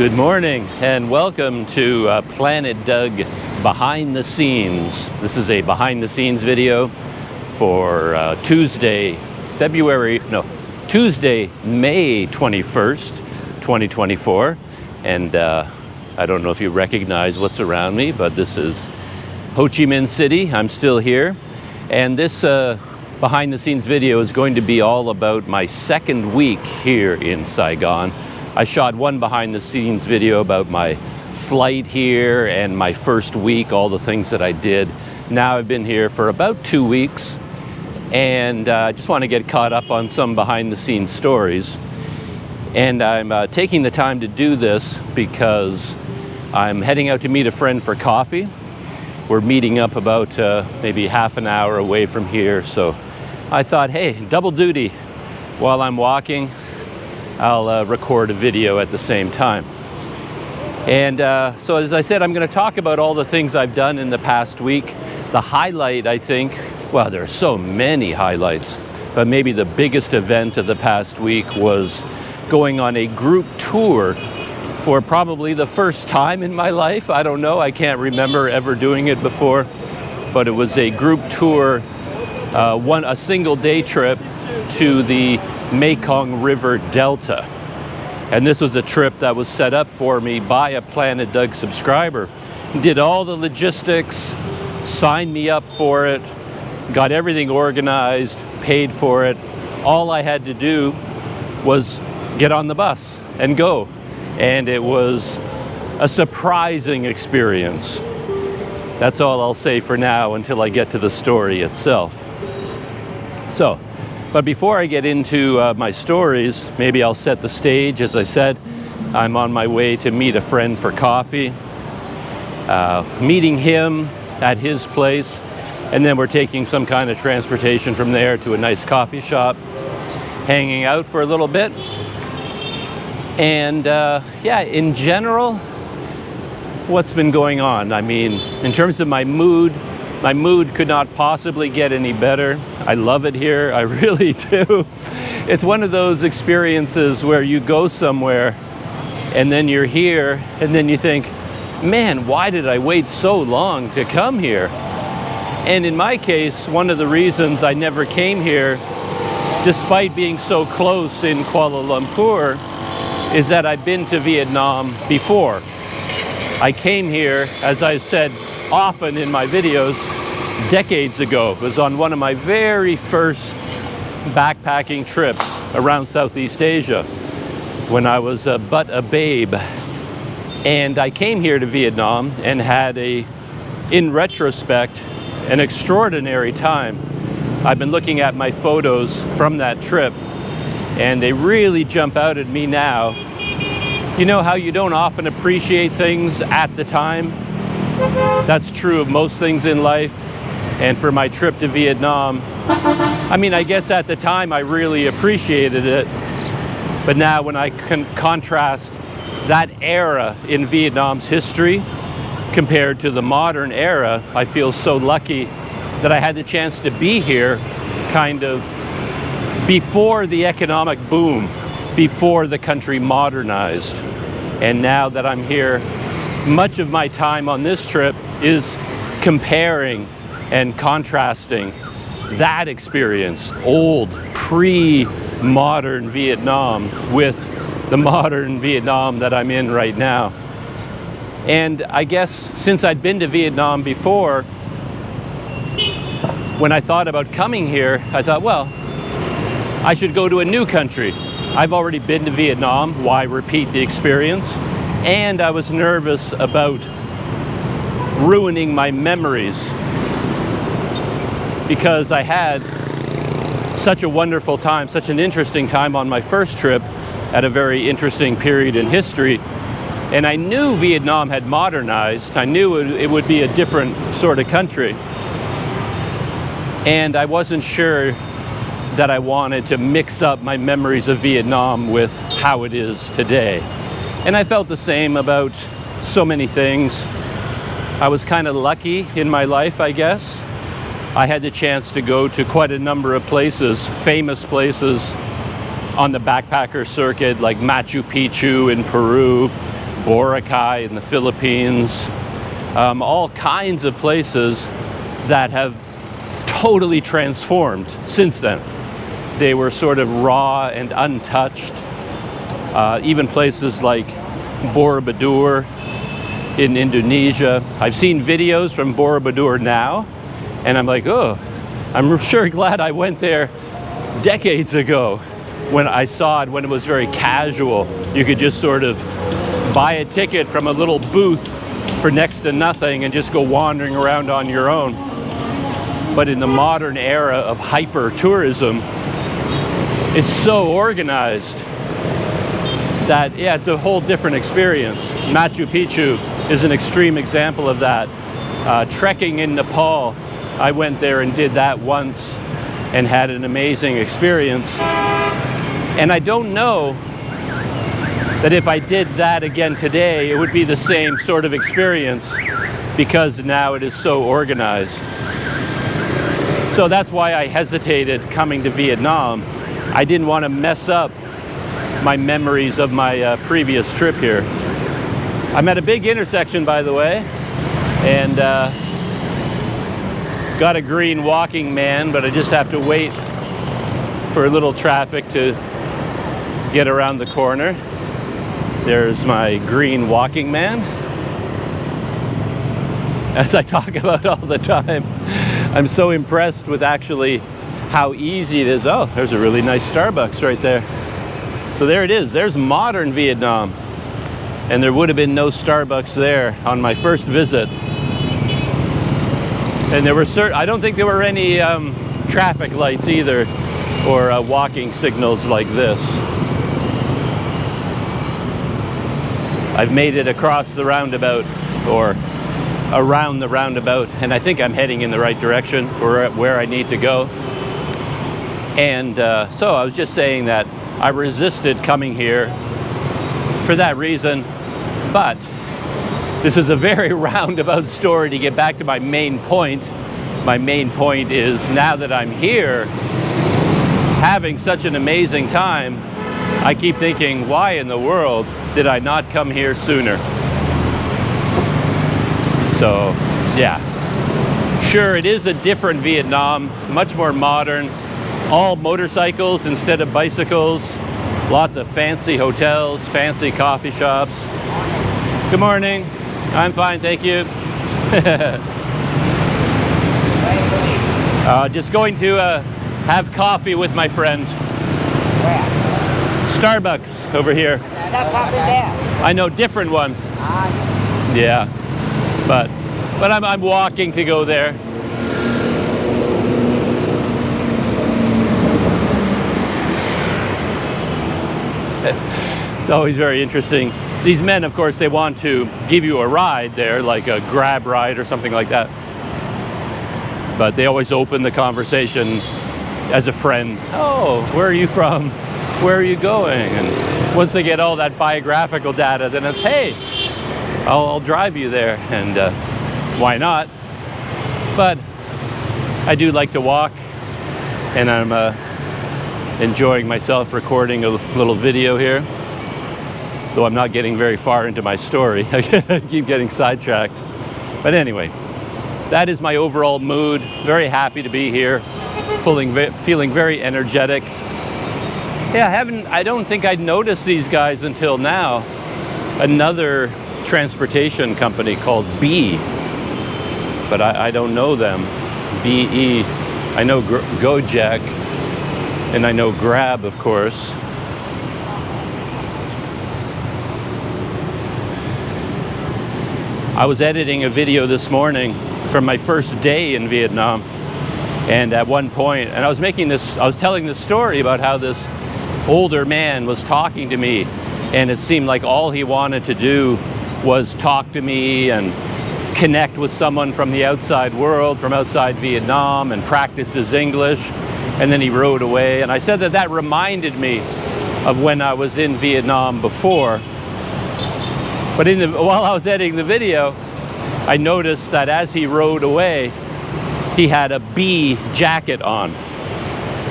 Good morning and welcome to Planet Doug Behind the Scenes. This is a behind the scenes video for Tuesday, May 21st, 2024. And I don't know if you recognize what's around me, but this is Ho Chi Minh City. I'm still here. And this behind the scenes video is going to be all about my second week here in Saigon. I shot one behind the scenes video about my flight here and my first week, all the things that I did. Now I've been here for about 2 weeks, and I just want to get caught up on some behind the scenes stories. And I'm taking the time to do this because I'm heading out to meet a friend for coffee. We're meeting up about maybe half an hour away from here, so I thought, hey, double duty. While I'm walking, I'll record a video at the same time. And so as I said, I'm going to talk about all the things I've done in the past week. The highlight, I think, well, there are so many highlights, but maybe the biggest event of the past week was going on a group tour for probably the first time in my life. I don't know, I can't remember ever doing it before, but it was a group tour, a single day trip to the Mekong River Delta. And this was a trip that was set up for me by a Planet Doug subscriber. Did all the logistics, signed me up for it, got everything organized, paid for it. All I had to do was get on the bus and go. And it was a surprising experience. That's all I'll say for now until I get to the story itself. But before I get into my stories, maybe I'll set the stage. As I said, I'm on my way to meet a friend for coffee, meeting him at his place, and then we're taking some kind of transportation from there to a nice coffee shop, hanging out for a little bit. And yeah, in general, what's been going on? I mean, in terms of my mood could not possibly get any better. I love it here, I really do. It's one of those experiences where you go somewhere and then you're here and then you think, man, why did I wait so long to come here? And in my case, one of the reasons I never came here, despite being so close in Kuala Lumpur, is that I've been to Vietnam before. I came here, as I've said often in my videos, decades ago. It was on one of my very first backpacking trips around Southeast Asia when I was but a babe. And I came here to Vietnam and had in retrospect, an extraordinary time. I've been looking at my photos from that trip and they really jump out at me now. You know how you don't often appreciate things at the time? That's true of most things in life. And for my trip to Vietnam, I mean, I guess at the time I really appreciated it. But now when I can contrast that era in Vietnam's history compared to the modern era, I feel so lucky that I had the chance to be here kind of before the economic boom, before the country modernized. And now that I'm here, much of my time on this trip is comparing and contrasting that experience, old, pre-modern Vietnam, with the modern Vietnam that I'm in right now. And I guess since I'd been to Vietnam before, when I thought about coming here, I thought, well, I should go to a new country. I've already been to Vietnam, why repeat the experience? And I was nervous about ruining my memories because I had such a wonderful time, such an interesting time on my first trip at a very interesting period in history. And I knew Vietnam had modernized. I knew it would be a different sort of country. And I wasn't sure that I wanted to mix up my memories of Vietnam with how it is today. And I felt the same about so many things. I was kind of lucky in my life, I guess. I had the chance to go to quite a number of places, famous places on the backpacker circuit, like Machu Picchu in Peru, Boracay in the Philippines, all kinds of places that have totally transformed since then. They were sort of raw and untouched. Even places like Borobudur in Indonesia. I've seen videos from Borobudur now, and I'm like, oh, I'm sure glad I went there decades ago when I saw it, when it was very casual. You could just sort of buy a ticket from a little booth for next to nothing and just go wandering around on your own. But in the modern era of hyper tourism, it's so organized that, yeah, it's a whole different experience. Machu Picchu is an extreme example of that. Trekking in Nepal, I went there and did that once and had an amazing experience. And I don't know that if I did that again today, it would be the same sort of experience, because now it is so organized. So that's why I hesitated coming to Vietnam. I didn't want to mess up my memories of my previous trip here. I'm at a big intersection, by the way, and got a green walking man, but I just have to wait for a little traffic to get around the corner. There's my green walking man, as I talk about all the time. I'm so impressed with actually how easy it is. Oh, there's a really nice Starbucks right there. So there it is. There's modern Vietnam. And there would have been no Starbucks there on my first visit. And there were I don't think there were any traffic lights either, or walking signals like this. I've made it across the roundabout, or around the roundabout, and I think I'm heading in the right direction for where I need to go. And so I was just saying that I resisted coming here for that reason, but this is a very roundabout story to get back to my main point. My main point is, now that I'm here, having such an amazing time, I keep thinking, why in the world did I not come here sooner? So, yeah. Sure, it is a different Vietnam, much more modern. All motorcycles instead of bicycles. Lots of fancy hotels, fancy coffee shops. Good morning. I'm fine, thank you. Just going to have coffee with my friend. Where? Starbucks over here. Stop popping there. I know, different one. Yeah, but I'm walking to go there. It's always very interesting. These men, of course, they want to give you a ride there, like a grab ride or something like that. But they always open the conversation as a friend. Oh, where are you from? Where are you going? And once they get all that biographical data, then it's, hey, I'll drive you there. And why not? But I do like to walk, and I'm enjoying myself recording a little video here. Though I'm not getting very far into my story. I keep getting sidetracked. But anyway, that is my overall mood. Very happy to be here. Feeling very energetic. Yeah, I don't think I'd noticed these guys until now. Another transportation company called B. But I don't know them. BE. I know Gojek. And I know Grab, of course. I was editing a video this morning from my first day in Vietnam, and at one point, and I was telling this story about how this older man was talking to me, and it seemed like all he wanted to do was talk to me and connect with someone from the outside world, from outside Vietnam, and practice his English, and then he rode away. And I said that reminded me of when I was in Vietnam before. But while I was editing the video, I noticed that as he rode away, he had a B jacket on.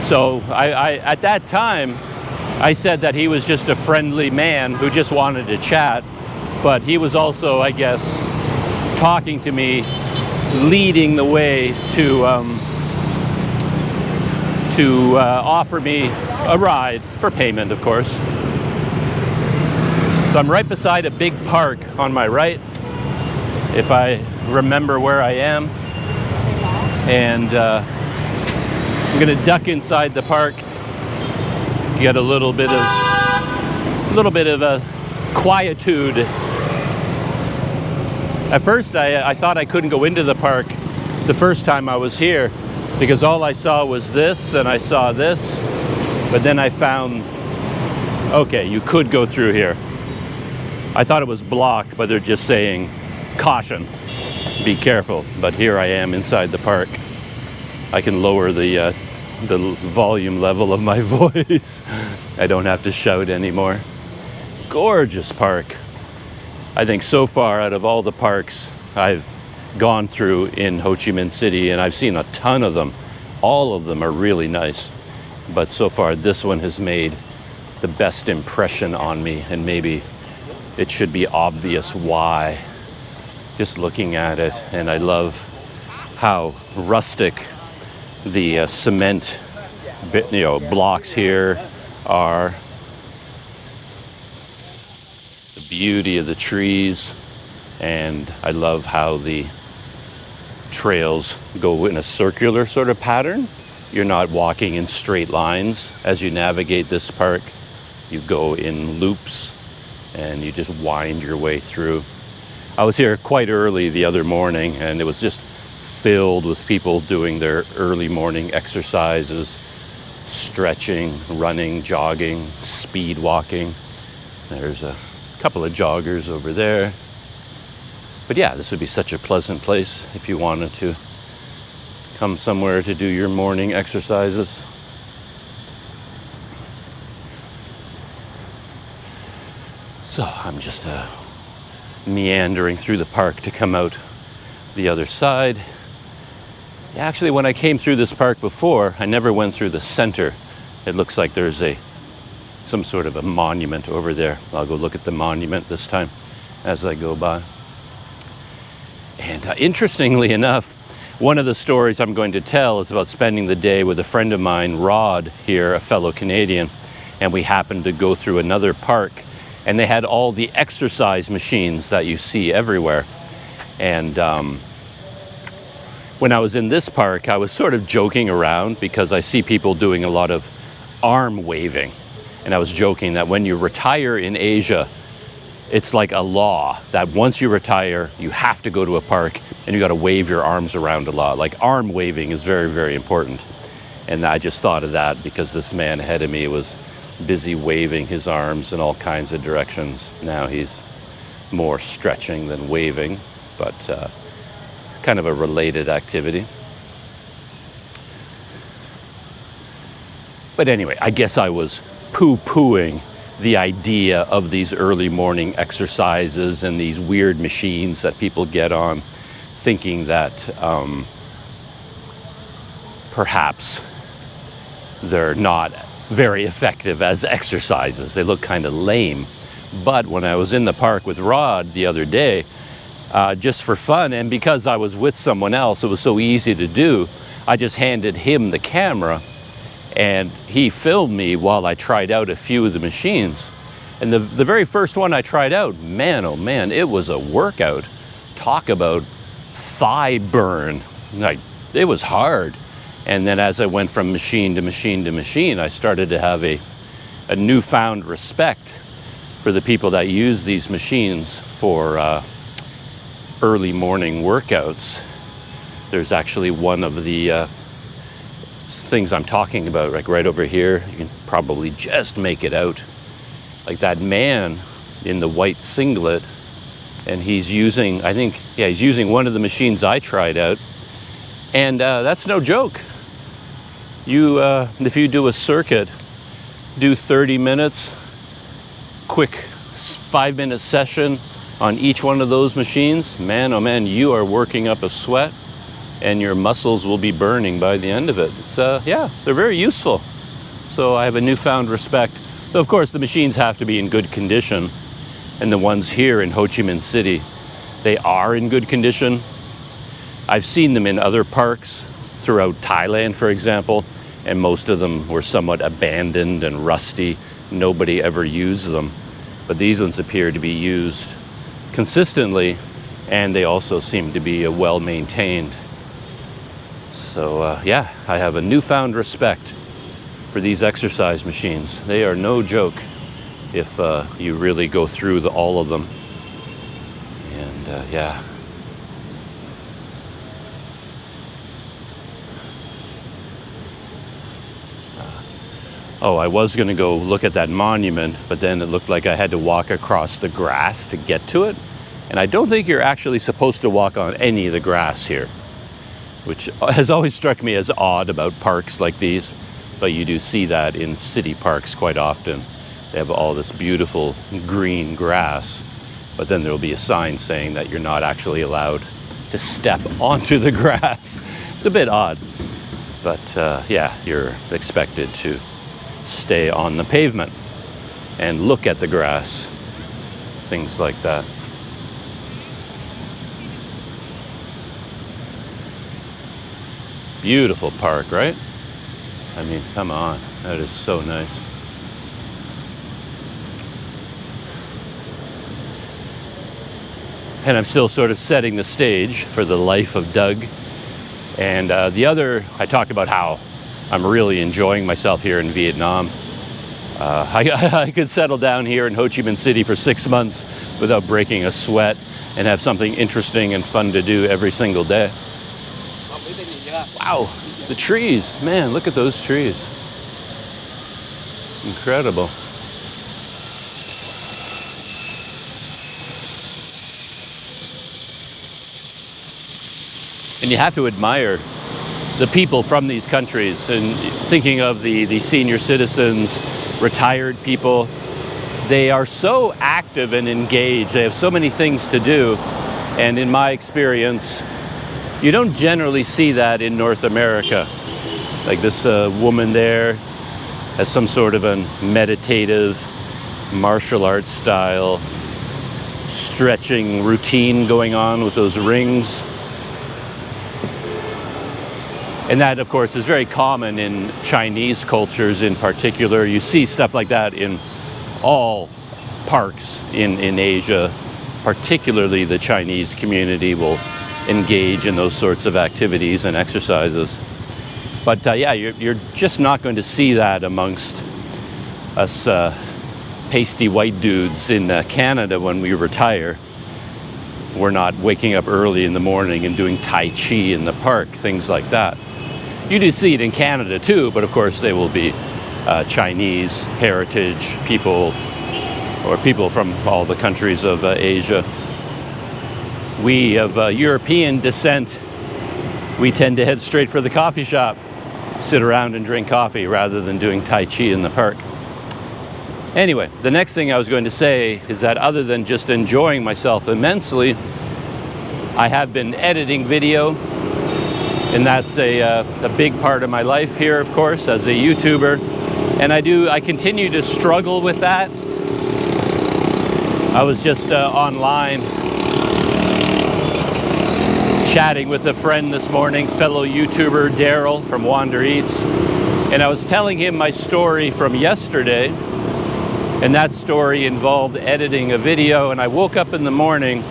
So at that time, I said that he was just a friendly man who just wanted to chat. but he was also, I guess, talking to me, leading the way to offer me a ride for payment, of course. So I'm right beside a big park on my right, if I remember where I am, and I'm gonna duck inside the park, get a little bit of a quietude. At first, I thought I couldn't go into the park the first time I was here because all I saw was this and I saw this, but then I found, okay, you could go through here. I thought it was blocked, but they're just saying, caution, be careful. But here I am inside the park. I can lower the volume level of my voice. I don't have to shout anymore. Gorgeous park. I think so far out of all the parks I've gone through in Ho Chi Minh City, and I've seen a ton of them, all of them are really nice. But so far this one has made the best impression on me, and maybe it should be obvious why, just looking at it. And I love how rustic the cement blocks here are. The beauty of the trees, and I love how the trails go in a circular sort of pattern. You're not walking in straight lines as you navigate this park. You go in loops and you just wind your way through. I was here quite early the other morning, and it was just filled with people doing their early morning exercises, stretching, running, jogging, speed walking. There's a couple of joggers over there. But yeah, this would be such a pleasant place if you wanted to come somewhere to do your morning exercises. So I'm just meandering through the park to come out the other side. Yeah, actually, when I came through this park before, I never went through the center. It looks like there's some sort of a monument over there. I'll go look at the monument this time as I go by. And interestingly enough, one of the stories I'm going to tell is about spending the day with a friend of mine, Rod, here, a fellow Canadian, and we happened to go through another park, and they had all the exercise machines that you see everywhere. And when I was in this park, I was sort of joking around because I see people doing a lot of arm waving. And I was joking that when you retire in Asia, it's like a law that once you retire, you have to go to a park and you got to wave your arms around a lot. Like, arm waving is very, very important. And I just thought of that because this man ahead of me was busy waving his arms in all kinds of directions. Now he's more stretching than waving, but kind of a related activity. But anyway, I guess I was poo-pooing the idea of these early morning exercises and these weird machines that people get on, thinking that perhaps they're not very effective as exercises. They look kind of lame. But when I was in the park with Rod the other day, just for fun, and because I was with someone else, it was so easy to do, I just handed him the camera and he filmed me while I tried out a few of the machines. And the very first one I tried out, man, oh man, it was a workout. Talk about thigh burn. Like, it was hard. And then as I went from machine to machine to machine, I started to have a newfound respect for the people that use these machines for early morning workouts. There's actually one of the things I'm talking about, like right over here. You can probably just make it out. Like that man in the white singlet, and he's using, I think, yeah, he's using one of the machines I tried out. And that's no joke. You, if you do a circuit, do 30 minutes, quick 5-minute session on each one of those machines, man, oh man, you are working up a sweat and your muscles will be burning by the end of it. It's, yeah, they're very useful. So I have a newfound respect. Though of course the machines have to be in good condition. and the ones here in Ho Chi Minh City, they are in good condition. I've seen them in other parks throughout Thailand, for example, and most of them were somewhat abandoned and rusty. Nobody ever used them. But these ones appear to be used consistently, and they also seem to be well maintained. So yeah, I have a newfound respect for these exercise machines. They are no joke if you really go through all of them. And yeah. Oh, I was going to go look at that monument, but then it looked like I had to walk across the grass to get to it. And I don't think you're actually supposed to walk on any of the grass here, which has always struck me as odd about parks like these. But you do see that in city parks quite often. They have all this beautiful green grass, but then there'll be a sign saying that you're not actually allowed to step onto the grass. It's a bit odd, but yeah, you're expected to stay on the pavement and look at the grass, things like that. Beautiful park, right? I mean, come on, that is so nice. And I'm still sort of setting the stage for the life of Doug. And I talked about how I'm really enjoying myself here in Vietnam. I could settle down here in Ho Chi Minh City for 6 months without breaking a sweat and have something interesting and fun to do every single day. Wow, the trees, man, look at those trees. Incredible. And you have to admire the people from these countries, and thinking of the senior citizens, retired people, they are so active and engaged. They have so many things to do. And in my experience, you don't generally see that in North America. Like this woman there has some sort of a meditative martial arts style stretching routine going on with those rings. And that, of course, is very common in Chinese cultures in particular. You see stuff like that in all parks in Asia. Particularly the Chinese community will engage in those sorts of activities and exercises. But yeah, you're just not going to see that amongst us pasty white dudes in Canada when we retire. We're not waking up early in the morning and doing Tai Chi in the park, things like that. You do see it in Canada too, but of course they will be Chinese heritage people or people from all the countries of Asia. We of European descent, we tend to head straight for the coffee shop, sit around and drink coffee rather than doing Tai Chi in the park. Anyway, the next thing I was going to say is that other than just enjoying myself immensely, I have been editing video, and that's a big part of my life here, of course, as a YouTuber. And I continue to struggle with that. I was just online chatting with a friend this morning, fellow YouTuber Daryl from Wander Eats, and I was telling him my story from yesterday, and that story involved editing a video. And I woke up in the morning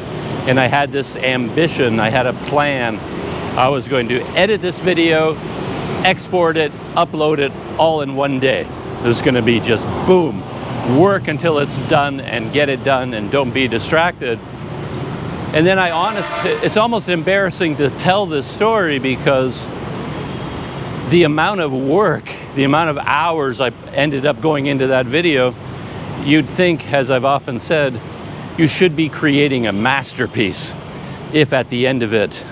and I had this ambition, I had a plan. I was going to edit this video, export it, upload it all in one day. It was going to be just boom, work until it's done and get it done and don't be distracted. And then it's almost embarrassing to tell this story because the amount of work, the amount of hours I ended up going into that video, you'd think, as I've often said, you should be creating a masterpiece if at the end of it,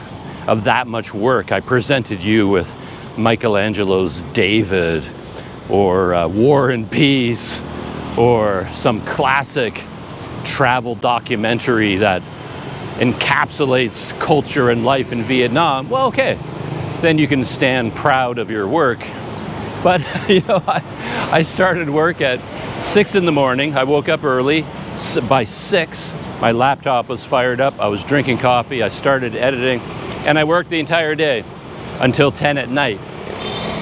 of that much work, I presented you with Michelangelo's David or War and Peace or some classic travel documentary that encapsulates culture and life in Vietnam. Well, okay, then you can stand proud of your work. But you know, I started work at 6 in the morning. I woke up early, by 6, my laptop was fired up. I was drinking coffee. I started editing, and I worked the entire day until 10 at night.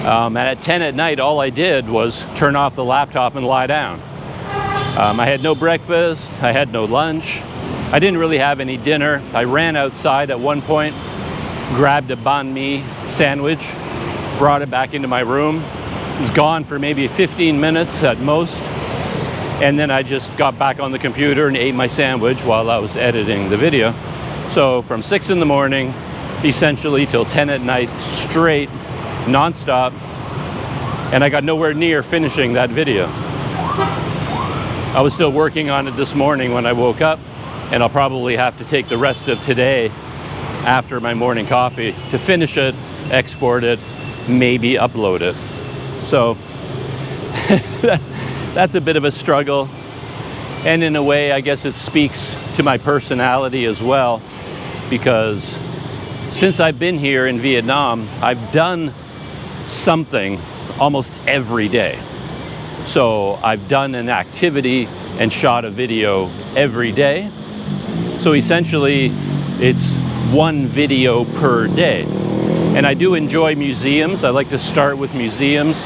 And at 10 at night, all I did was turn off the laptop and lie down. I had no breakfast. I had no lunch. I didn't really have any dinner. I ran outside at one point, grabbed a banh mi sandwich, brought it back into my room. It was gone for maybe 15 minutes at most. And then I just got back on the computer and ate my sandwich while I was editing the video. So from 6 in the morning, essentially till 10 at night, straight, non-stop. And I got nowhere near finishing that video. I was still working on it this morning when I woke up, and I'll probably have to take the rest of today after my morning coffee to finish it, export it, maybe upload it. So that's a bit of a struggle. And in a way, I guess it speaks to my personality as well, because since I've been here in Vietnam, I've done something almost every day. So I've done an activity and shot a video every day. So essentially, it's one video per day. And I do enjoy museums. I like to start with museums.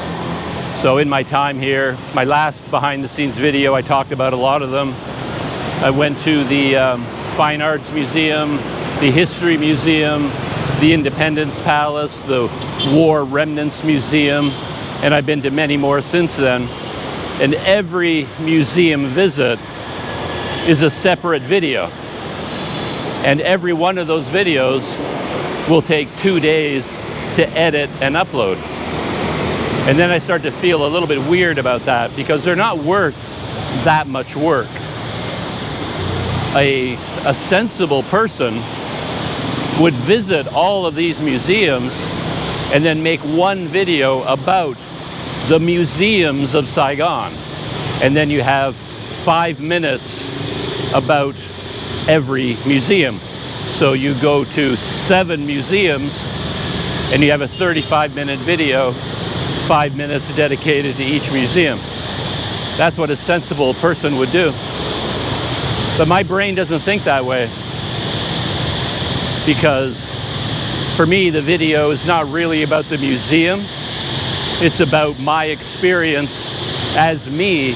So in my time here, my last behind the scenes video, I talked about a lot of them. I went to the Fine Arts Museum, the History Museum, the Independence Palace, the War Remnants Museum, and I've been to many more since then. And every museum visit is a separate video. And every one of those videos will take 2 days to edit and upload. And then I start to feel a little bit weird about that, because they're not worth that much work. A sensible person would visit all of these museums and then make one video about the museums of Saigon. And then you have 5 minutes about every museum. So you go to 7 museums and you have a 35-minute video, 5 minutes dedicated to each museum. That's what a sensible person would do. But my brain doesn't think that way, because for me, the video is not really about the museum. It's about my experience as me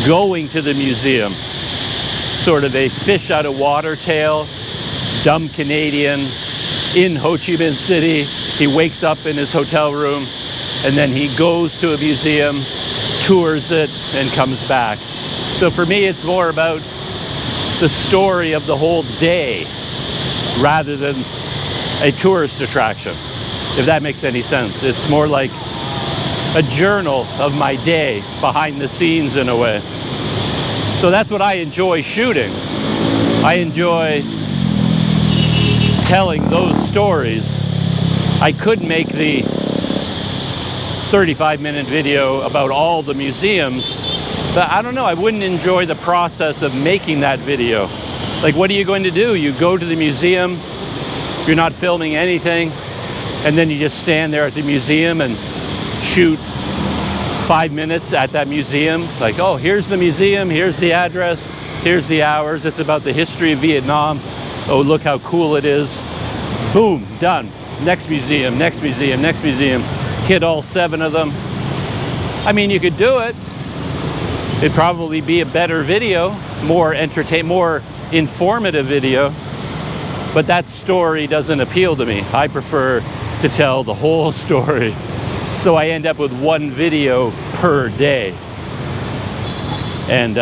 going to the museum. Sort of a fish out of water tale, dumb Canadian in Ho Chi Minh City. He wakes up in his hotel room and then he goes to a museum, tours it, and comes back. So for me, it's more about the story of the whole day rather than a tourist attraction, if that makes any sense. It's more like a journal of my day, behind the scenes in a way. So that's what I enjoy shooting. I enjoy telling those stories. I could make the 35-minute video about all the museums, but I don't know, I wouldn't enjoy the process of making that video. Like, what are you going to do? You go to the museum, you're not filming anything, and then you just stand there at the museum and shoot 5 minutes at that museum. Like, oh, here's the museum, here's the address, here's the hours, it's about the history of Vietnam. Oh, look how cool it is. Boom, done. Next museum, next museum, next museum. Hit all 7 of them. I mean, you could do it. It'd probably be a better video, more informative video, but that story doesn't appeal to me. I prefer to tell the whole story. So I end up with one video per day. And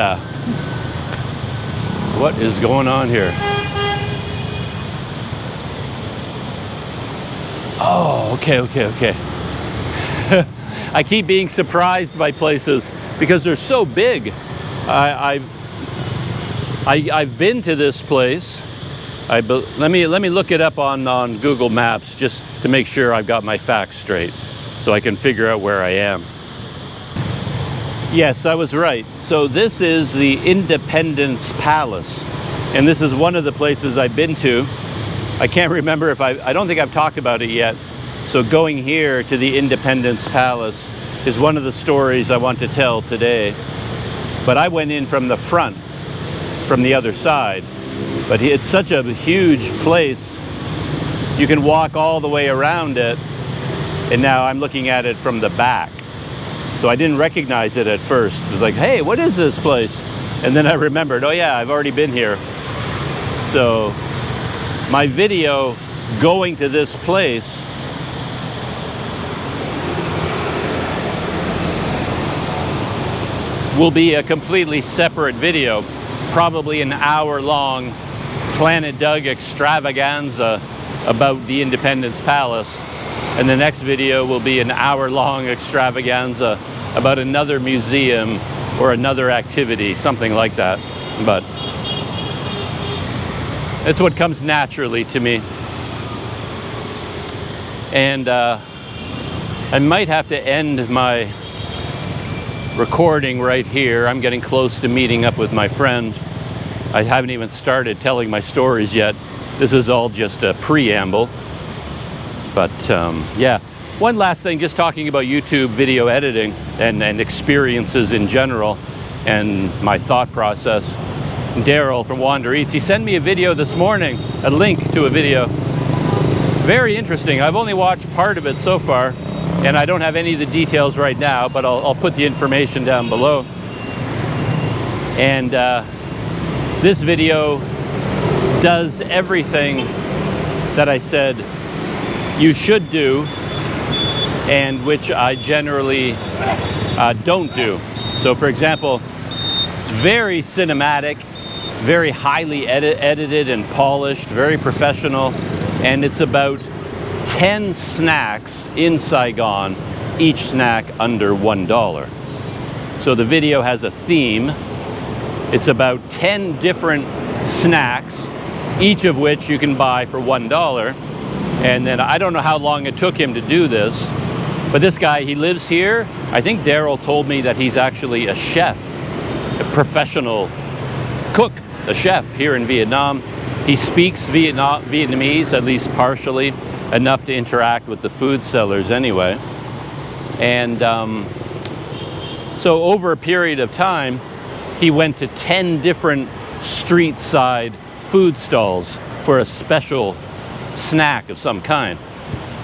what is going on here? Oh, okay. I keep being surprised by places because they're so big. I've been to this place. Let me look it up on Google Maps just to make sure I've got my facts straight, so I can figure out where I am. Yes, I was right. So this is the Independence Palace, and this is one of the places I've been to. I can't remember if I don't think I've talked about it yet. So going here to the Independence Palace is one of the stories I want to tell today. But I went in from the front. from the other side. But it's such a huge place, you can walk all the way around it, and now I'm looking at it from the back. So I didn't recognize it at first. It was like, hey, what is this place? And then I remembered, oh yeah, I've already been here. So my video going to this place will be a completely separate video, probably an hour-long Planet Doug extravaganza about the Independence Palace. And the next video will be an hour-long extravaganza about another museum or another activity, something like that. But it's what comes naturally to me. And I might have to end my recording right here. I'm getting close to meeting up with my friend. I haven't even started telling my stories yet. This is all just a preamble. But yeah, one last thing, just talking about YouTube video editing and experiences in general and my thought process. Daryl from Wander Eats, he sent me a video this morning, a link to a video. Very interesting. I've only watched part of it so far, and I don't have any of the details right now, but I'll put the information down below. And this video does everything that I said you should do, and which I generally don't do. So for example, it's very cinematic, very highly edited and polished, very professional, and it's about 10 snacks in Saigon, each snack under $1. So the video has a theme. It's about 10 different snacks, each of which you can buy for $1. And then I don't know how long it took him to do this, but this guy, he lives here. I think Daryl told me that he's actually a chef, a professional cook, a chef here in Vietnam. He speaks Vietnamese, at least partially, enough to interact with the food sellers anyway. And so over a period of time, he went to 10 different street side food stalls for a special snack of some kind.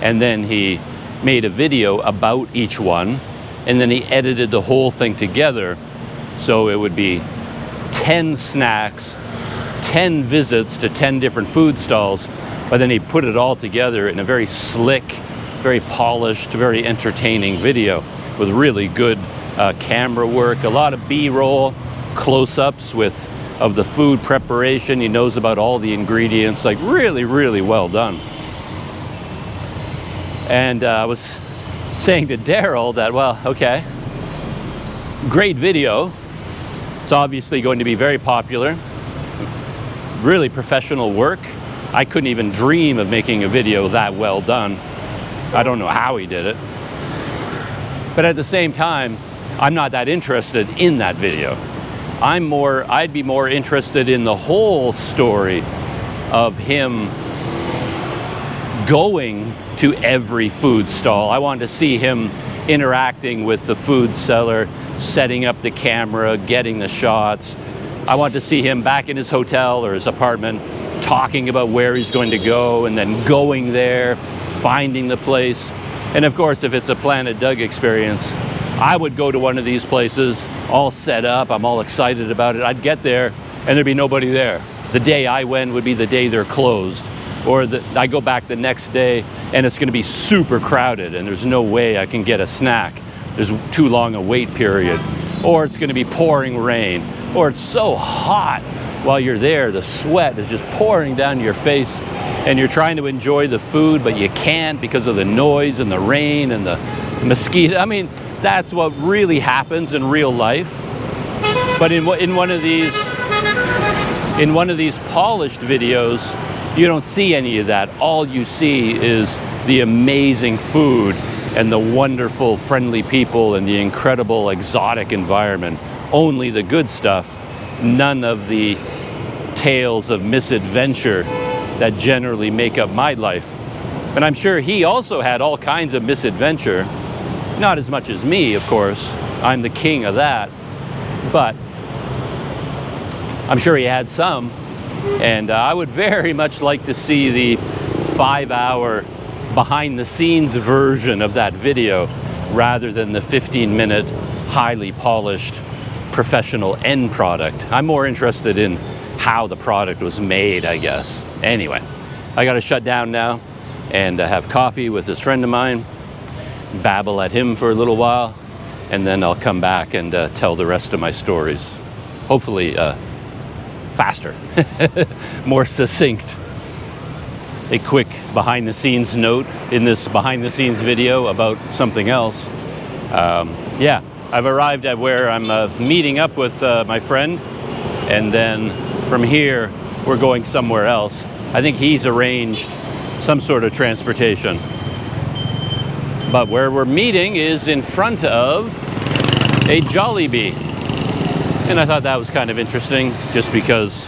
And then he made a video about each one, and then he edited the whole thing together so it would be 10 snacks, 10 visits to 10 different food stalls, but then he put it all together in a very slick, very polished, very entertaining video with really good camera work, a lot of B-roll, close-ups of the food preparation. He knows about all the ingredients, like really, really well done. And I was saying to Daryl that, well, okay, great video. It's obviously going to be very popular, really professional work. I couldn't even dream of making a video that well done. I don't know how he did it. But at the same time, I'm not that interested in that video. I'd be more interested in the whole story of him going to every food stall. I wanted to see him interacting with the food seller, setting up the camera, getting the shots. I want to see him back in his hotel or his apartment talking about where he's going to go, and then going there, finding the place. And of course, if it's a Planet Doug experience, I would go to one of these places, all set up, I'm all excited about it. I'd get there and there'd be nobody there. The day I went would be the day they're closed. Or I go back the next day and it's gonna be super crowded and there's no way I can get a snack. There's too long a wait period. Or it's gonna be pouring rain. Or it's so hot while you're there, the sweat is just pouring down your face and you're trying to enjoy the food, but you can't because of the noise and the rain and the mosquito. I mean, that's what really happens in real life. But in one of these polished videos, you don't see any of that. All you see is the amazing food and the wonderful, friendly people and the incredible exotic environment. Only the good stuff, none of the tales of misadventure that generally make up my life. And I'm sure he also had all kinds of misadventure. Not as much as me, of course. I'm the king of that. But I'm sure he had some. And I would very much like to see the 5-hour behind-the-scenes version of that video rather than the 15-minute, highly polished, professional end product. I'm more interested in how the product was made, I guess. Anyway, I got to shut down now and have coffee with this friend of mine, babble at him for a little while, and then I'll come back and tell the rest of my stories. Hopefully faster, more succinct. A quick behind-the-scenes note in this behind-the-scenes video about something else. Yeah, I've arrived at where I'm meeting up with my friend, and then from here we're going somewhere else. I think he's arranged some sort of transportation. But where we're meeting is in front of a Jollibee. And I thought that was kind of interesting, just because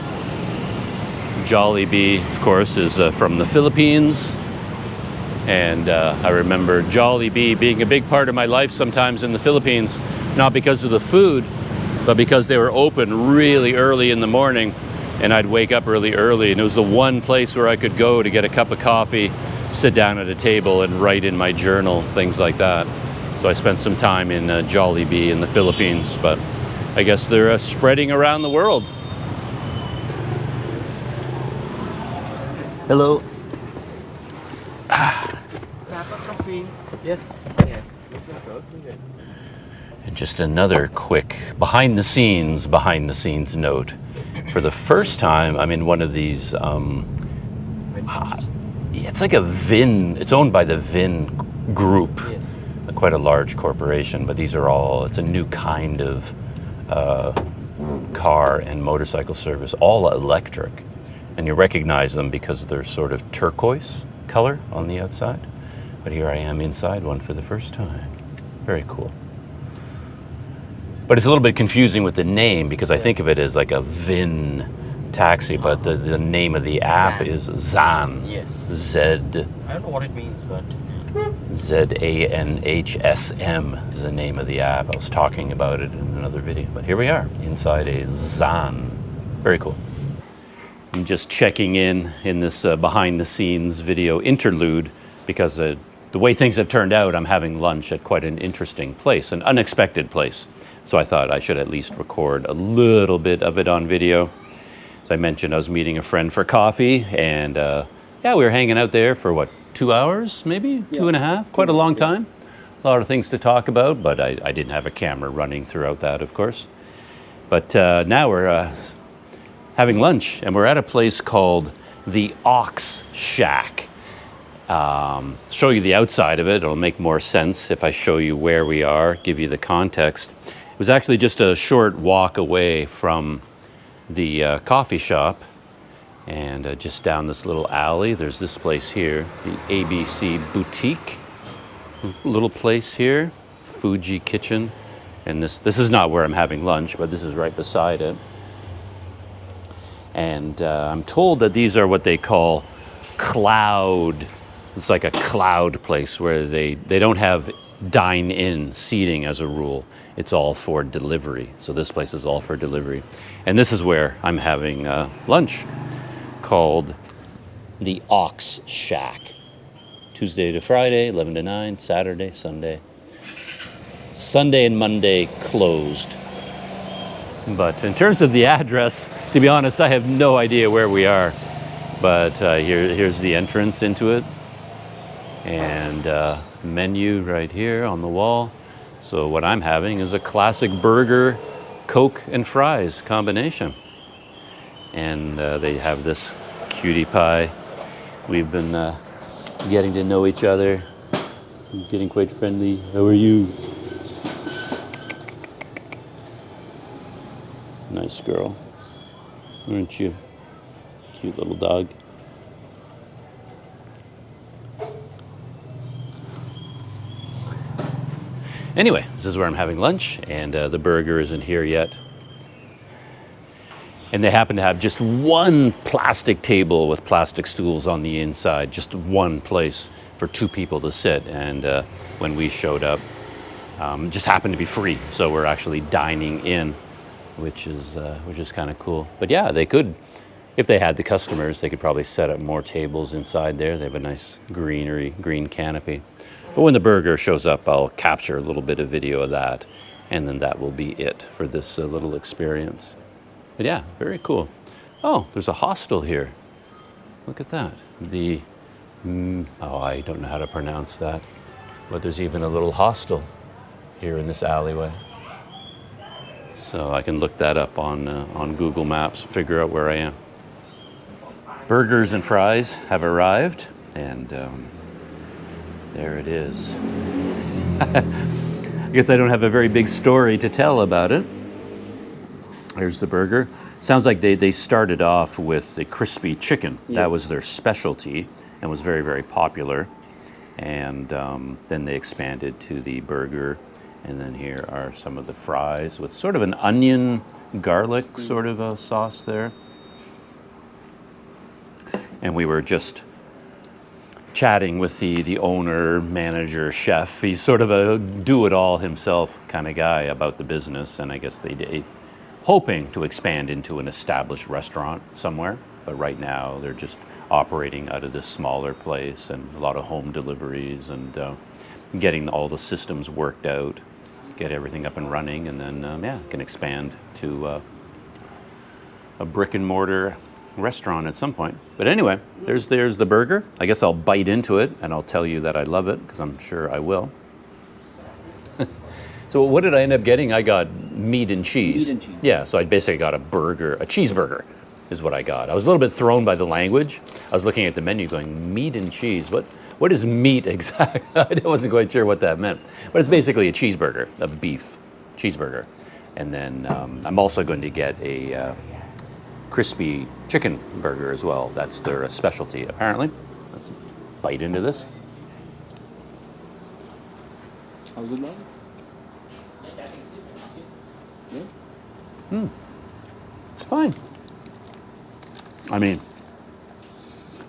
Jollibee, of course, is from the Philippines. And I remember Jollibee being a big part of my life sometimes in the Philippines, not because of the food, but because they were open really early in the morning, and I'd wake up really early, and it was the one place where I could go to get a cup of coffee, sit down at a table, and write in my journal, things like that. So I spent some time in Jollibee in the Philippines, but I guess they're spreading around the world. Hello. Yes. And just another quick behind-the-scenes note. For the first time, I'm in one of these. It's like a VIN. It's owned by the VIN Group, Yes. quite a large corporation. But these are all. It's a new kind of car and motorcycle service, all electric, and you recognize them because they're sort of turquoise color on the outside. But here I am inside one for the first time. Very cool. But it's a little bit confusing with the name, because I think of it as like a VIN taxi, but the name of the app Zan. is Zan. Yes. Z. I don't know what it means, but ZANHSM is the name of the app. I was talking about it in another video, but here we are inside a Zan. Very cool. I'm just checking in this behind-the-scenes video interlude, because the way things have turned out, I'm having lunch at quite an interesting place, an unexpected place. So I thought I should at least record a little bit of it on video. As I mentioned, I was meeting a friend for coffee, and yeah, we were hanging out there for what, 2 hours, maybe? Yeah. 2.5, quite a long time. A lot of things to talk about, but I didn't have a camera running throughout that, of course. But now we're having lunch, and we're at a place called the Okkio Shack. Show you the outside of it. It'll make more sense if I show you where we are, give you the context. It was actually just a short walk away from the coffee shop, and just down this little alley, there's this place here, the ABC Boutique. Little place here, Fuji Kitchen. And this is not where I'm having lunch, but this is right beside it. And I'm told that these are what they call cloud. It's like a cloud place where they don't have dine-in seating as a rule. It's all for delivery. So this place is all for delivery. And this is where I'm having lunch, called the Okkio Shack. Tuesday to Friday, 11 to 9, Saturday, Sunday. Sunday and Monday closed. But in terms of the address, to be honest, I have no idea where we are. But here's the entrance into it. And menu right here on the wall. So what I'm having is a classic burger, Coke, and fries combination. And they have this cutie pie. We've been getting to know each other, getting quite friendly. How are you? Nice girl, aren't you? Cute little dog. Anyway, this is where I'm having lunch, and the burger isn't here yet. And they happen to have just one plastic table with plastic stools on the inside, just one place for 2 people to sit. And when we showed up, it just happened to be free. So we're actually dining in which is kind of cool. But yeah, they could, if they had the customers, they could probably set up more tables inside there. They have a nice green canopy. But when the burger shows up, I'll capture a little bit of video of that, and then that will be it for this little experience. But yeah, very cool. Oh, there's a hostel here. Look at that. I don't know how to pronounce that, but there's even a little hostel here in this alleyway. So I can look that up on Google Maps, figure out where I am. Burgers and fries have arrived, and there it is. I guess I don't have a very big story to tell about it. There's the burger. Sounds like they started off with the crispy chicken. Yes. That was their specialty and was very, very popular. And then they expanded to the burger. And then here are some of the fries with sort of an onion garlic sort of a sauce there. And we were just chatting with the owner, manager, chef. He's sort of a do-it-all himself kind of guy about the business. And I guess they hoping to expand into an established restaurant somewhere. But right now they're just operating out of this smaller place and a lot of home deliveries and getting all the systems worked out, get everything up and running, and then can expand to a brick and mortar restaurant at some point. But anyway, there's the burger. I guess I'll bite into it and I'll tell you that I love it, because I'm sure I will. So what did I end up getting? I got meat and cheese. Meat and cheese. Yeah, so I basically got a cheeseburger is what I got. I was a little bit thrown by the language. I was looking at the menu going, meat and cheese. What is meat exactly? I wasn't quite sure what that meant. But it's basically a cheeseburger, a beef cheeseburger. And then I'm also going to get a crispy chicken burger as well. That's their specialty, apparently. Let's bite into this. How's it like? It's fine. I mean,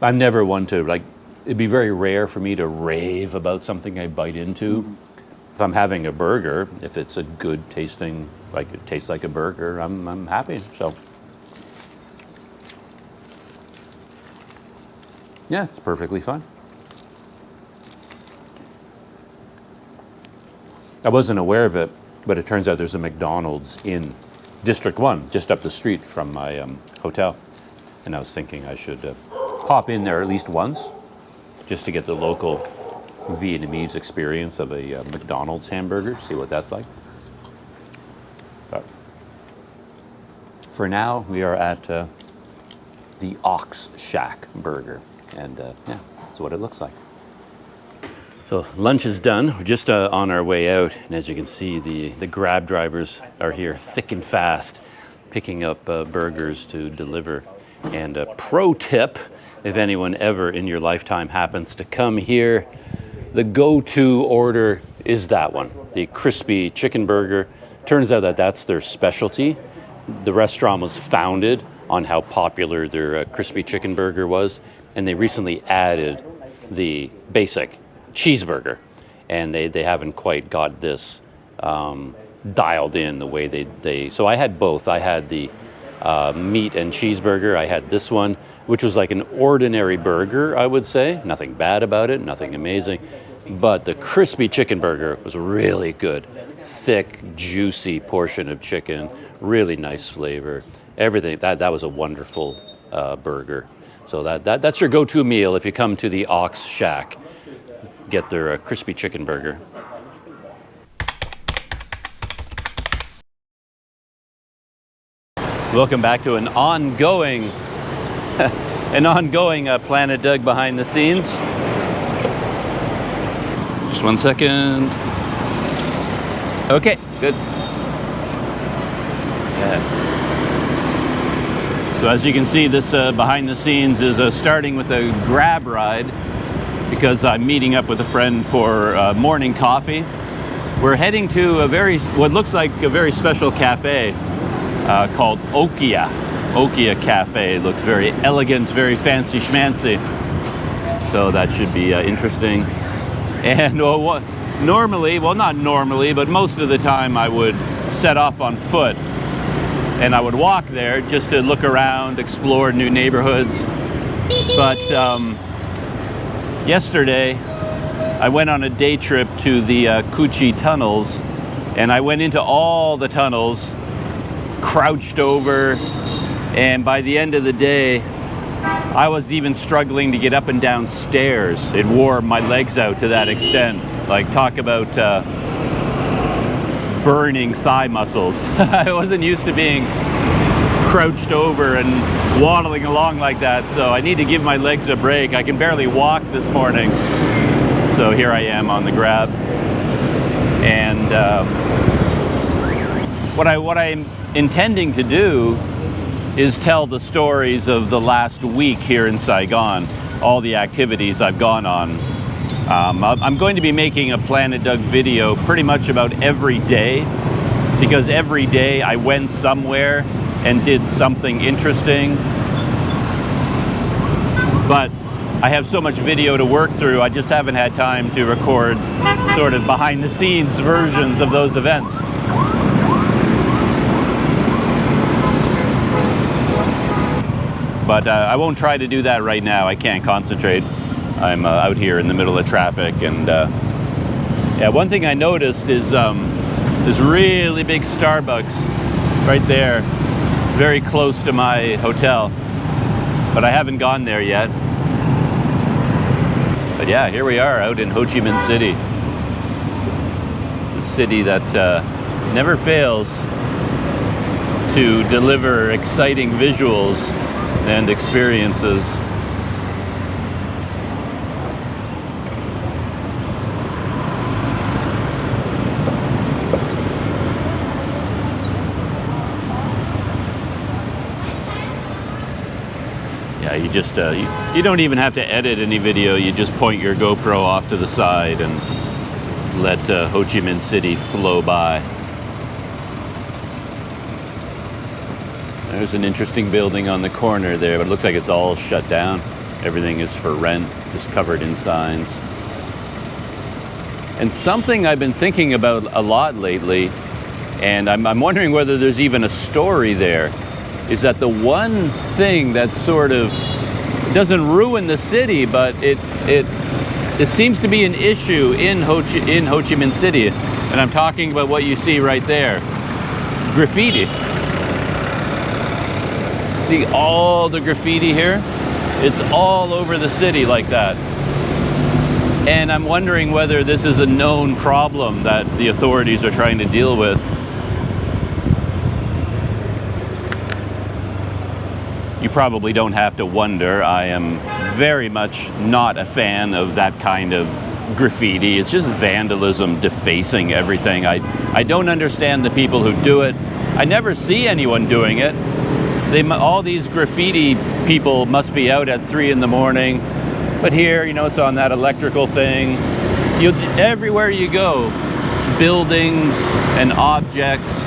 I'm never one to, like, it'd be very rare for me to rave about something I bite into. Mm-hmm. If I'm having a burger, if it's a good tasting, like it tastes like a burger, I'm happy. So yeah, it's perfectly fine. I wasn't aware of it, but it turns out there's a McDonald's in District 1, just up the street from my hotel. And I was thinking I should pop in there at least once, just to get the local Vietnamese experience of a McDonald's hamburger, see what that's like. But for now, we are at the Ox Shack Burger, and yeah, that's what it looks like. So lunch is done. We're just on our way out, and as you can see, the Grab drivers are here thick and fast, picking up burgers to deliver. And a pro tip, if anyone ever in your lifetime happens to come here, the go-to order is that one, the crispy chicken burger. Turns out that that's their specialty. The restaurant was founded on how popular their crispy chicken burger was, and they recently added the basic cheeseburger, and they haven't quite got this dialed in the way they so I had both. I had the meat and cheeseburger. I had this one, which was like an ordinary burger, I would say. Nothing bad about it, nothing amazing, but the crispy chicken burger was really good. Thick, juicy portion of chicken, really nice flavor, everything. That was a wonderful burger. So that's your go-to meal if you come to the Ox Shack. Get their crispy chicken burger. Welcome back to an ongoing Planet Doug behind the scenes. Just 1 second. Okay, good. Yeah. So as you can see, this behind the scenes is starting with a Grab ride, because I'm meeting up with a friend for morning coffee. We're heading to what looks like a very special cafe called Okkio Cafe. It looks very elegant, very fancy schmancy. So that should be interesting. And normally, well, not normally, but most of the time I would set off on foot and I would walk there just to look around, explore new neighborhoods. But yesterday, I went on a day trip to the Kuchi tunnels, and I went into all the tunnels, crouched over, and by the end of the day, I was even struggling to get up and down stairs. It wore my legs out to that extent. Like, talk about burning thigh muscles. I wasn't used to being crouched over and waddling along like that, so I need to give my legs a break. I can barely walk this morning. So here I am on the Grab. And what I'm intending to do is tell the stories of the last week here in Saigon, all the activities I've gone on. I'm going to be making a Planet Doug video pretty much about every day, because every day I went somewhere and did something interesting. But I have so much video to work through, I just haven't had time to record sort of behind the scenes versions of those events. But I won't try to do that right now. I can't concentrate. I'm out here in the middle of traffic, and yeah, one thing I noticed is this really big Starbucks right there, very close to my hotel, but I haven't gone there yet. But yeah, here we are out in Ho Chi Minh City, the city that never fails to deliver exciting visuals and experiences. Yeah, you just you don't even have to edit any video. You just point your GoPro off to the side and let Ho Chi Minh City flow by. There's an interesting building on the corner there, but it looks like it's all shut down. Everything is for rent, just covered in signs. And something I've been thinking about a lot lately, and I'm wondering whether there's even a story there, is that the one thing that sort of doesn't ruin the city, but it seems to be an issue in Ho Chi Minh City. And I'm talking about what you see right there, graffiti. See all the graffiti here? It's all over the city like that. And I'm wondering whether this is a known problem that the authorities are trying to deal with. You probably don't have to wonder. I am very much not a fan of that kind of graffiti. It's just vandalism, defacing everything. I don't understand the people who do it. I never see anyone doing it. All these graffiti people must be out at 3 in the morning. But here, you know, it's on that electrical thing. Everywhere you go, buildings and objects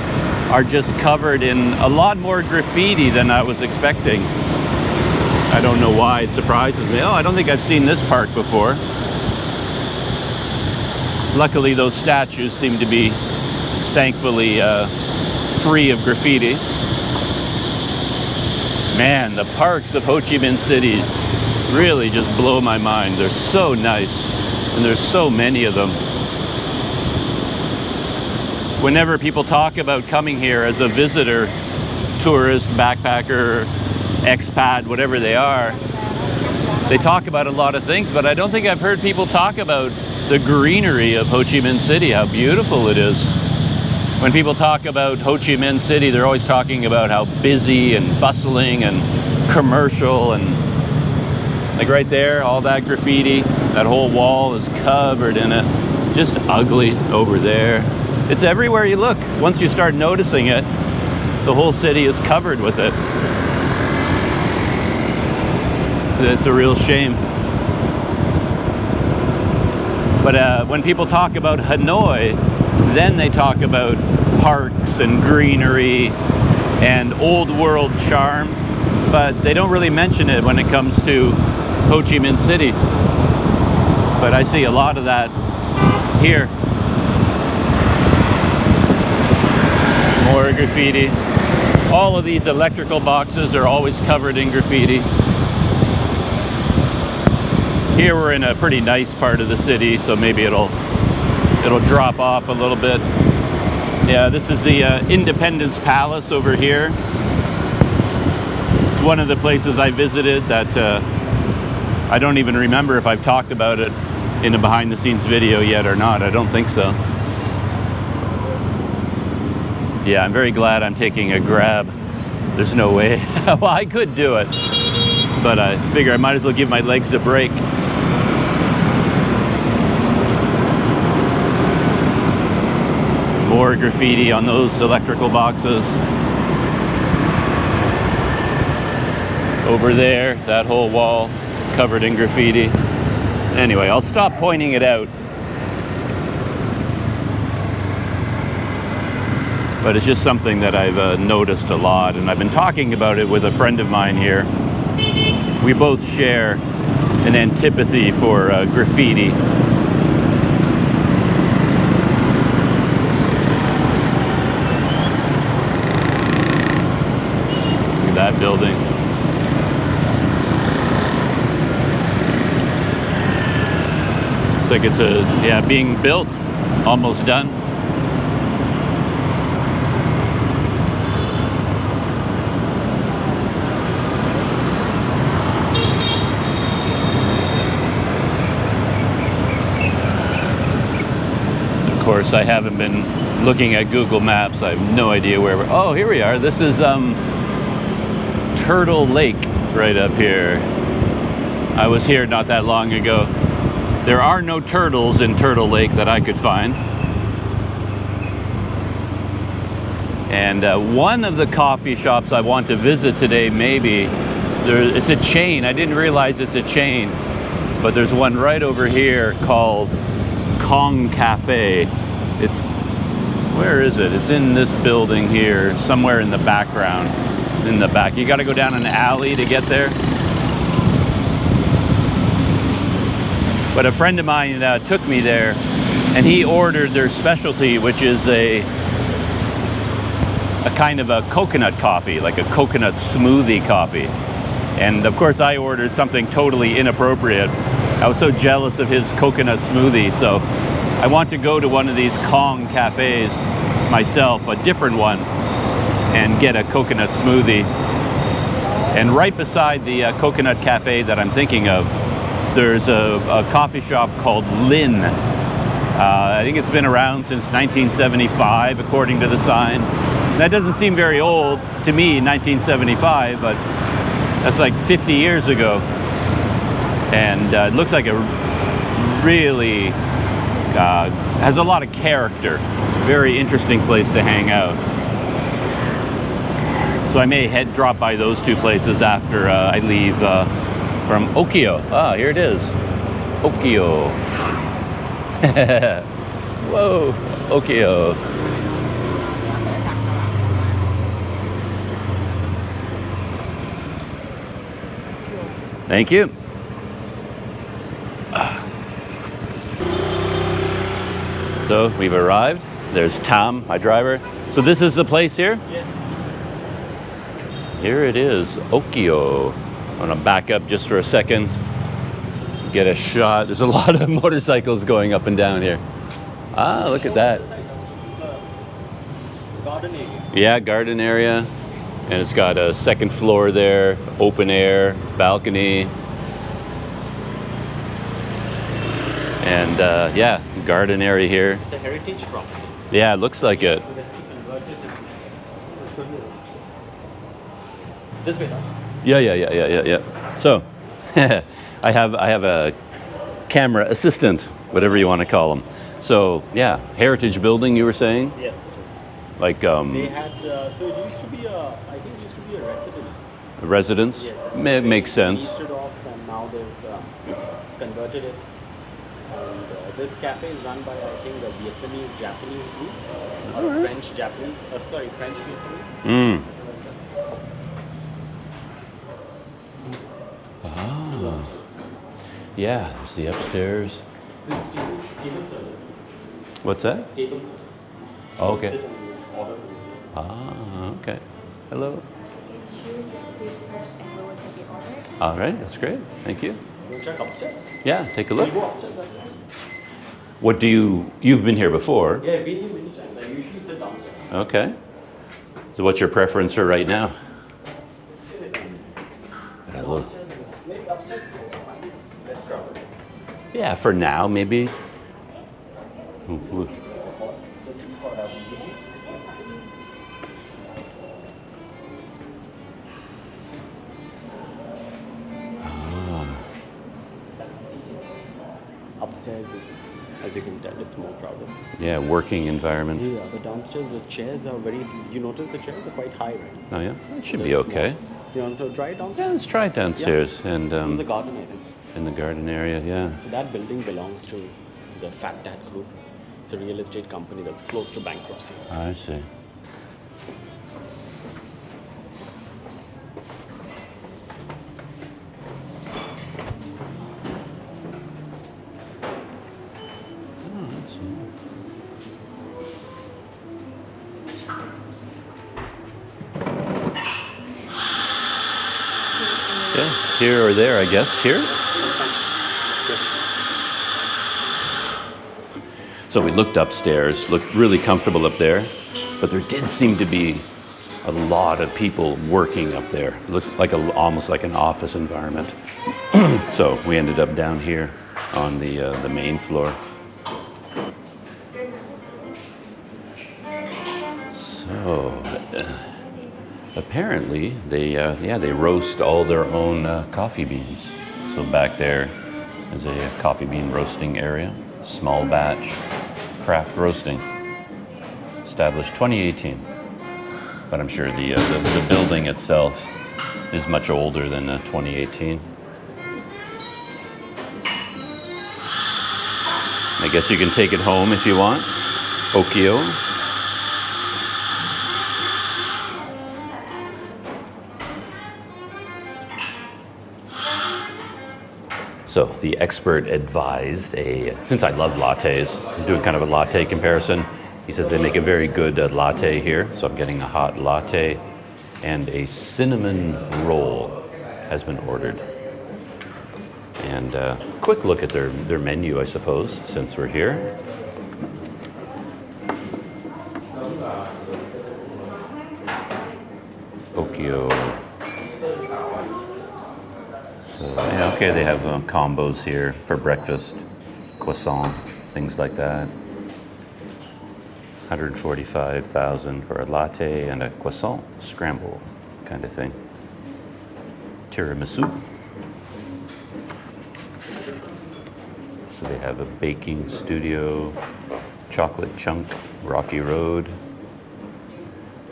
are just covered in a lot more graffiti than I was expecting. I don't know why it surprises me. Oh, I don't think I've seen this park before. Luckily, those statues seem to be, thankfully, free of graffiti. Man, the parks of Ho Chi Minh City really just blow my mind. They're so nice, and there's so many of them. Whenever people talk about coming here as a visitor, tourist, backpacker, expat, whatever they are, they talk about a lot of things, but I don't think I've heard people talk about the greenery of Ho Chi Minh City, how beautiful it is. When people talk about Ho Chi Minh City, they're always talking about how busy and bustling and commercial, and like right there, all that graffiti, that whole wall is covered in it. Just ugly over there. It's everywhere you look. Once you start noticing it, the whole city is covered with it. It's a real shame. But when people talk about Hanoi, then they talk about parks and greenery and old world charm, but they don't really mention it when it comes to Ho Chi Minh City. But I see a lot of that here. More graffiti. All of these electrical boxes are always covered in graffiti. Here we're in a pretty nice part of the city, so maybe it'll drop off a little bit. Yeah, this is the Independence Palace over here. It's one of the places I visited that I don't even remember if I've talked about it in a behind the scenes video yet or not. I don't think so. Yeah, I'm very glad I'm taking a grab. There's no way. Well, I could do it, but I figure I might as well give my legs a break. More graffiti on those electrical boxes. Over there, that whole wall covered in graffiti. Anyway, I'll stop pointing it out. But it's just something that I've noticed a lot, and I've been talking about it with a friend of mine here. We both share an antipathy for graffiti. Look at that building. Looks like it's being built, almost done. Of course, I haven't been looking at Google Maps. I have no idea where we're... Oh, here we are. This is Turtle Lake right up here. I was here not that long ago. There are no turtles in Turtle Lake that I could find. And one of the coffee shops I want to visit today, maybe, it's a chain. I didn't realize it's a chain. But there's one right over here called Okkio Cafe. Where is it? It's in this building here, somewhere in the background, in the back. You got to go down an alley to get there. But a friend of mine took me there, and he ordered their specialty, which is a kind of a coconut coffee, like a coconut smoothie coffee. And of course, I ordered something totally inappropriate. I was so jealous of his coconut smoothie, so I want to go to one of these Okkio cafes myself, a different one, and get a coconut smoothie. And right beside the coconut cafe that I'm thinking of, there's a coffee shop called Lin. I think it's been around since 1975, according to the sign. That doesn't seem very old to me, 1975, but that's like 50 years ago. And it looks like a really, has a lot of character. Very interesting place to hang out. So I may drop by those two places after I leave from Okkio. Ah, here it is. Okkio. Whoa, Okkio. Thank you. So we've arrived. There's Tom, my driver. So this is the place here? Yes. Here it is, Okkio. I'm gonna back up just for a second, get a shot. There's a lot of motorcycles going up and down here. Ah, look at that. Garden area. Yeah, garden area. And it's got a second floor there, open air, balcony. And yeah, garden area here. It's a heritage property. Yeah, it looks like it. This way, no? Yeah. So, I have a camera assistant, whatever you want to call them. So, yeah, heritage building, you were saying? Yes, it is. Like, They had, so it used to be I think it used to be a residence. a residence? Yes. Makes sense. They leased it off and now they've converted it. And this cafe is run by, I think, a Vietnamese-Japanese group. Or French-Japanese, French-Vietnamese. Ah. Yeah, there's the upstairs. So it's table service. What's that? Table service. Oh, okay. Sit and order food. Ah, okay. Hello. Choose your seat first and we will take your order. All right, that's great. Thank you. You want to check upstairs? Yeah, take a look. We'll go upstairs, that's fine. What do you've been here before? Yeah, I've been here many times. I usually sit downstairs. Okay. So what's your preference for right now? Let's sit it. I love- Upstairs is, maybe upstairs is also fine. It's less crowded. Yeah, for now, maybe. Ooh. Upstairs, it's, as you can tell, it's more crowded. Yeah, working environment. Yeah, but downstairs the chairs are very. You notice the chairs are quite high, right? Oh yeah, it should They're be okay. small. You want to try it Yeah, downstairs? let's try it downstairs and There's a garden, I think. in the garden area. Yeah. So that building belongs to the Fat Dad Group. It's a real estate company that's close to bankruptcy. I see. Yeah, here or there, I guess. Here. So we looked upstairs, looked really comfortable up there, but there did seem to be a lot of people working up there. It looked like almost like an office environment. So we ended up down here on the main floor. So apparently they roast all their own coffee beans. So back there is a coffee bean roasting area, small batch craft roasting, established 2018. But I'm sure the building itself is much older than 2018. I guess you can take it home if you want. Okkio. So the expert advised since I love lattes, I'm doing kind of a latte comparison. He says they make a very good latte here. So I'm getting a hot latte and a cinnamon roll has been ordered. And quick look at their menu, I suppose, since we're here. Okkio. So, yeah, okay, they have combos here for breakfast, croissant, things like that. 145,000 for a latte and a croissant scramble kind of thing. Tiramisu. So they have a baking studio, chocolate chunk, Rocky Road,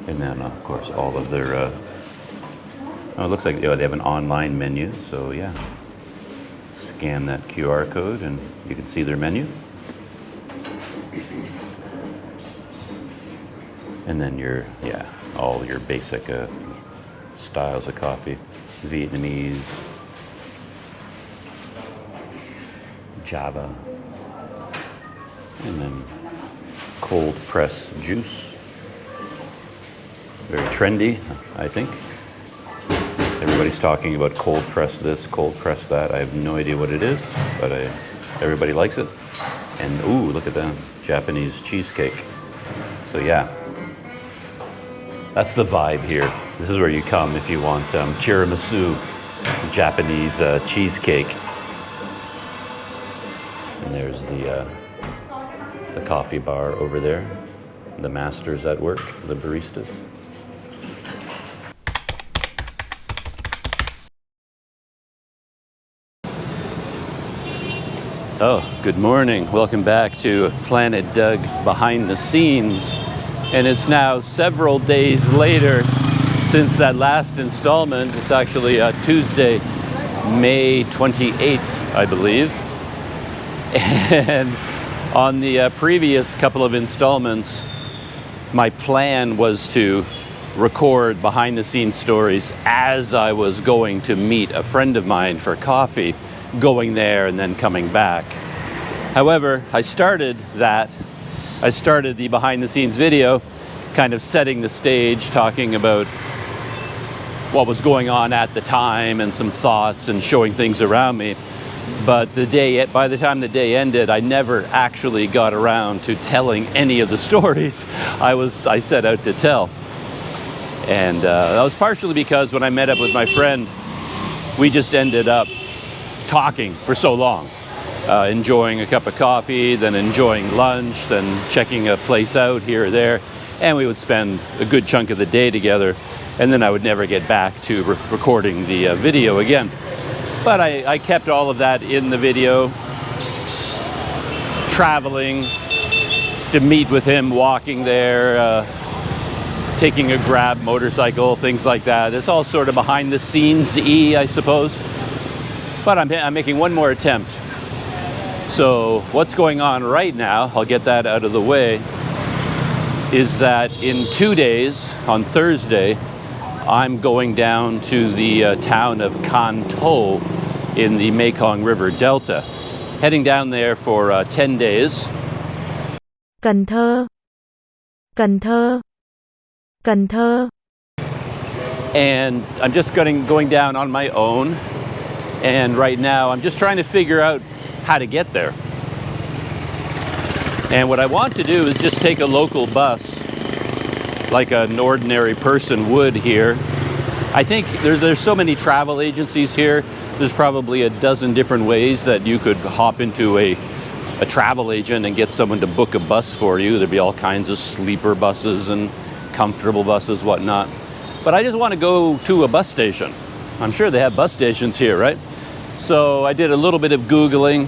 and then of course all of their. It looks like they have an online menu. So yeah, scan that QR code and you can see their menu. And then all your basic styles of coffee, Vietnamese, Java, and then cold press juice. Very trendy, I think. Everybody's talking about cold press this, cold press that. I have no idea what it is, but everybody likes it. And ooh, look at that, Japanese cheesecake. So yeah. That's the vibe here. This is where you come if you want tiramisu, Japanese cheesecake. And there's the coffee bar over there. The masters at work, the baristas. Oh, good morning. Welcome back to Planet Doug Behind the Scenes. And it's now several days later since that last installment. It's actually Tuesday, May 28th, I believe. And on the previous couple of installments, my plan was to record behind the scenes stories as I was going to meet a friend of mine for coffee, going there and then coming back. However, I started the behind the scenes video kind of setting the stage, talking about what was going on at the time and some thoughts and showing things around me. But by the time the day ended, I never actually got around to telling any of the stories I set out to tell. And that was partially because when I met up with my friend, we just ended up talking for so long, enjoying a cup of coffee, then enjoying lunch, then checking a place out here or there, and we would spend a good chunk of the day together, and then I would never get back to recording the video again. But I kept all of that in the video, traveling to meet with him, walking there, taking a grab motorcycle, things like that. It's all sort of behind the scenes, I suppose. But I'm making one more attempt. So what's going on right now, I'll get that out of the way, is that in 2 days, on Thursday, I'm going down to the town of Can Tho in the Mekong River Delta. Heading down there for 10 days. Cần Thơ, Cần Thơ, Cần Thơ. And I'm just going down on my own. And right now I'm just trying to figure out how to get there. And what I want to do is just take a local bus like an ordinary person would here. I think there's so many travel agencies here. There's probably a dozen different ways that you could hop into a travel agent and get someone to book a bus for you. There'd be all kinds of sleeper buses and comfortable buses, whatnot. But I just want to go to a bus station. I'm sure they have bus stations here, right? So I did a little bit of Googling,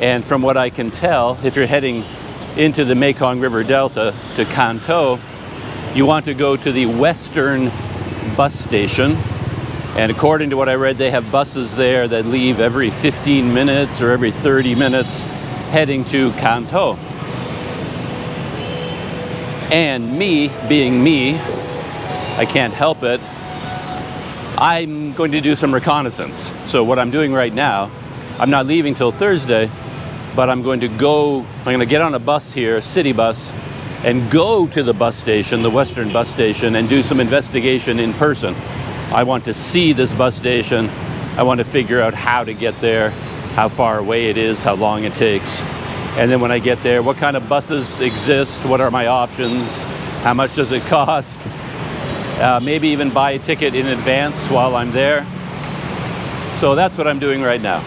and from what I can tell, if you're heading into the Mekong River Delta to Can Tho, you want to go to the Western bus station. And according to what I read, they have buses there that leave every 15 minutes or every 30 minutes heading to Can Tho. And me, being me, I can't help it, I'm going to do some reconnaissance. So what I'm doing right now, I'm not leaving till Thursday, but I'm going to get on a bus here, a city bus, and go to the bus station, the Western bus station, and do some investigation in person. I want to see this bus station. I want to figure out how to get there, how far away it is, how long it takes. And then when I get there, what kind of buses exist? What are my options? How much does it cost? Maybe even buy a ticket in advance while I'm there. So that's what I'm doing right now.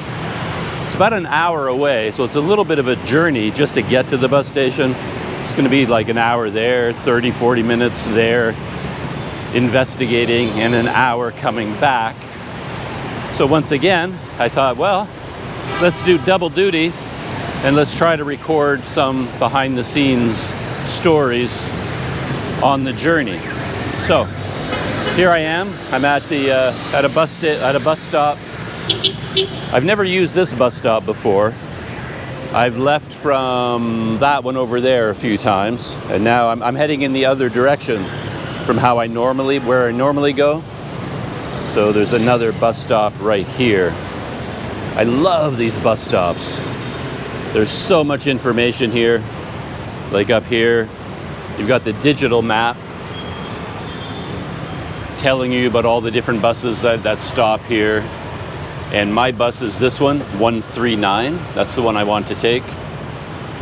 It's about an hour away, so it's a little bit of a journey just to get to the bus station. It's going to be like an hour there, 30, 40 minutes there, investigating, and an hour coming back. So once again, I thought, well, let's do double duty and let's try to record some behind the scenes stories on the journey. So here I am. I'm at a bus stop. I've never used this bus stop before. I've left from that one over there a few times, and now I'm heading in the other direction from where I normally go. So there's another bus stop right here. I love these bus stops. There's so much information here. Like up here, you've got the digital map telling you about all the different buses that stop here. And my bus is this one, 139. That's the one I want to take.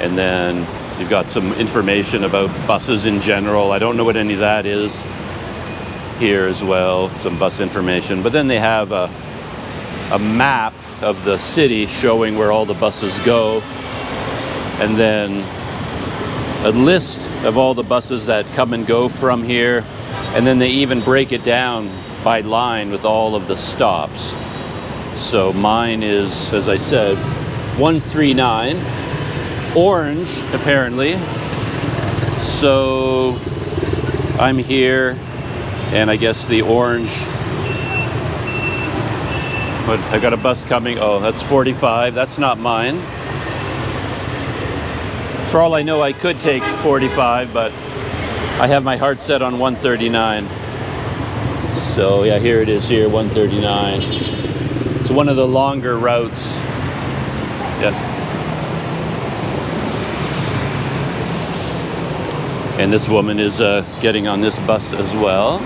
And then you've got some information about buses in general. I don't know what any of that is here as well, some bus information. But then they have a map of the city showing where all the buses go. And then a list of all the buses that come and go from here. And then they even break it down by line with all of the stops. So mine is, as I said, 139, orange apparently. So I'm here, and I guess the orange, but I got a bus coming. Oh, that's 45, that's not mine. For all I know, I could take 45, but I have my heart set on 139. So yeah, here it is here, 139. It's one of the longer routes. Yeah. And this woman is getting on this bus as well.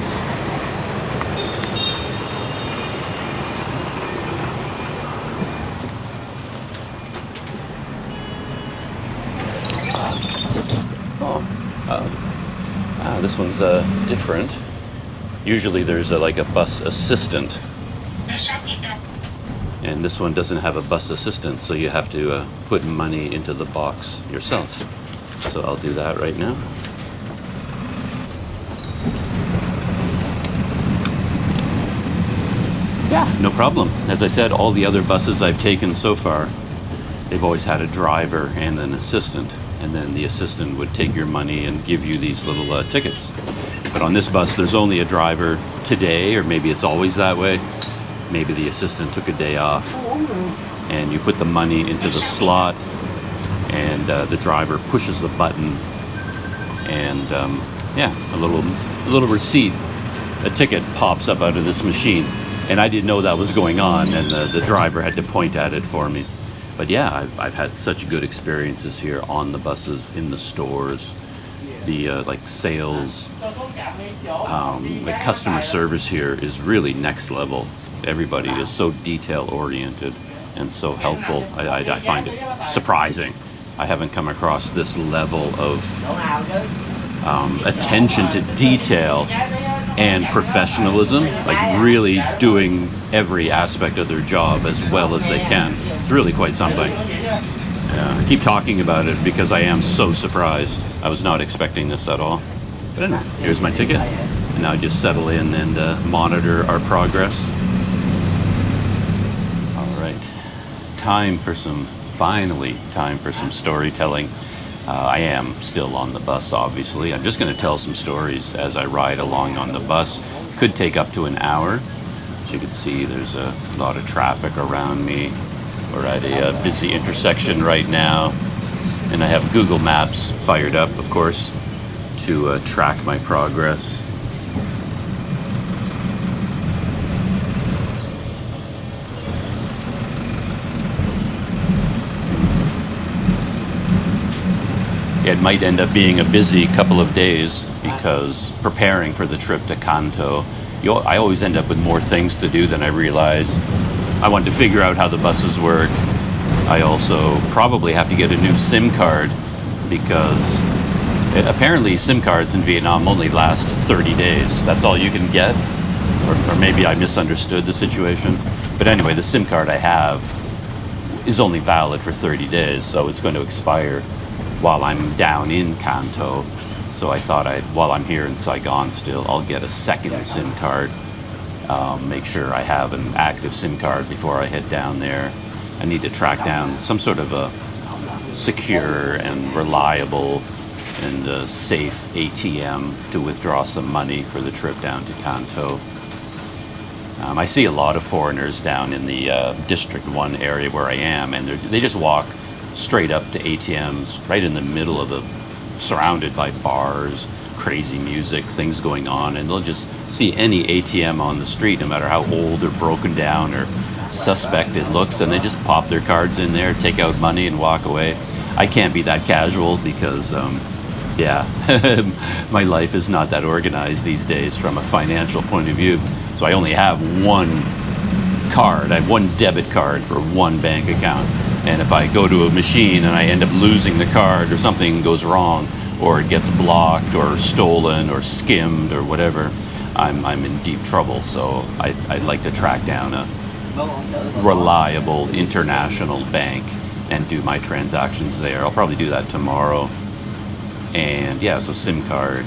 this one's different. Usually there's like a bus assistant, and this one doesn't have a bus assistant, so you have to put money into the box yourself. So I'll do that right now. Yeah, no problem. As I said, all the other buses I've taken so far, they've always had a driver and an assistant, and then the assistant would take your money and give you these little tickets. But on this bus, there's only a driver today, or maybe it's always that way. Maybe the assistant took a day off, and you put the money into the slot, and the driver pushes the button, and yeah, a little receipt, a ticket pops up out of this machine. And I didn't know that was going on, and the driver had to point at it for me. But yeah, I've had such good experiences here on the buses, in the stores, the like sales, the customer service here is really next level. Everybody is so detail oriented and so helpful. I find it surprising. I haven't come across this level of attention to detail and professionalism, like really doing every aspect of their job as well as they can. It's really quite something. I keep talking about it because I am so surprised. I was not expecting this at all. But anyway, here's my ticket. And now I just settle in and monitor our progress. All right, finally time for some storytelling. I am still on the bus, obviously. I'm just going to tell some stories as I ride along on the bus. Could take up to an hour. As you can see, there's a lot of traffic around me. We're at a busy intersection right now. And I have Google Maps fired up, of course, to track my progress. It might end up being a busy couple of days because preparing for the trip to Kanto, I always end up with more things to do than I realize. I want to figure out how the buses work. I also probably have to get a new SIM card because apparently SIM cards in Vietnam only last 30 days. That's all you can get. Or maybe I misunderstood the situation. But anyway, the SIM card I have is only valid for 30 days, so it's going to expire while I'm down in Kanto. So I thought while I'm here in Saigon still, I'll get a second SIM card. Make sure I have an active SIM card before I head down there. I need to track down some sort of a secure and reliable and safe ATM to withdraw some money for the trip down to Kanto. I see a lot of foreigners down in the District 1 area where I am, and they just walk straight up to ATMs right in the middle of surrounded by bars, crazy music, things going on, and they'll just see any ATM on the street, no matter how old or broken down or suspect it looks, and they just pop their cards in there, take out money, and walk away. I can't be that casual because, yeah, my life is not that organized these days from a financial point of view. So I only have one card. I have one debit card for one bank account. And if I go to a machine and I end up losing the card, or something goes wrong, or it gets blocked or stolen or skimmed or whatever, I'm in deep trouble. So I'd like to track down a reliable international bank and do my transactions there. I'll probably do that tomorrow. And yeah, so SIM card,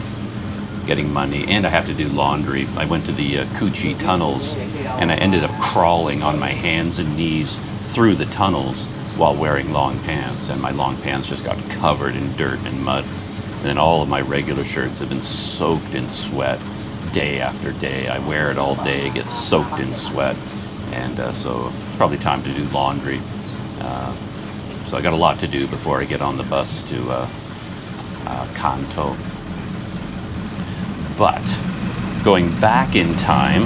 getting money, and I have to do laundry. I went to the Kuchi tunnels, and I ended up crawling on my hands and knees through the tunnels while wearing long pants, and my long pants just got covered in dirt and mud. And then all of my regular shirts have been soaked in sweat day after day. I wear it all day, it gets soaked in sweat, and so it's probably time to do laundry. So I got a lot to do before I get on the bus to Kanto. But going back in time,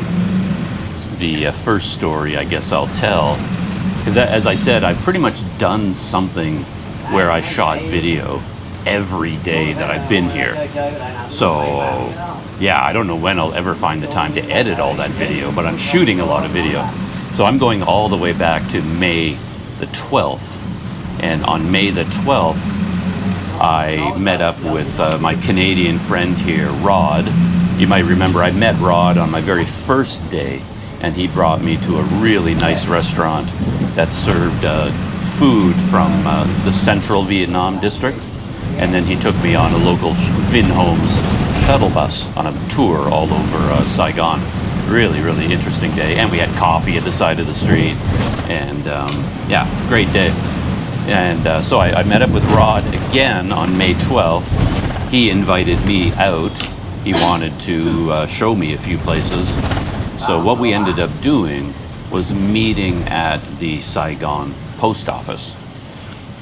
the first story I guess I'll tell, because as I said, I've pretty much done something where I shot video every day that I've been here. So yeah, I don't know when I'll ever find the time to edit all that video, but I'm shooting a lot of video. So I'm going all the way back to May the 12th. And on May the 12th, I met up with my Canadian friend here, Rod. You might remember I met Rod on my very first day, and he brought me to a really nice restaurant that served food from the central Vietnam district. And then he took me on a local Vinhomes shuttle bus on a tour all over Saigon. Really, really interesting day. And we had coffee at the side of the street. And yeah, great day. And so I met up with Rod again on May 12th. He invited me out. He wanted to show me a few places. So what we ended up doing was meeting at the Saigon post office.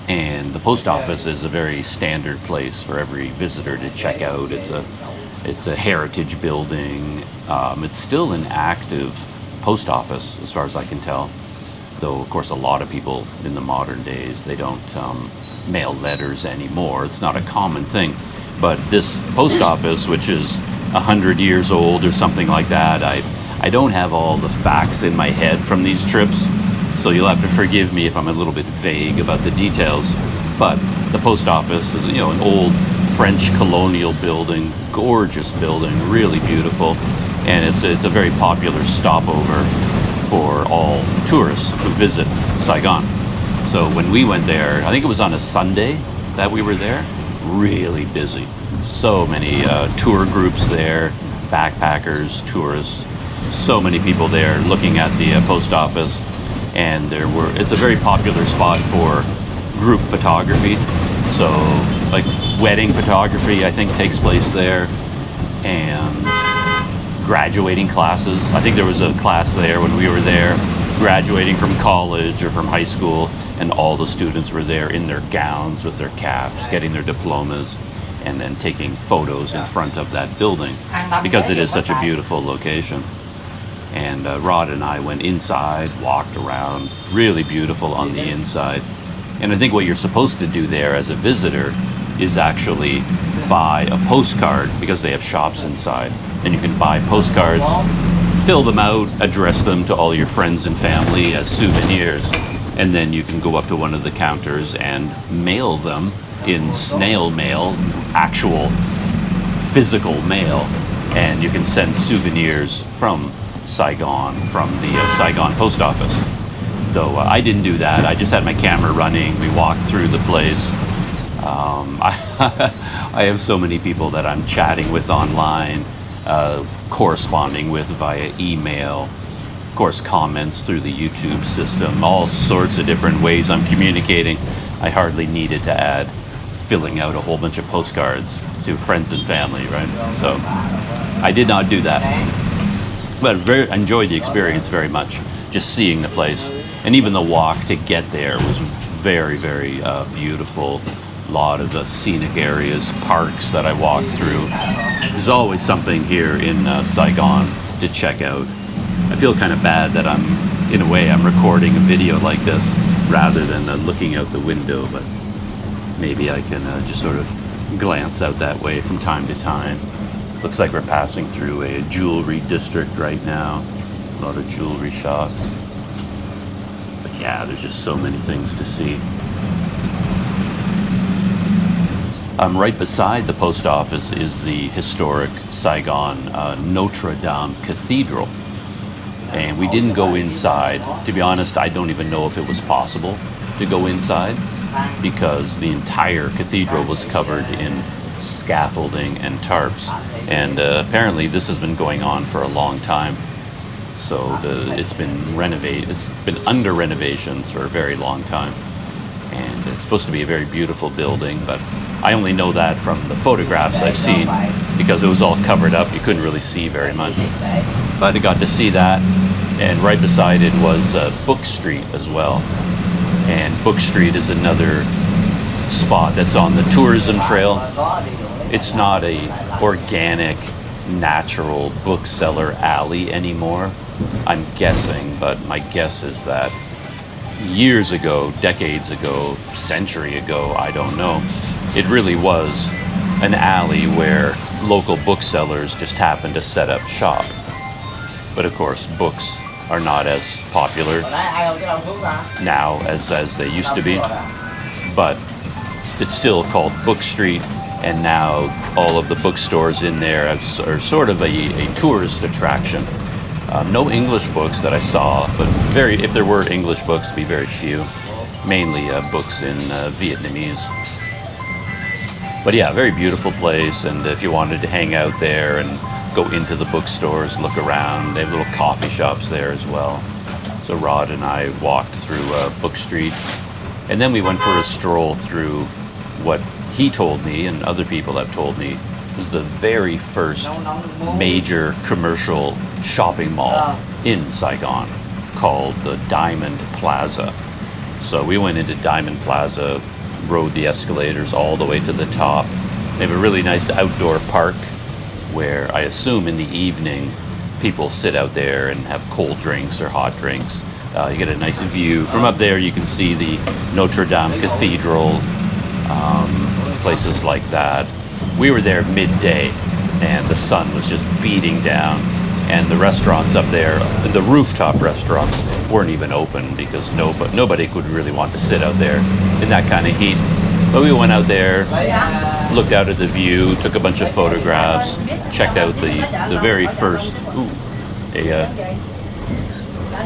And the post office is a very standard place for every visitor to check out. It's a heritage building. It's still an active post office as far as I can tell. Though, of course, a lot of people in the modern days, they don't mail letters anymore. It's not a common thing. But this post office, which is 100 years old or something like that, I don't have all the facts in my head from these trips. So you'll have to forgive me if I'm a little bit vague about the details. But the post office is, an old French colonial building, gorgeous building, really beautiful. And it's a very popular stopover for all tourists who visit Saigon. So when we went there, I think it was on a Sunday that we were there, really busy. So many tour groups there, backpackers, tourists, so many people there looking at the post office. And it's a very popular spot for group photography. So like wedding photography, I think, takes place there. And graduating classes. I think there was a class there when we were there, graduating from college or from high school, and all the students were there in their gowns with their caps, getting their diplomas, and then taking photos in front of that building because it is such a beautiful location. And Rod and I went inside, walked around, really beautiful on the inside. And I think what you're supposed to do there as a visitor is actually buy a postcard, because they have shops inside. And you can buy postcards, fill them out, address them to all your friends and family as souvenirs. And then you can go up to one of the counters and mail them in snail mail, actual physical mail. And you can send souvenirs from Saigon, from the Saigon post office. Though I didn't do that. I just had my camera running. We walked through the place. I have so many people that I'm chatting with online, corresponding with via email, of course comments through the YouTube system, all sorts of different ways I'm communicating. I hardly needed to add filling out a whole bunch of postcards to friends and family, right? So I did not do that. But I enjoyed the experience very much, just seeing the place. And even the walk to get there was very, very beautiful. A lot of the scenic areas, parks that I walked through. There's always something here in Saigon to check out. I feel kind of bad that in a way, I'm recording a video like this rather than looking out the window, but maybe I can just sort of glance out that way from time to time. Looks like we're passing through a jewelry district right now. A lot of jewelry shops. But yeah, there's just so many things to see. Right beside the post office is the historic Saigon Notre Dame Cathedral. And we didn't go inside. To be honest, I don't even know if it was possible to go inside because the entire cathedral was covered in scaffolding and tarps. And apparently this has been going on for a long time. So it's been renovated. It's been under renovations for a very long time. And it's supposed to be a very beautiful building, but I only know that from the photographs I've seen because it was all covered up. You couldn't really see very much. But I got to see that, and right beside it was Book Street as well. And Book Street is another spot that's on the tourism trail. It's not a organic, natural bookseller alley anymore, I'm guessing, but my guess is that years ago, decades ago, century ago, I don't know, it really was an alley where local booksellers just happened to set up shop. But of course, books are not as popular now as they used to be. But it's still called Book Street, and now all of the bookstores in there are sort of a tourist attraction. No English books that I saw, but if there were English books, it'd be very few. Mainly books in Vietnamese. But yeah, very beautiful place, and if you wanted to hang out there and go into the bookstores, look around, they have little coffee shops there as well. So Rod and I walked through Book Street, and then we went for a stroll through what he told me and other people have told me was the very first major commercial shopping mall in Saigon, called the Diamond Plaza. So we went into Diamond Plaza, rode the escalators all the way to the top. They have a really nice outdoor park where I assume in the evening people sit out there and have cold drinks or hot drinks. You get a nice view. From up there you can see the Notre Dame Cathedral, places like that. We were there midday and the sun was just beating down, and the restaurants up there, the rooftop restaurants, weren't even open because nobody could really want to sit out there in that kind of heat. But we went out there, looked out at the view, took a bunch of photographs, checked out the very first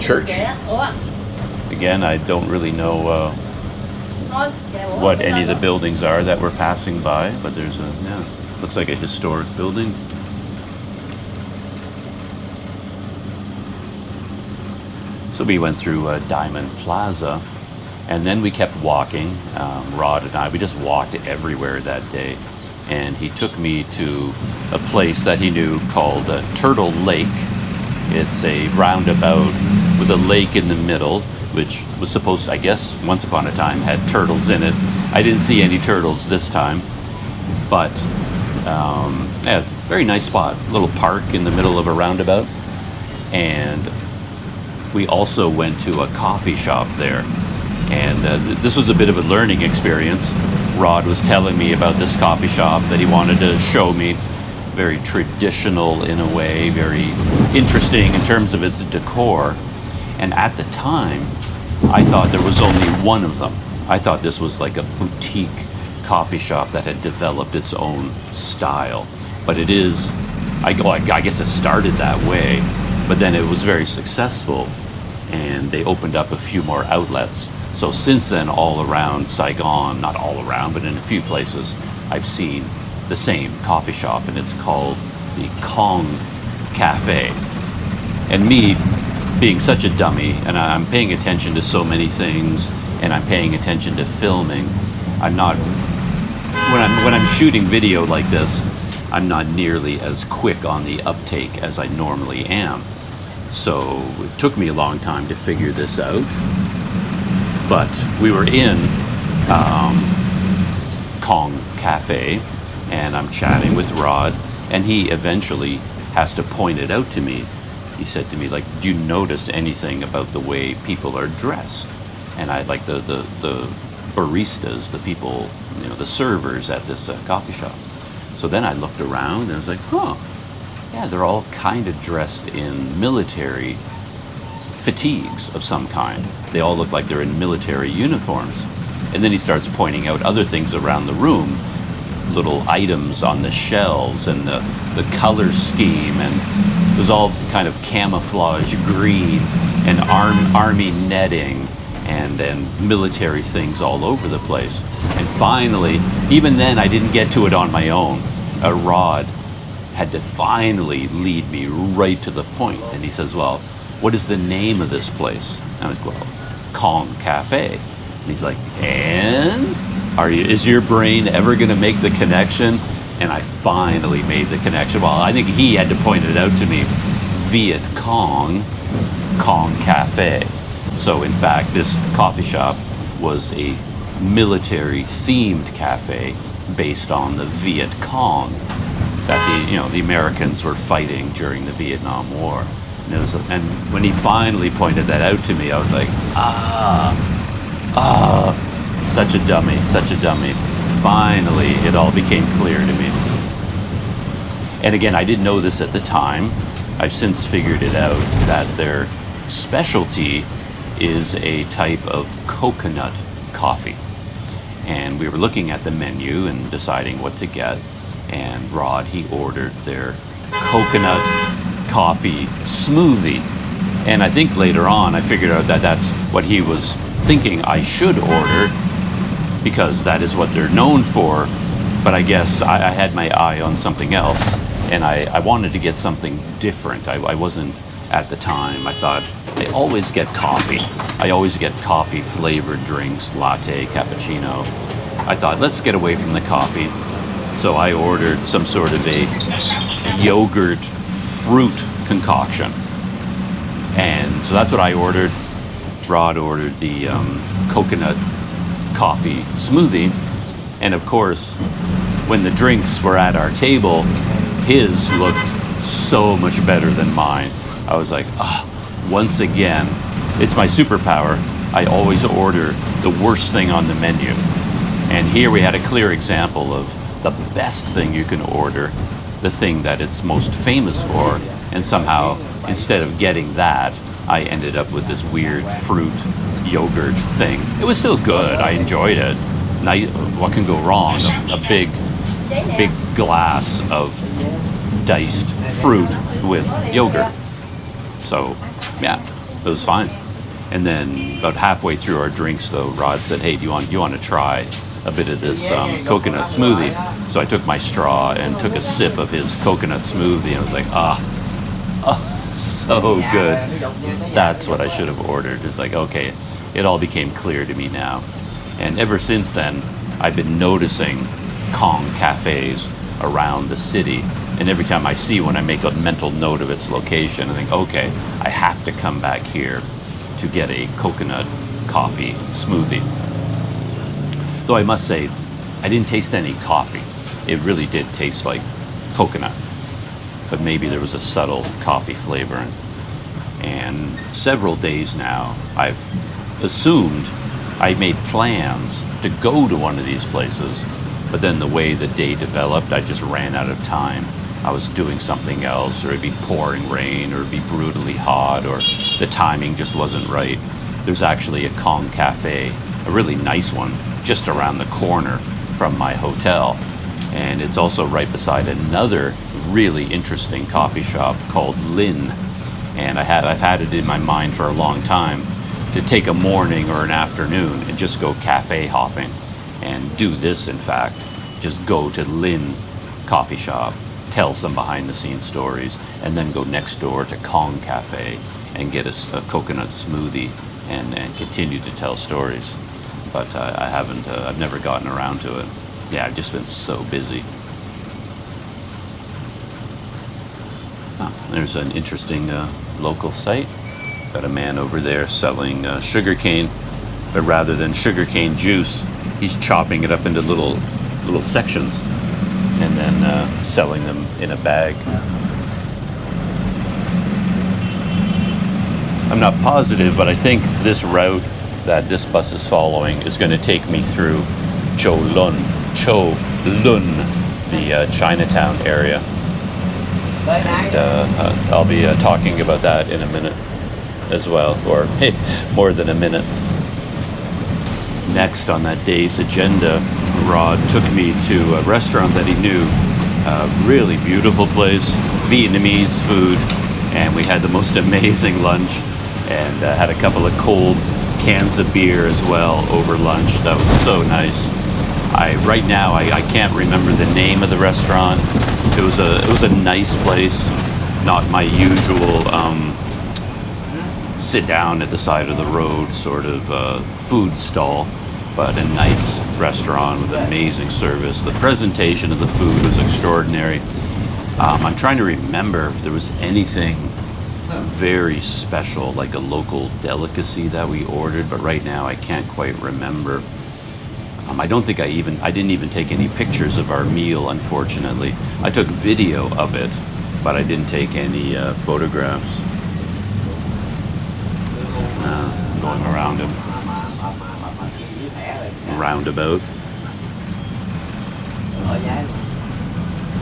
church. Again, I don't really know what any of the buildings are that we're passing by, but there's looks like a historic building. So we went through Diamond Plaza, and then we kept walking. Rod and I, we just walked everywhere that day, and he took me to a place that he knew called Turtle Lake. It's a roundabout with a lake in the middle, which was supposed to, I guess, once upon a time had turtles in it. I didn't see any turtles this time, but yeah, very nice spot. Little park in the middle of a roundabout, and we also went to a coffee shop there, and this was a bit of a learning experience. Rod was telling me about this coffee shop that he wanted to show me. Very traditional in a way, very interesting in terms of its decor. And at the time, I thought there was only one of them. I thought this was like a boutique coffee shop that had developed its own style. But it is, I guess it started that way, but then it was very successful, and they opened up a few more outlets. So since then, all around Saigon, not all around, but in a few places, I've seen the same coffee shop, and it's called the Okkio Cafe. And me, being such a dummy, and I'm paying attention to so many things, and I'm paying attention to filming, I'm not, when I'm shooting video like this, I'm not nearly as quick on the uptake as I normally am. So it took me a long time to figure this out. But we were in Okkio Cafe, and I'm chatting with Rod, and he eventually has to point it out to me. He said to me, like, do you notice anything about the way people are dressed? And I like the baristas, the people, you know, the servers at this coffee shop. So then I looked around and I was like, huh, yeah, they're all kind of dressed in military fatigues of some kind. They all look like they're in military uniforms. And then he starts pointing out other things around the room, little items on the shelves, and the color scheme, and it was all kind of camouflage green and army netting and military things all over the place. And finally, even then I didn't get to it on my own. Rod had to finally lead me right to the point, and he says, well, what is the name of this place? And I was like, well, Okkio Cafe. And he's like, and is your brain ever going to make the connection? And I finally made the connection. Well, I think he had to point it out to me. Viet Cong, Okkio Cafe. So in fact, this coffee shop was a military-themed cafe based on the Viet Cong that the Americans were fighting during the Vietnam War. And when he finally pointed that out to me, I was like, such a dummy, such a dummy. Finally, it all became clear to me. And again, I didn't know this at the time. I've since figured it out that their specialty is a type of coconut coffee. and we were looking at the menu and deciding what to get. And Rod, he ordered their coconut coffee smoothie. And I think later on I figured out that that's what he was thinking I should order, because that is what they're known for. But I guess I had my eye on something else, and I wanted to get something different. I wasn't, at the time, I thought, I always get coffee. I always get coffee flavored drinks, latte, cappuccino. I thought, let's get away from the coffee. So I ordered some sort of a yogurt fruit concoction. And so that's what I ordered. Rod ordered the coconut coffee smoothie. And of course, when the drinks were at our table, his looked so much better than mine. I was like, once again, it's my superpower. I always order the worst thing on the menu. And here we had a clear example of the best thing you can order, the thing that it's most famous for, and somehow, instead of getting that, I ended up with this weird fruit yogurt thing. It was still good. I enjoyed it. Now, what can go wrong? A big glass of diced fruit with yogurt. So, yeah, it was fine. And then about halfway through our drinks, though, Rod said, "Hey, do you want to try a bit of this coconut smoothie?" So I took my straw and took a sip of his coconut smoothie, and I was like, so good. That's what I should have ordered. It's like, okay, it all became clear to me now. And ever since then, I've been noticing Kong cafes around the city. And every time I see one, I make a mental note of its location. I think, okay, I have to come back here to get a coconut coffee smoothie. Though I must say, I didn't taste any coffee. It really did taste like coconut. But maybe there was a subtle coffee flavor. And several days now, I've assumed I made plans to go to one of these places, but then the way the day developed, I just ran out of time. I was doing something else, or it'd be pouring rain, or it'd be brutally hot, or the timing just wasn't right. There's actually a Kong Cafe, a really nice one, just around the corner from my hotel. And it's also right beside another really interesting coffee shop called Lin. And I've had it in my mind for a long time to take a morning or an afternoon and just go cafe hopping and do this, in fact. Just go to Lin coffee shop, tell some behind the scenes stories, and then go next door to Kong Cafe and get a coconut smoothie and continue to tell stories. But I haven't, I've never gotten around to it. Yeah, I've just been so busy. There's an interesting local site. Got a man over there selling sugarcane, but rather than sugarcane juice, he's chopping it up into little sections and then selling them in a bag. I'm not positive, but I think this route that this bus is following is going to take me through Kowloon, the Chinatown area. And I'll be talking about that in a minute as well, or more than a minute. Next on that day's agenda, Rod took me to a restaurant that he knew, a really beautiful place, Vietnamese food, and we had the most amazing lunch, and had a couple of cold cans of beer as well over lunch. That was so nice. Right now I can't remember the name of the restaurant. It was a nice place, not my usual sit down at the side of the road sort of food stall, but a nice restaurant with amazing service. The presentation of the food was extraordinary. I'm trying to remember if there was anything very special, like a local delicacy that we ordered, but right now I can't quite remember. I don't think I didn't even take any pictures of our meal, unfortunately. I took video of it, but I didn't take any photographs. Going around him. Roundabout.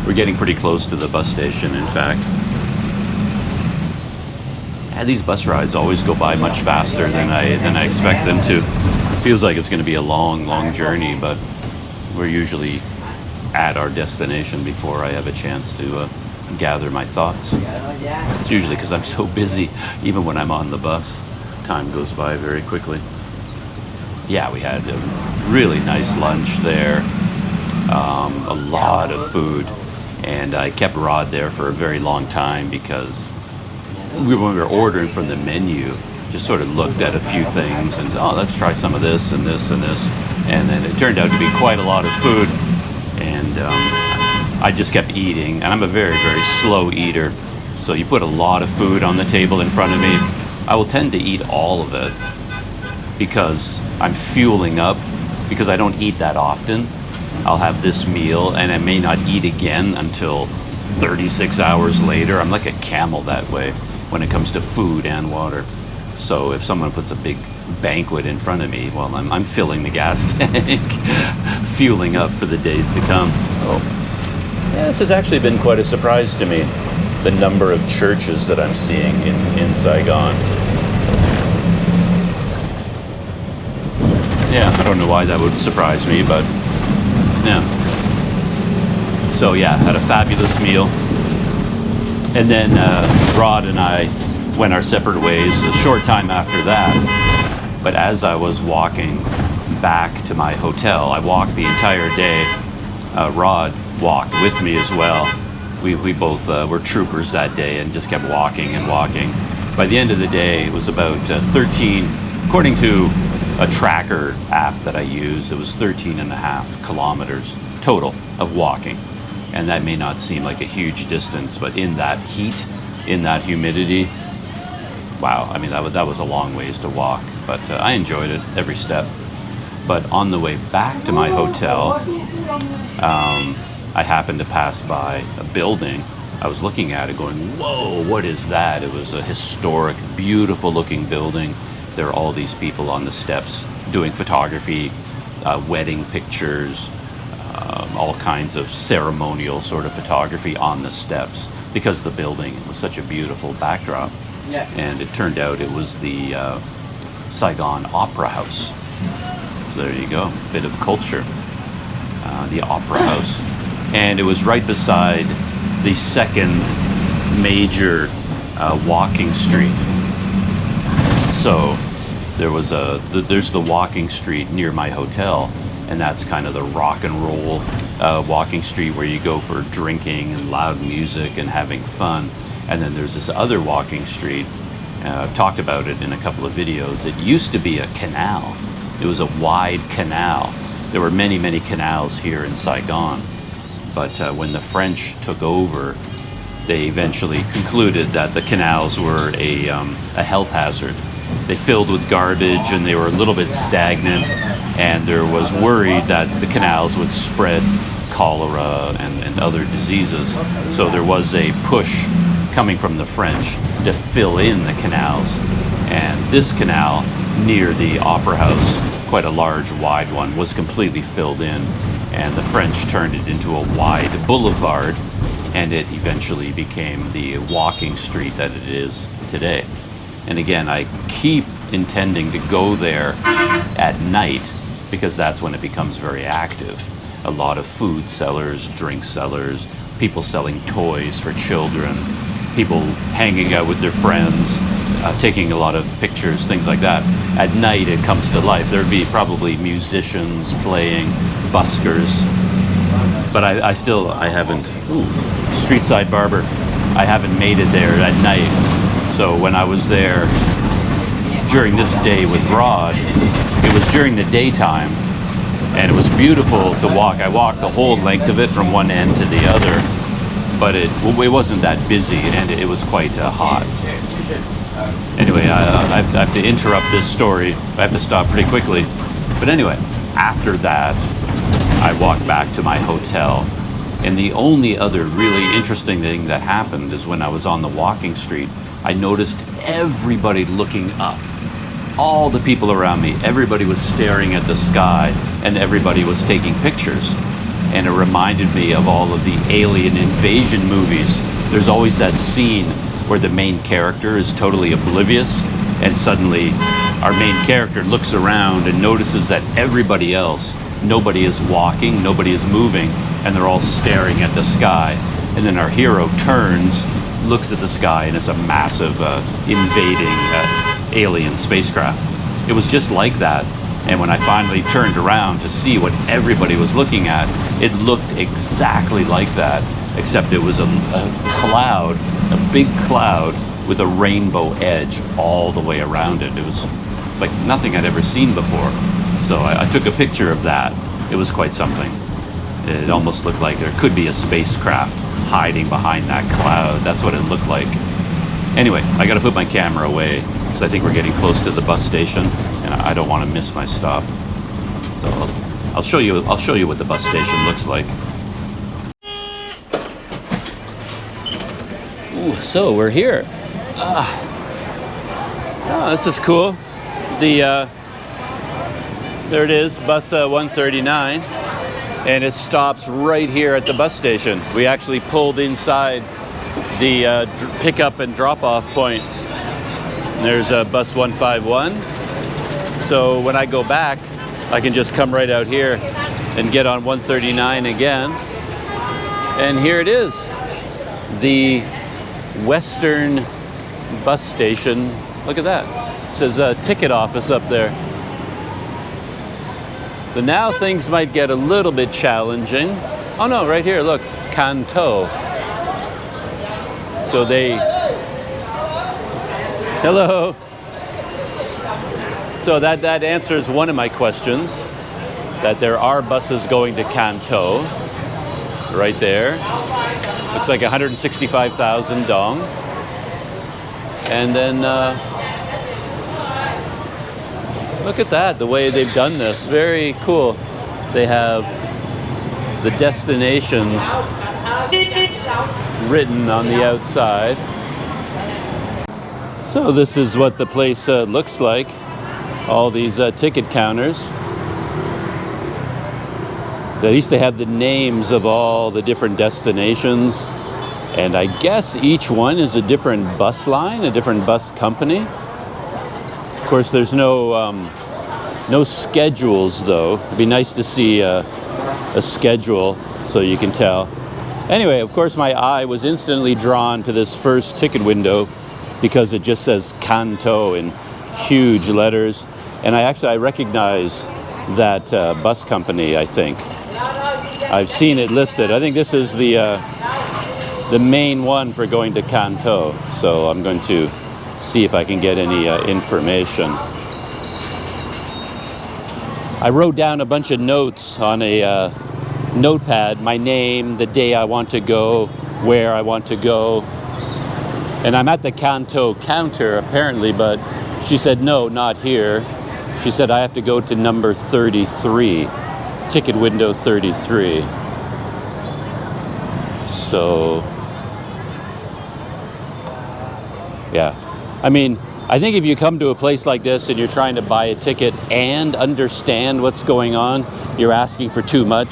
We're getting pretty close to the bus station, in fact. Yeah, these bus rides always go by much faster than I expect them to. Feels like it's going to be a long, long journey, but we're usually at our destination before I have a chance to gather my thoughts. It's usually because I'm so busy, even when I'm on the bus. Time goes by very quickly. Yeah, we had a really nice lunch there, a lot of food, and I kept Rod there for a very long time because when we were ordering from the menu, just sort of looked at a few things and oh, let's try some of this and this and this, and then it turned out to be quite a lot of food, and I just kept eating, and I'm a very, very slow eater, so you put a lot of food on the table in front of me, I will tend to eat all of it because I'm fueling up, because I don't eat that often. I'll have this meal and I may not eat again until 36 hours later. I'm like a camel that way when it comes to food and water. So if someone puts a big banquet in front of me, well, I'm filling the gas tank, fueling up for the days to come. Oh, yeah, this has actually been quite a surprise to me, the number of churches that I'm seeing in Saigon. Yeah, I don't know why that would surprise me, but yeah. So yeah, had a fabulous meal. And then Rod and I went our separate ways a short time after that. But as I was walking back to my hotel, I walked the entire day. Rod walked with me as well. We both were troopers that day and just kept walking and walking. By the end of the day, it was about 13, according to a tracker app that I use, it was 13.5 kilometers total of walking. And that may not seem like a huge distance, but in that heat, in that humidity, wow, I mean, that was a long ways to walk, but I enjoyed it every step. But on the way back to my hotel, I happened to pass by a building. I was looking at it going, whoa, what is that? It was a historic, beautiful looking building. There are all these people on the steps doing photography, wedding pictures, all kinds of ceremonial sort of photography on the steps because the building was such a beautiful backdrop. Yeah. And it turned out it was the Saigon Opera House. So there you go, bit of culture, the Opera House. And it was right beside the second major walking street. So there's the walking street near my hotel, and that's kind of the rock and roll walking street where you go for drinking and loud music and having fun. And then there's this other walking street. I've talked about it in a couple of videos. It used to be a canal. It was a wide canal. There were many, many canals here in Saigon. But when the French took over, they eventually concluded that the canals were a health hazard. They filled with garbage and they were a little bit stagnant, and there was worry that the canals would spread cholera and other diseases. So there was a push coming from the French to fill in the canals. And this canal near the Opera House, quite a large, wide one, was completely filled in. And the French turned it into a wide boulevard, and it eventually became the walking street that it is today. And again, I keep intending to go there at night because that's when it becomes very active. A lot of food sellers, drink sellers, people selling toys for children, people hanging out with their friends, taking a lot of pictures, things like that. At night it comes to life. There'd be probably musicians playing, buskers, but I haven't, street side barber, I haven't made it there at night. So when I was there during this day with Rod, it was during the daytime, and it was beautiful to walk. I walked the whole length of it from one end to the other, but it wasn't that busy, and it was quite hot. Anyway, I have to interrupt this story. I have to stop pretty quickly. But anyway, after that, I walked back to my hotel. And the only other really interesting thing that happened is when I was on the walking street, I noticed everybody looking up. All the people around me, everybody was staring at the sky, and everybody was taking pictures. And it reminded me of all of the alien invasion movies. There's always that scene where the main character is totally oblivious, and suddenly our main character looks around and notices that everybody else, nobody is walking, nobody is moving, and they're all staring at the sky. And then our hero turns, looks at the sky, and it's a massive invading alien spacecraft. It was just like that. And when I finally turned around to see what everybody was looking at, it looked exactly like that, except it was a cloud, a big cloud with a rainbow edge all the way around it. It was like nothing I'd ever seen before. So I took a picture of that. It was quite something. It almost looked like there could be a spacecraft hiding behind that cloud. That's what it looked like. Anyway, I got to put my camera away because I think we're getting close to the bus station, and I don't want to miss my stop. So I'll show you what the bus station looks like. Ooh, so we're here. Oh, this is cool. There it is, bus 139, and it stops right here at the bus station. We actually pulled inside the pickup and drop-off point. There's bus 151. So when I go back, I can just come right out here and get on 139 again. And here it is, the Western bus station. Look at that. It says ticket office up there. So now things might get a little bit challenging. Oh no, right here, look, Kanto. So hello. So that answers one of my questions, that there are buses going to Kanto, right there. Looks like 165,000 dong. And then, look at that, the way they've done this. Very cool. They have the destinations written on the outside. So this is what the place looks like. All these ticket counters. At least they have the names of all the different destinations. And I guess each one is a different bus line, a different bus company. Of course, there's no schedules, though. It'd be nice to see a schedule so you can tell. Anyway, of course, my eye was instantly drawn to this first ticket window because it just says Kanto in huge letters. And I recognize that bus company, I think. I've seen it listed. I think this is the main one for going to Kanto. So I'm going to see if I can get any information. I wrote down a bunch of notes on a notepad, my name, the day I want to go, where I want to go. And I'm at the Kanto counter apparently, but she said, no, not here. She said I have to go to number 33, ticket window 33. So, yeah. I mean, I think if you come to a place like this and you're trying to buy a ticket and understand what's going on, you're asking for too much.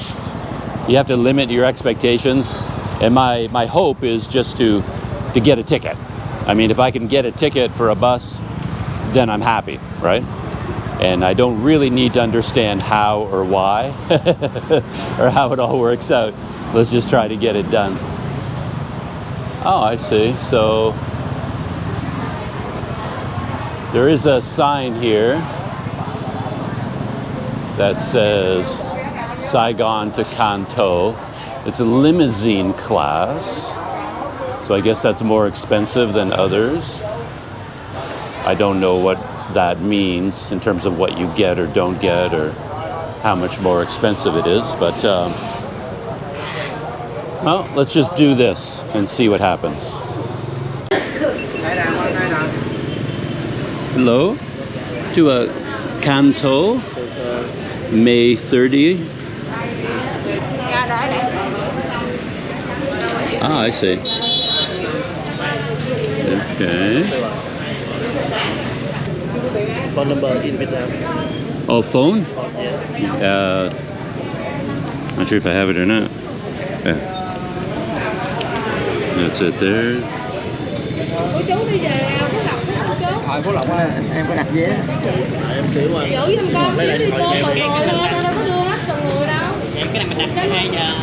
You have to limit your expectations. And my hope is just to get a ticket. I mean, if I can get a ticket for a bus, then I'm happy, right? And I don't really need to understand how or why or how it all works out. Let's just try to get it done. Oh, I see. So there is a sign here that says Saigon to Kanto. It's a limousine class. So I guess that's more expensive than others. I don't know what that means in terms of what you get or don't get or how much more expensive it is. But, well, let's just do this and see what happens. Hello to a Kanto, May 30. Ah, I see. Okay. Phone number in Vietnam. Oh, phone? Yes. Not sure if I have it or not. Yeah. That's it there. thoại của Lộc em có đặt vé. Em xíu mà. Giữ giùm con Lấy lại xíu đi điện thoại cô, em. đâu có đưa mắt từng người đâu. Em cái này mình đặt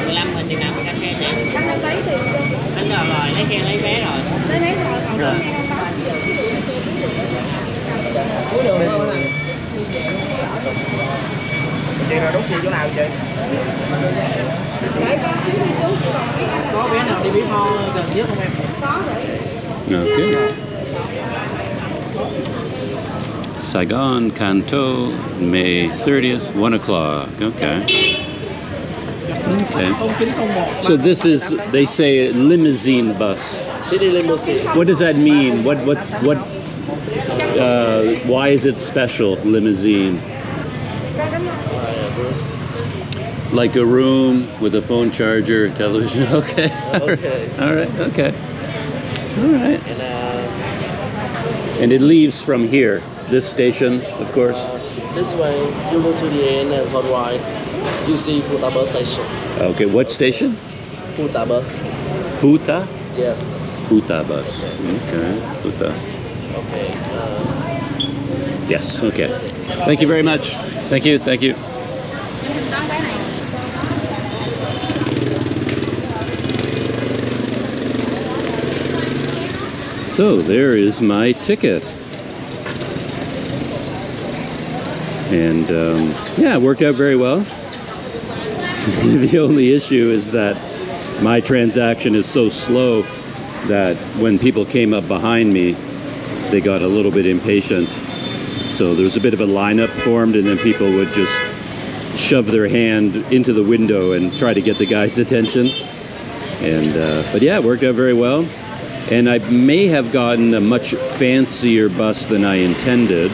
2:15 mình chừng nào mình ra xe chị? Anh đâu lấy tiền chưa? Anh rồi, lấy xe lấy vé rồi. Lấy vé rồi, còn đưa nghe không có. Cuối đường chị rồi đút gì chỗ nào chị? Để con xíu đi chú. Có vé nào đi Bí Mo gần nhất không em? Có để. Okay. Saigon, Canto, May 30th, 1 o'clock. Okay. Okay. So this is, they say, limousine bus. This is limousine. What does that mean? Why is it special, limousine? Like a room with a phone charger, television. Okay. Okay. All right. Okay. All right. And it leaves from here. This station, of course. This way, you go to the end and turn right. You see Futa bus station. Okay. What station? Futa bus. Futa. Yes. Futa bus. Okay. Futa. Okay. Yes. Okay. Thank you very much. Thank you. Thank you. So there is my ticket. And yeah, it worked out very well. The only issue is that my transaction is so slow that when people came up behind me, they got a little bit impatient. So there was a bit of a lineup formed, and then people would just shove their hand into the window and try to get the guy's attention. And but yeah, it worked out very well. And I may have gotten a much fancier bus than I intended,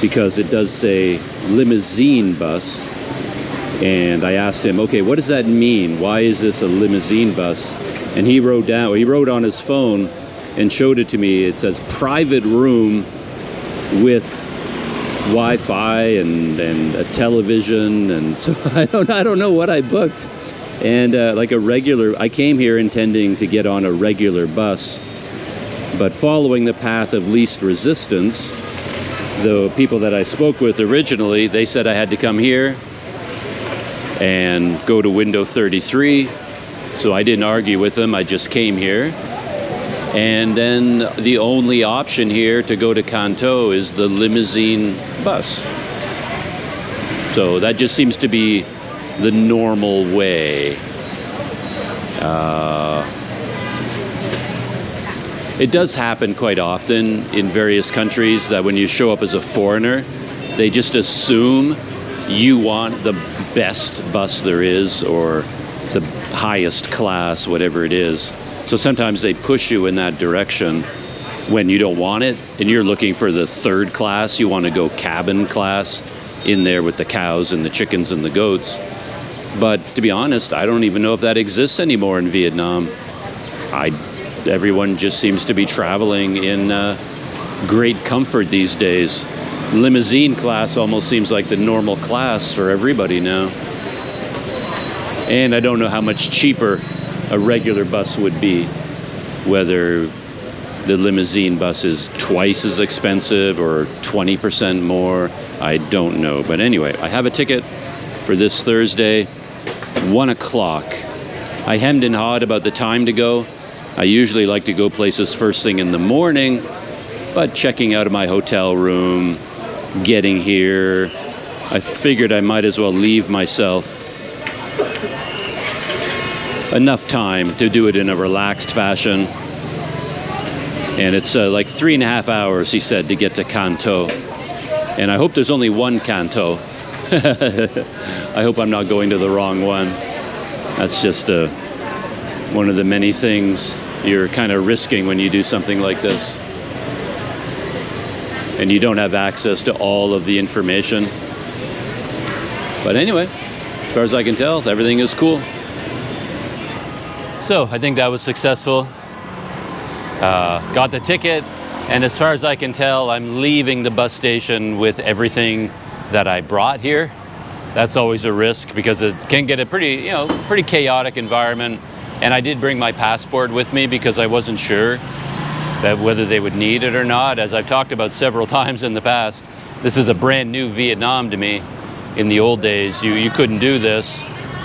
because it does say limousine bus. And I asked him, okay, what does that mean? Why is this a limousine bus? And he wrote on his phone and showed it to me. It says private room with Wi-Fi and a television. And so I don't know what I booked. And like a regular, I came here intending to get on a regular bus, but following the path of least resistance, the people that I spoke with originally, they said I had to come here and go to window 33. So I didn't argue with them, I just came here. And then the only option here to go to Canto is the limousine bus. So that just seems to be the normal way. It does happen quite often in various countries that when you show up as a foreigner, they just assume you want the best bus there is or the highest class, whatever it is. So sometimes they push you in that direction when you don't want it and you're looking for the third class. You want to go cabin class in there with the cows and the chickens and the goats. But to be honest, I don't even know if that exists anymore in Vietnam. Everyone just seems to be traveling in great comfort these days. Limousine class almost seems like the normal class for everybody now. And I don't know how much cheaper a regular bus would be, whether the limousine bus is twice as expensive or 20% more. I don't know. But anyway, I have a ticket for this Thursday, 1 o'clock. I hemmed and hawed about the time to go. I usually like to go places first thing in the morning, but checking out of my hotel room, getting here, I figured I might as well leave myself enough time to do it in a relaxed fashion. And it's like 3.5 hours, he said, to get to Canto. And I hope there's only one Canto. I hope I'm not going to the wrong one. That's just one of the many things you're kind of risking when you do something like this. And you don't have access to all of the information. But anyway, as far as I can tell, everything is cool. So I think that was successful. Got the ticket, and as far as I can tell, I'm leaving the bus station with everything that I brought here. That's always a risk because it can get a pretty chaotic environment. And I did bring my passport with me because I wasn't sure. that whether they would need it or not. As I've talked about several times in the past, this is a brand new Vietnam to me. In the old days, you couldn't do this.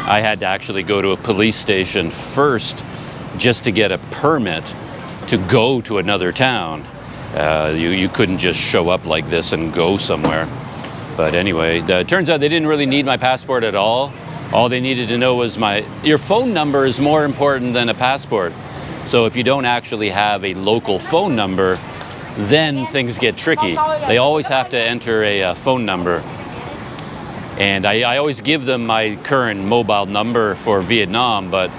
I had to actually go to a police station first just to get a permit to go to another town. You couldn't just show up like this and go somewhere. But anyway, it turns out they didn't really need my passport at all. All they needed to know was your phone number is more important than a passport. So if you don't actually have a local phone number, then things get tricky. They always have to enter a phone number. And I always give them my current mobile number for Vietnam, but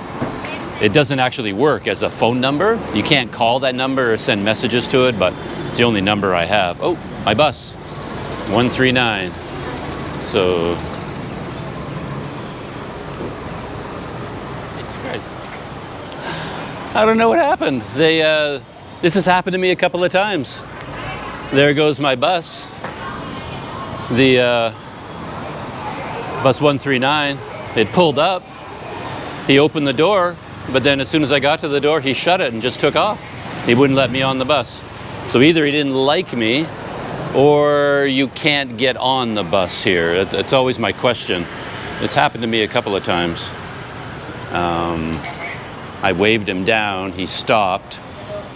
it doesn't actually work as a phone number. You can't call that number or send messages to it, but it's the only number I have. Oh, my bus, 139. So, I don't know what happened. This has happened to me a couple of times. There goes my bus. The bus 139, it pulled up. He opened the door, but then as soon as I got to the door, he shut it and just took off. He wouldn't let me on the bus. So either he didn't like me, or you can't get on the bus here. It's always my question. It's happened to me a couple of times. I waved him down, he stopped,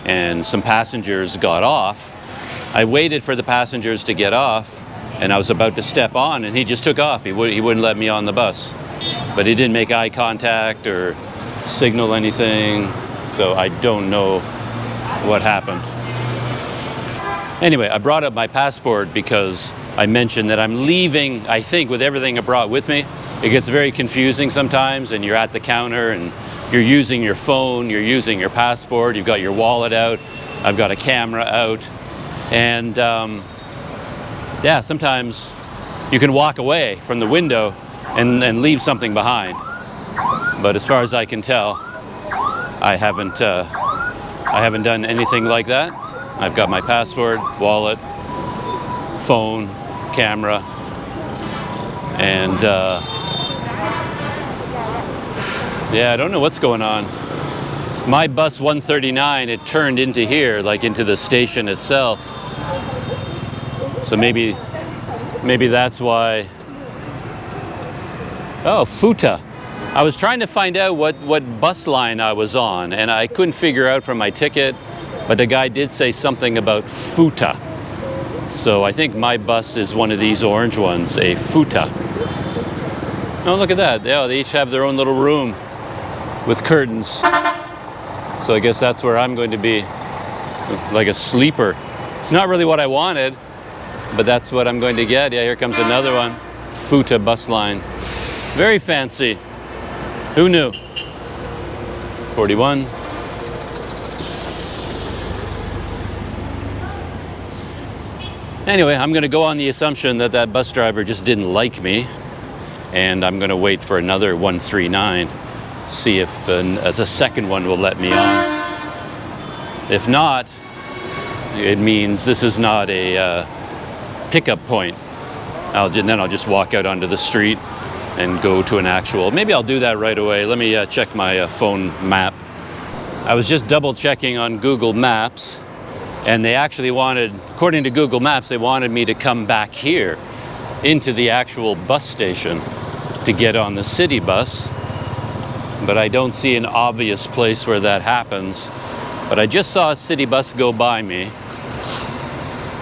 and some passengers got off. I waited for the passengers to get off, and I was about to step on, and he just took off. He wouldn't let me on the bus. But he didn't make eye contact or signal anything, so I don't know what happened. Anyway, I brought up my passport because I mentioned that I'm leaving, I think, with everything I brought with me. It gets very confusing sometimes, and you're at the counter, and you're using your phone, you're using your passport, you've got your wallet out, I've got a camera out, and yeah, sometimes you can walk away from the window and leave something behind. But as far as I can tell, I haven't done anything like that. I've got my passport, wallet, phone, camera, and yeah, I don't know what's going on. My bus 139, it turned into here, like into the station itself. So maybe that's why. Oh, Futa. I was trying to find out what bus line I was on, and I couldn't figure out from my ticket, but the guy did say something about Futa. So I think my bus is one of these orange ones, a Futa. Oh, look at that. Yeah, they each have their own little room with curtains. So I guess that's where I'm going to be, like a sleeper. It's not really what I wanted, but that's what I'm going to get. Yeah, here comes another one. Futa bus line. Very fancy. Who knew? 41. Anyway, I'm going to go on the assumption that that bus driver just didn't like me, and I'm going to wait for another 139, see if the second one will let me on. If not, it means this is not a pickup point. Then I'll just walk out onto the street and go to an actual, maybe I'll do that right away. Let me check my phone map. I was just double checking on Google Maps, and they actually wanted, according to Google Maps, they wanted me to come back here into the actual bus station to get on the city bus. But I don't see an obvious place where that happens. But I just saw a city bus go by me,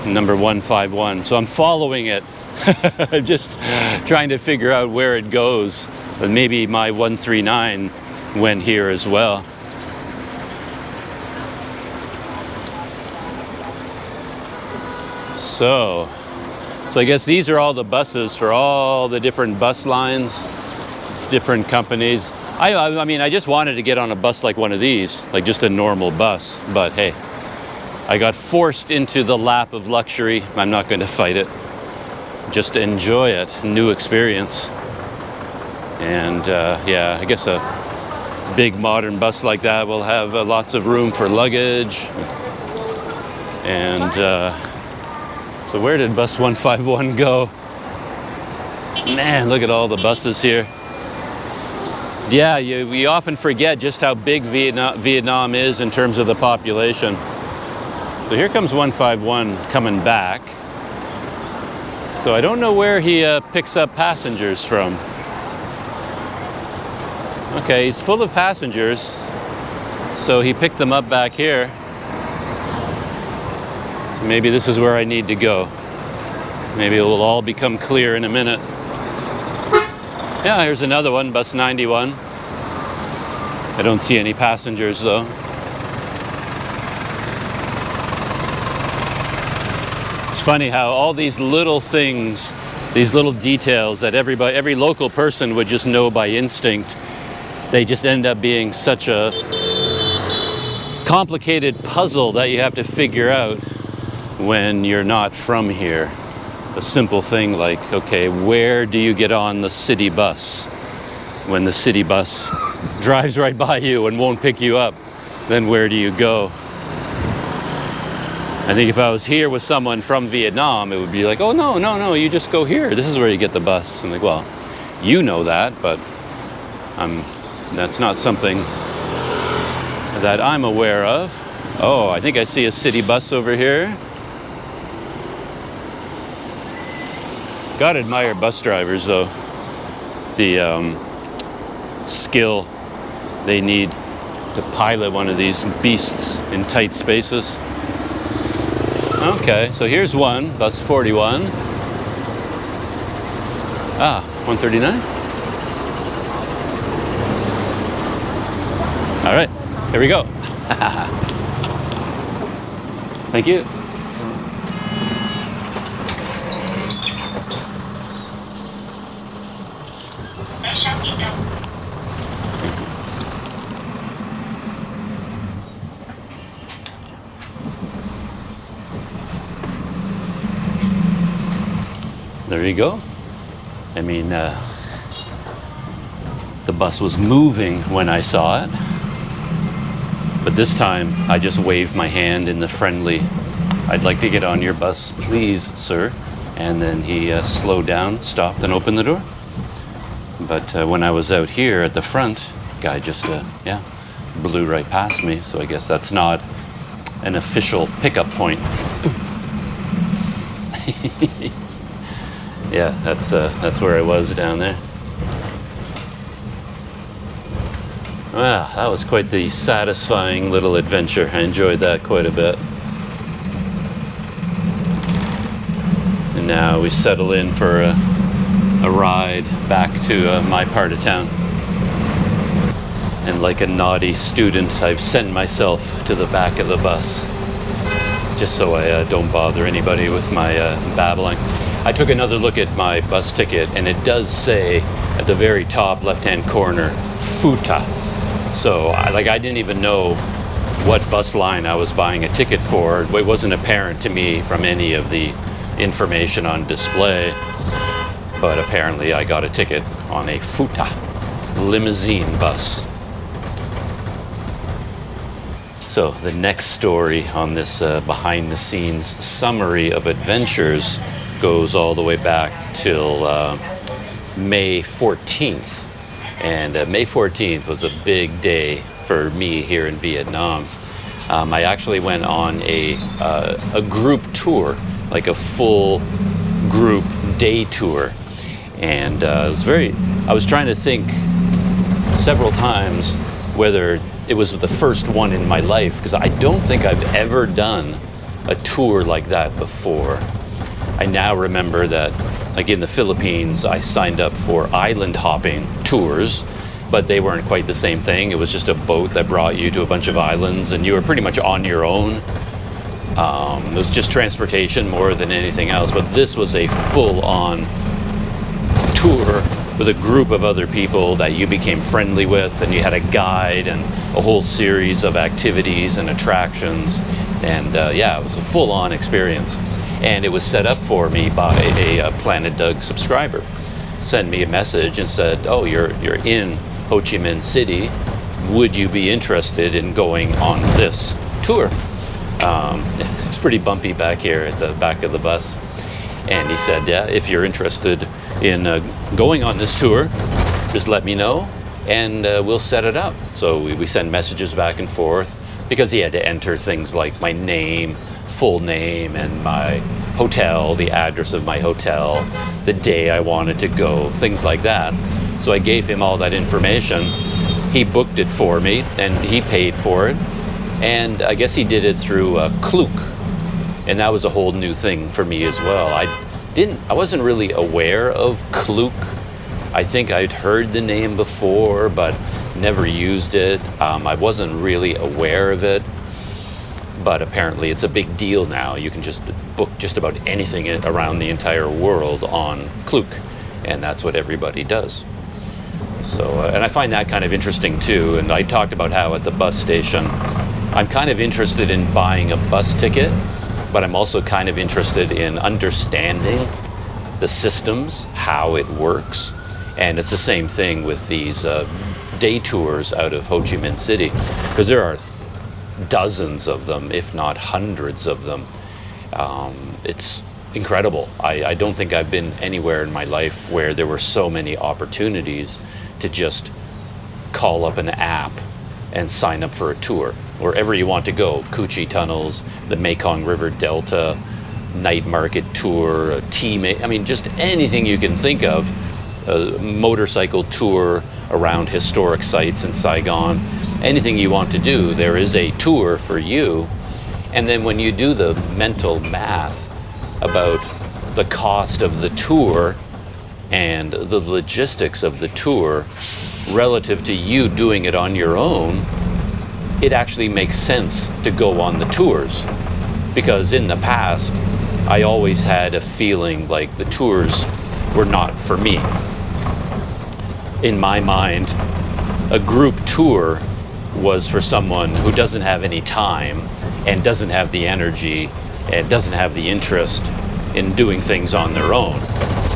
number 151, so I'm following it. I'm just trying to figure out where it goes. But maybe my 139 went here as well. So I guess these are all the buses for all the different bus lines, different companies. I mean, I just wanted to get on a bus like one of these, like just a normal bus. But hey, I got forced into the lap of luxury. I'm not going to fight it. Just enjoy it. New experience. And yeah, I guess a big modern bus like that will have lots of room for luggage. And so where did bus 151 go? Man, look at all the buses here. Yeah, we often forget just how big Vietnam is in terms of the population. So here comes 151 coming back. So I don't know where he picks up passengers from. Okay, he's full of passengers. So he picked them up back here. Maybe this is where I need to go. Maybe it will all become clear in a minute. Yeah, here's another one, bus 91. I don't see any passengers though. It's funny how all these little things, these little details that every local person would just know by instinct, they just end up being such a complicated puzzle that you have to figure out when you're not from here. A simple thing like, okay, where do you get on the city bus? When the city bus drives right by you and won't pick you up, then where do you go? I think if I was here with someone from Vietnam, it would be like, oh, no, you just go here. This is where you get the bus. I'm like, well, you know that, but that's not something that I'm aware of. Oh, I think I see a city bus over here. Gotta admire bus drivers, though. The skill they need to pilot one of these beasts in tight spaces. Okay, so here's one, bus 41. Ah, 139. All right, here we go. Thank you. There you go. I mean, the bus was moving when I saw it, but this time I just waved my hand in the friendly, "I'd like to get on your bus, please, sir." And then he slowed down, stopped, and opened the door. But when I was out here at the front, guy just, blew right past me. So I guess that's not an official pickup point. Yeah, that's where I was down there. Wow, that was quite the satisfying little adventure. I enjoyed that quite a bit. And now we settle in for a ride back to my part of town. And like a naughty student, I've sent myself to the back of the bus, just so I don't bother anybody with my babbling. I took another look at my bus ticket, and it does say at the very top left-hand corner, Futa. So I didn't even know what bus line I was buying a ticket for. It wasn't apparent to me from any of the information on display, but apparently I got a ticket on a Futa limousine bus. So the next story on this behind-the-scenes summary of adventures goes all the way back till May 14th. And May 14th was a big day for me here in Vietnam. I actually went on a group tour, like a full group day tour. And I was trying to think several times whether it was the first one in my life, because I don't think I've ever done a tour like that before. I now remember that, like in the Philippines, I signed up for island hopping tours, but they weren't quite the same thing. It was just a boat that brought you to a bunch of islands, and you were pretty much on your own. It was just transportation more than anything else, but this was a full-on tour with a group of other people that you became friendly with, and you had a guide and a whole series of activities and attractions, and it was a full-on experience. And it was set up for me by a Planet Doug subscriber. Sent me a message and said, "Oh, you're in Ho Chi Minh City. Would you be interested in going on this tour?" It's pretty bumpy back here at the back of the bus. And he said, "Yeah, if you're interested in going on this tour, just let me know and we'll set it up." So we send messages back and forth, because he had to enter things like my name, full name and my hotel, the address of my hotel, the day I wanted to go, things like that. So I gave him all that information. He booked it for me and he paid for it. And I guess he did it through Klook. And that was a whole new thing for me as well. I wasn't really aware of Klook. I think I'd heard the name before, but never used it. I wasn't really aware of it, but apparently it's a big deal now. You can just book just about anything around the entire world on Klook, and that's what everybody does. So, and I find that kind of interesting too. And I talked about how at the bus station, I'm kind of interested in buying a bus ticket, but I'm also kind of interested in understanding the systems, how it works. And it's the same thing with these day tours out of Ho Chi Minh City, because there are dozens of them, if not hundreds of them. It's incredible. I don't think I've been anywhere in my life where there were so many opportunities to just call up an app and sign up for a tour wherever you want to go. Cu Chi Tunnels, the Mekong River Delta, night market tour, a I mean, just anything you can think of. A motorcycle tour around historic sites in Saigon. Anything you want to do, there is a tour for you. And then when you do the mental math about the cost of the tour and the logistics of the tour relative to you doing it on your own, it actually makes sense to go on the tours. Because in the past, I always had a feeling like the tours were not for me. In my mind, a group tour was for someone who doesn't have any time and doesn't have the energy and doesn't have the interest in doing things on their own.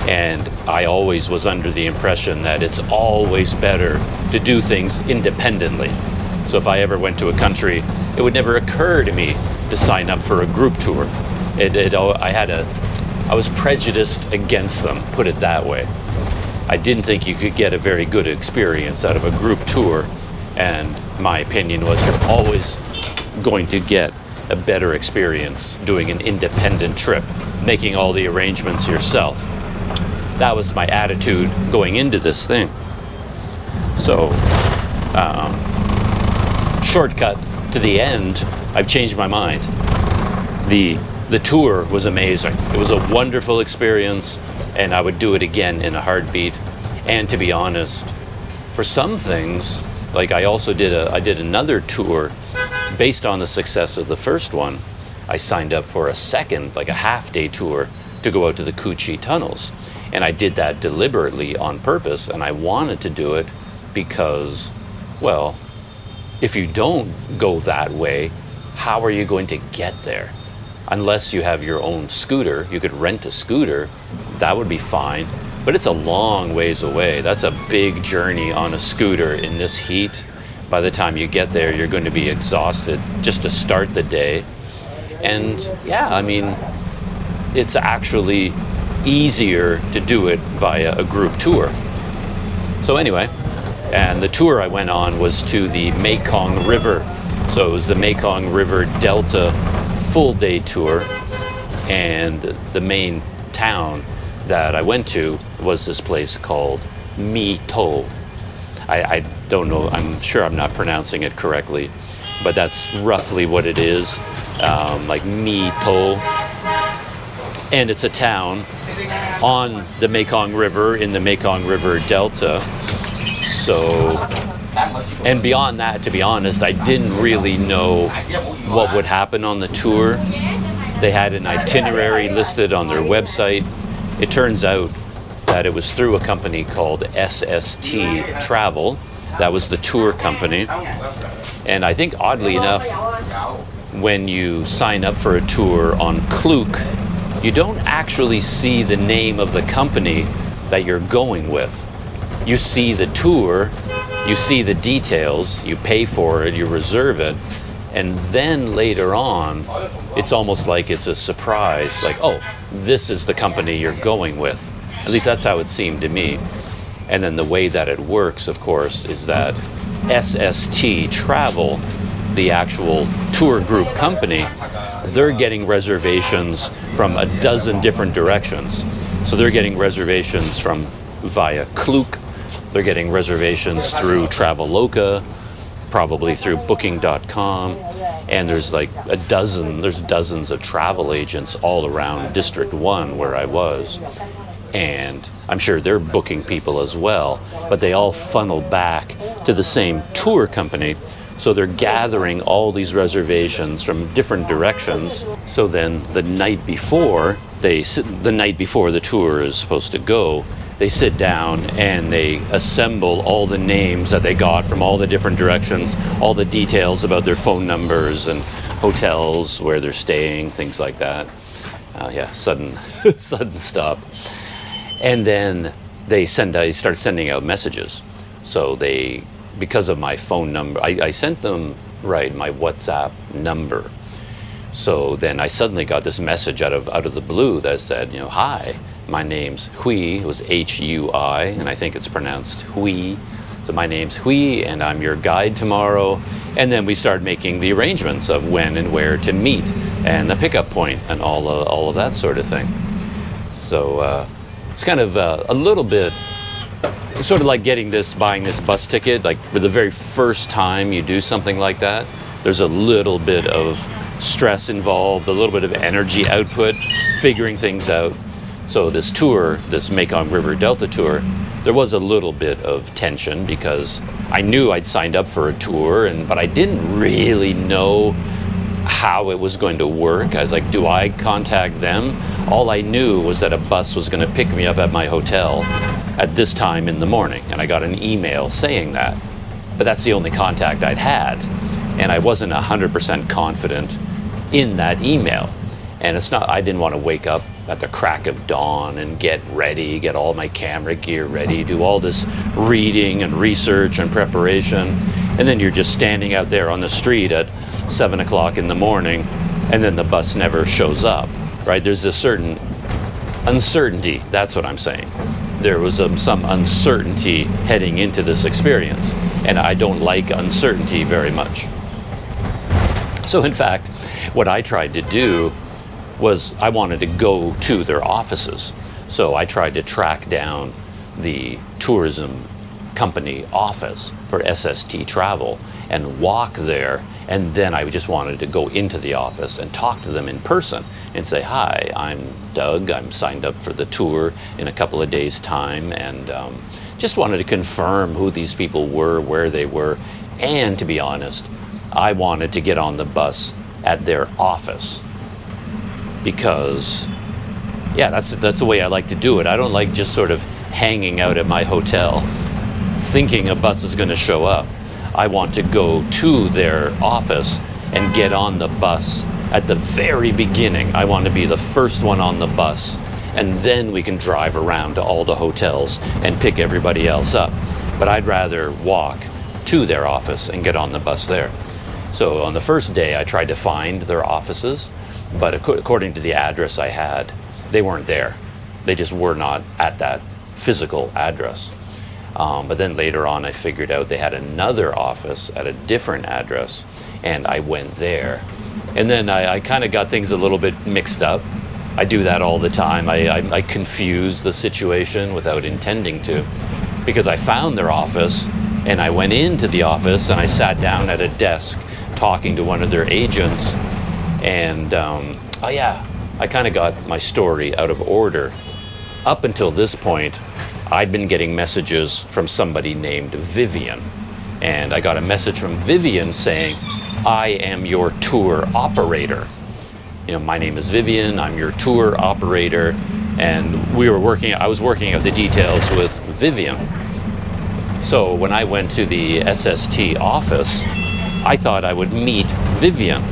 And I always was under the impression that it's always better to do things independently. So if I ever went to a country, it would never occur to me to sign up for a group tour. I was prejudiced against them, put it that way. I didn't think you could get a very good experience out of a group tour, and my opinion was you're always going to get a better experience doing an independent trip, making all the arrangements yourself. That was my attitude going into this thing. So, shortcut to the end, I've changed my mind. The tour was amazing. It was a wonderful experience, and I would do it again in a heartbeat. And to be honest, for some things, like I did another tour based on the success of the first one. I signed up for a second, like a half-day tour to go out to the Cu Chi tunnels. And I did that deliberately on purpose, and I wanted to do it because, well, if you don't go that way, how are you going to get there? Unless you have your own scooter, you could rent a scooter, that would be fine. But it's a long ways away. That's a big journey on a scooter in this heat. By the time you get there, you're going to be exhausted just to start the day. And yeah, I mean, it's actually easier to do it via a group tour. So anyway, and the tour I went on was to the Mekong River. So it was the Mekong River Delta full day tour, and the main town that I went to was this place called My Tho. I don't know, I'm sure I'm not pronouncing it correctly, but that's roughly what it is, like My Tho. And it's a town on the Mekong River in the Mekong River Delta. So, and beyond that, to be honest, I didn't really know what would happen on the tour. They had an itinerary listed on their website. It turns out that it was through a company called SST Travel. That was the tour company. And I think oddly enough, when you sign up for a tour on Klook, you don't actually see the name of the company that you're going with. You see the tour, you see the details, you pay for it, you reserve it, and then later on, it's almost like it's a surprise, like, oh, this is the company you're going with. At least that's how it seemed to me. And then the way that it works, of course, is that SST Travel the actual tour group company, they're getting reservations from a dozen different directions. So they're getting reservations from via Klook, they're getting reservations through Traveloka, probably through booking.com, and there's like there's dozens of travel agents all around District 1 where I was. And I'm sure they're booking people as well, but they all funnel back to the same tour company. So they're gathering all these reservations from different directions. So then the night before the tour is supposed to go, they sit down and they assemble all the names that they got from all the different directions, all the details about their phone numbers and hotels, where they're staying, things like that. Sudden stop. And then they start sending out messages. So because of my phone number, I sent them, my WhatsApp number. So then I suddenly got this message out of the blue that said, hi, my name's Hui. It was Hui, and I think it's pronounced Hui. So my name's Hui, and I'm your guide tomorrow. And then we start making the arrangements of when and where to meet, and the pickup point, and all of that sort of thing. So it's kind of a little bit sort of like buying this bus ticket. Like for the very first time you do something like that, there's a little bit of stress involved, a little bit of energy output, figuring things out. So this tour, this Mekong River Delta tour, there was a little bit of tension because I knew I'd signed up for a tour, but I didn't really know how it was going to work. I was like, do I contact them? All I knew was that a bus was going to pick me up at my hotel at this time in the morning, and I got an email saying that. But that's the only contact I'd had, and I wasn't 100% confident in that email. And I didn't want to wake up at the crack of dawn and get ready, get all my camera gear ready, do all this reading and research and preparation, and then you're just standing out there on the street at 7 o'clock in the morning, and then the bus never shows up, right? There's a certain uncertainty, that's what I'm saying. There was some uncertainty heading into this experience, and I don't like uncertainty very much. So in fact, what I tried to do was I wanted to go to their offices. So I tried to track down the tourism company office for SST Travel and walk there, and then I just wanted to go into the office and talk to them in person and say, hi, I'm Doug, I'm signed up for the tour in a couple of days' time, and just wanted to confirm who these people were, where they were, and to be honest, I wanted to get on the bus at their office because, that's the way I like to do it. I don't like just sort of hanging out at my hotel thinking a bus is going to show up. I want to go to their office and get on the bus at the very beginning. I want to be the first one on the bus, and then we can drive around to all the hotels and pick everybody else up. But I'd rather walk to their office and get on the bus there. So on the first day, I tried to find their offices, but according to the address I had, they weren't there. They just were not at that physical address. But then later on, I figured out they had another office at a different address, and I went there. And then I kind of got things a little bit mixed up. I do that all the time. I confuse the situation without intending to, because I found their office, and I went into the office, and I sat down at a desk talking to one of their agents, and I kind of got my story out of order. Up until this point, I'd been getting messages from somebody named Vivian, and I got a message from Vivian saying, I am your tour operator. My name is Vivian, I'm your tour operator, and I was working out the details with Vivian. So when I went to the SST office, I thought I would meet Vivian.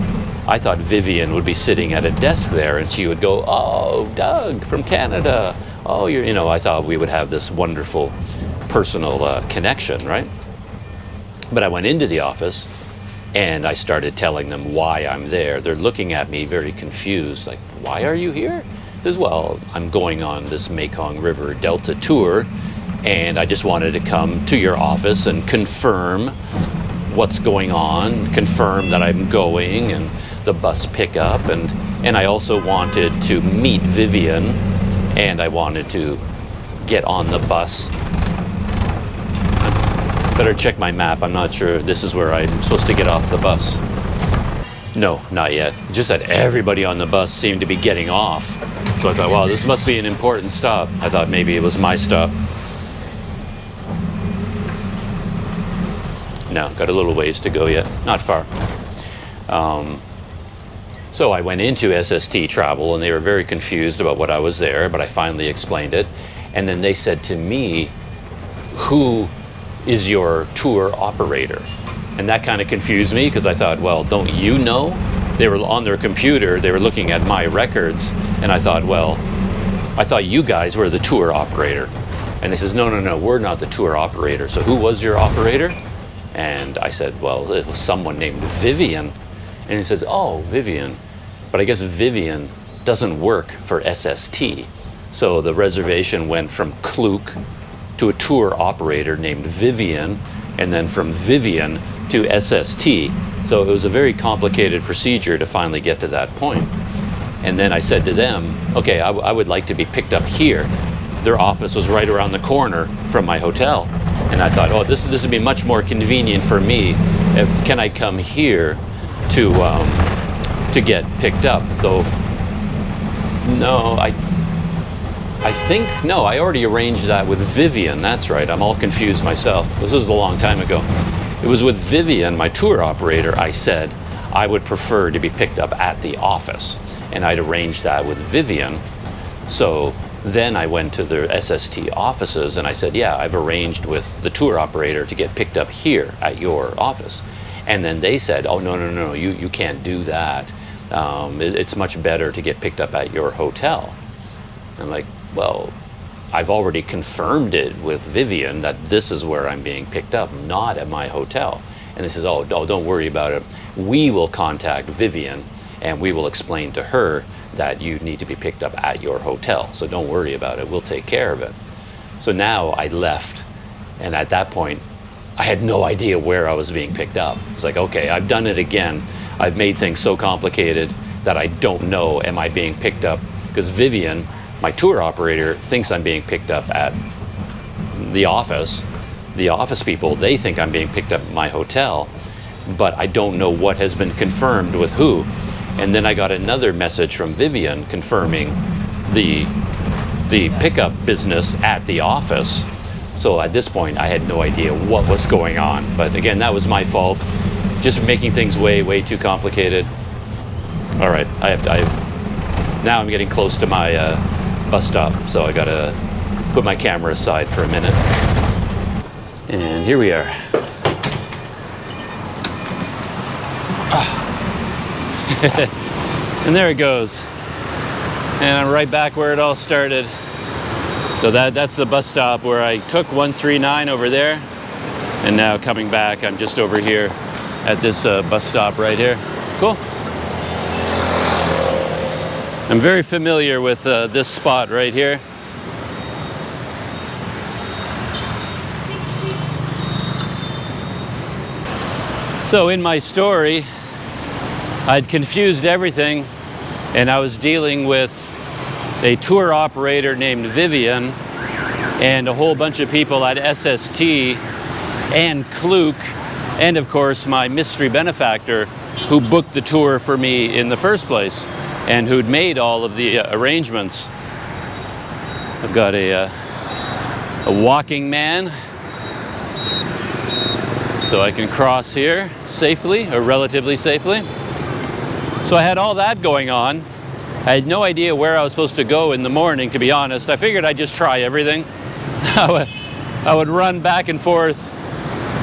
I thought Vivian would be sitting at a desk there, and she would go, oh, Doug from Canada. Oh, I thought we would have this wonderful personal connection, right? But I went into the office, and I started telling them why I'm there. They're looking at me very confused, like, why are you here? I says, well, I'm going on this Mekong River Delta tour, and I just wanted to come to your office and confirm what's going on, confirm that I'm going, and the bus pickup, and I also wanted to meet Vivian, and I wanted to get on the bus. I better check my map. I'm not sure this is where I'm supposed to get off the bus. No, not yet. Just that everybody on the bus seemed to be getting off. So I thought, wow, this must be an important stop. I thought maybe it was my stop. No, got a little ways to go yet. Not far. So I went into SST Travel, and they were very confused about what I was there, but I finally explained it. And then they said to me, who is your tour operator? And that kind of confused me, because I thought, well, don't you know? They were on their computer, they were looking at my records, and I thought, well, I thought you guys were the tour operator. And they says, no, no, no, we're not the tour operator. So who was your operator? And I said, well, it was someone named Vivian. And he says, oh, Vivian. But I guess Vivian doesn't work for SST. So the reservation went from Klook to a tour operator named Vivian, and then from Vivian to SST. So it was a very complicated procedure to finally get to that point. And then I said to them, okay, I would like to be picked up here. Their office was right around the corner from my hotel. And I thought, oh, this would be much more convenient for me. Can I come here to get picked up? Though, no, I think, no, I already arranged that with Vivian. That's right, I'm all confused myself. This was a long time ago. It was with Vivian, my tour operator, I said I would prefer to be picked up at the office. And I'd arranged that with Vivian. So then I went to the SST offices and I said, yeah, I've arranged with the tour operator to get picked up here at your office. And then they said, oh, no, no, no, you can't do that. It's much better to get picked up at your hotel. I'm like, well, I've already confirmed it with Vivian that this is where I'm being picked up, not at my hotel. And they says, oh, don't worry about it. We will contact Vivian and we will explain to her that you need to be picked up at your hotel. So don't worry about it. We'll take care of it. So now I left. And at that point, I had no idea where I was being picked up. It's like, okay, I've done it again. I've made things so complicated that I don't know, am I being picked up? Because Vivian, my tour operator, thinks I'm being picked up at the office. The office people, they think I'm being picked up at my hotel, but I don't know what has been confirmed with who. And then I got another message from Vivian confirming the pickup business at the office. So at this point, I had no idea what was going on. But again, that was my fault. Just making things way too complicated. All right, now I'm getting close to my bus stop, so I gotta put my camera aside for a minute. And here we are. And there it goes. And I'm right back where it all started. So that's the bus stop where I took 139 over there. And now coming back, I'm just over here at this bus stop right here. Cool. I'm very familiar with this spot right here. So in my story, I'd confused everything, and I was dealing with a tour operator named Vivian and a whole bunch of people at SST and Klook, and of course my mystery benefactor who booked the tour for me in the first place and who'd made all of the arrangements. I've got a walking man, so I can cross here safely, or relatively safely. So I had all that going on. I had no idea where I was supposed to go in the morning, to be honest. I figured I'd just try everything. I would run back and forth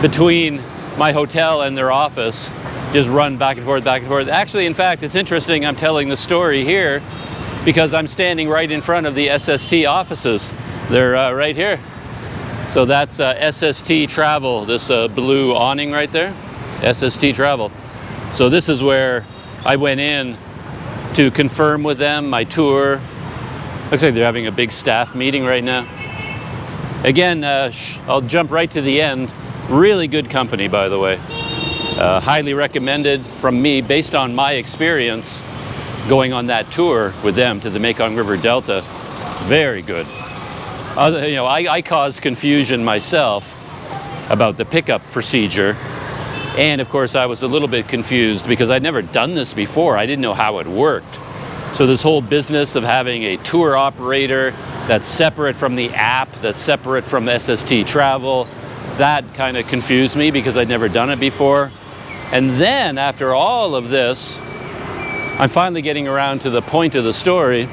between my hotel and their office. Just run back and forth, back and forth. Actually, in fact, it's interesting I'm telling the story here because I'm standing right in front of the SST offices. They're right here. So that's SST Travel, this blue awning right there, SST Travel. So this is where I went in to confirm with them my tour. Looks like they're having a big staff meeting right now. Again, I'll jump right to the end. Really good company, by the way. Highly recommended from me based on my experience going on that tour with them to the Mekong River Delta. Very good. I caused confusion myself about the pickup procedure. And of course, I was a little bit confused because I'd never done this before. I didn't know how it worked. So this whole business of having a tour operator that's separate from the app, that's separate from SST Travel, that kind of confused me because I'd never done it before. And then after all of this, I'm finally getting around to the point of the story.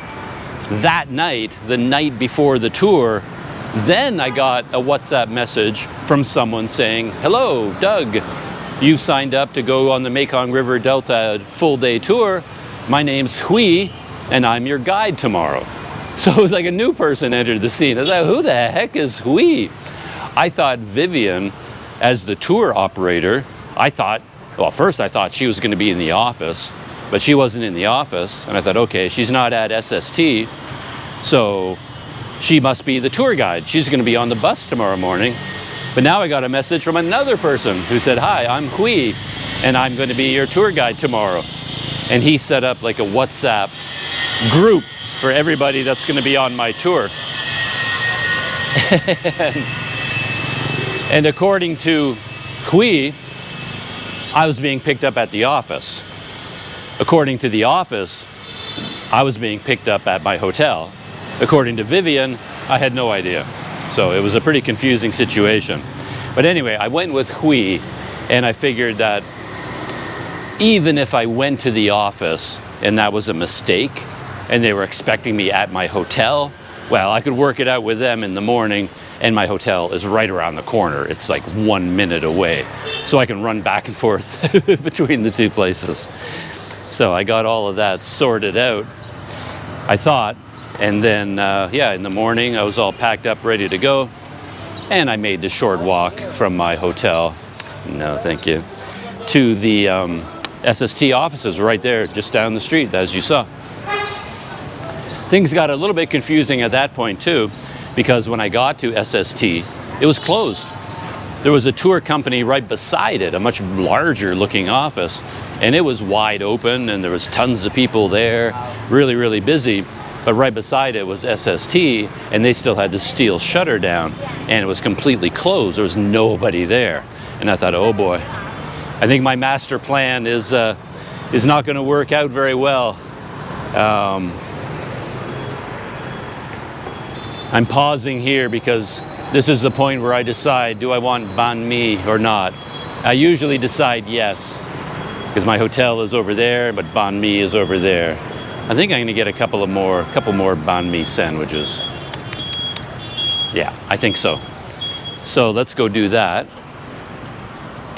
That night, the night before the tour, then I got a WhatsApp message from someone saying, "Hello, Doug. You've signed up to go on the Mekong River Delta full-day tour. My name's Hui, and I'm your guide tomorrow." So it was like a new person entered the scene. I was like, who the heck is Hui? I thought Vivian, as the tour operator, first I thought she was going to be in the office, but she wasn't in the office. And I thought, okay, she's not at SST, so she must be the tour guide. She's going to be on the bus tomorrow morning. But now I got a message from another person who said, "Hi, I'm Hui, and I'm going to be your tour guide tomorrow." And he set up like a WhatsApp group for everybody that's going to be on my tour. And according to Hui, I was being picked up at the office. According to the office, I was being picked up at my hotel. According to Vivian, I had no idea. So it was a pretty confusing situation. But anyway, I went with Hui, and I figured that even if I went to the office and that was a mistake, and they were expecting me at my hotel, well, I could work it out with them in the morning, and my hotel is right around the corner. It's like 1 minute away. So I can run back and forth between the two places. So I got all of that sorted out, I thought. And then, in the morning, I was all packed up, ready to go. And I made the short walk from my hotel, no thank you, to the SST offices right there, just down the street, as you saw. Things got a little bit confusing at that point too, because when I got to SST, it was closed. There was a tour company right beside it, a much larger looking office, and it was wide open and there was tons of people there, really, really busy. But right beside it was SST, and they still had the steel shutter down, and it was completely closed. There was nobody there. And I thought, oh boy, I think my master plan is not going to work out very well. I'm pausing here because this is the point where I decide, do I want banh mi or not? I usually decide yes, because my hotel is over there, but banh mi is over there. I think I'm going to get a couple more banh mi sandwiches. Yeah, I think so. So let's go do that.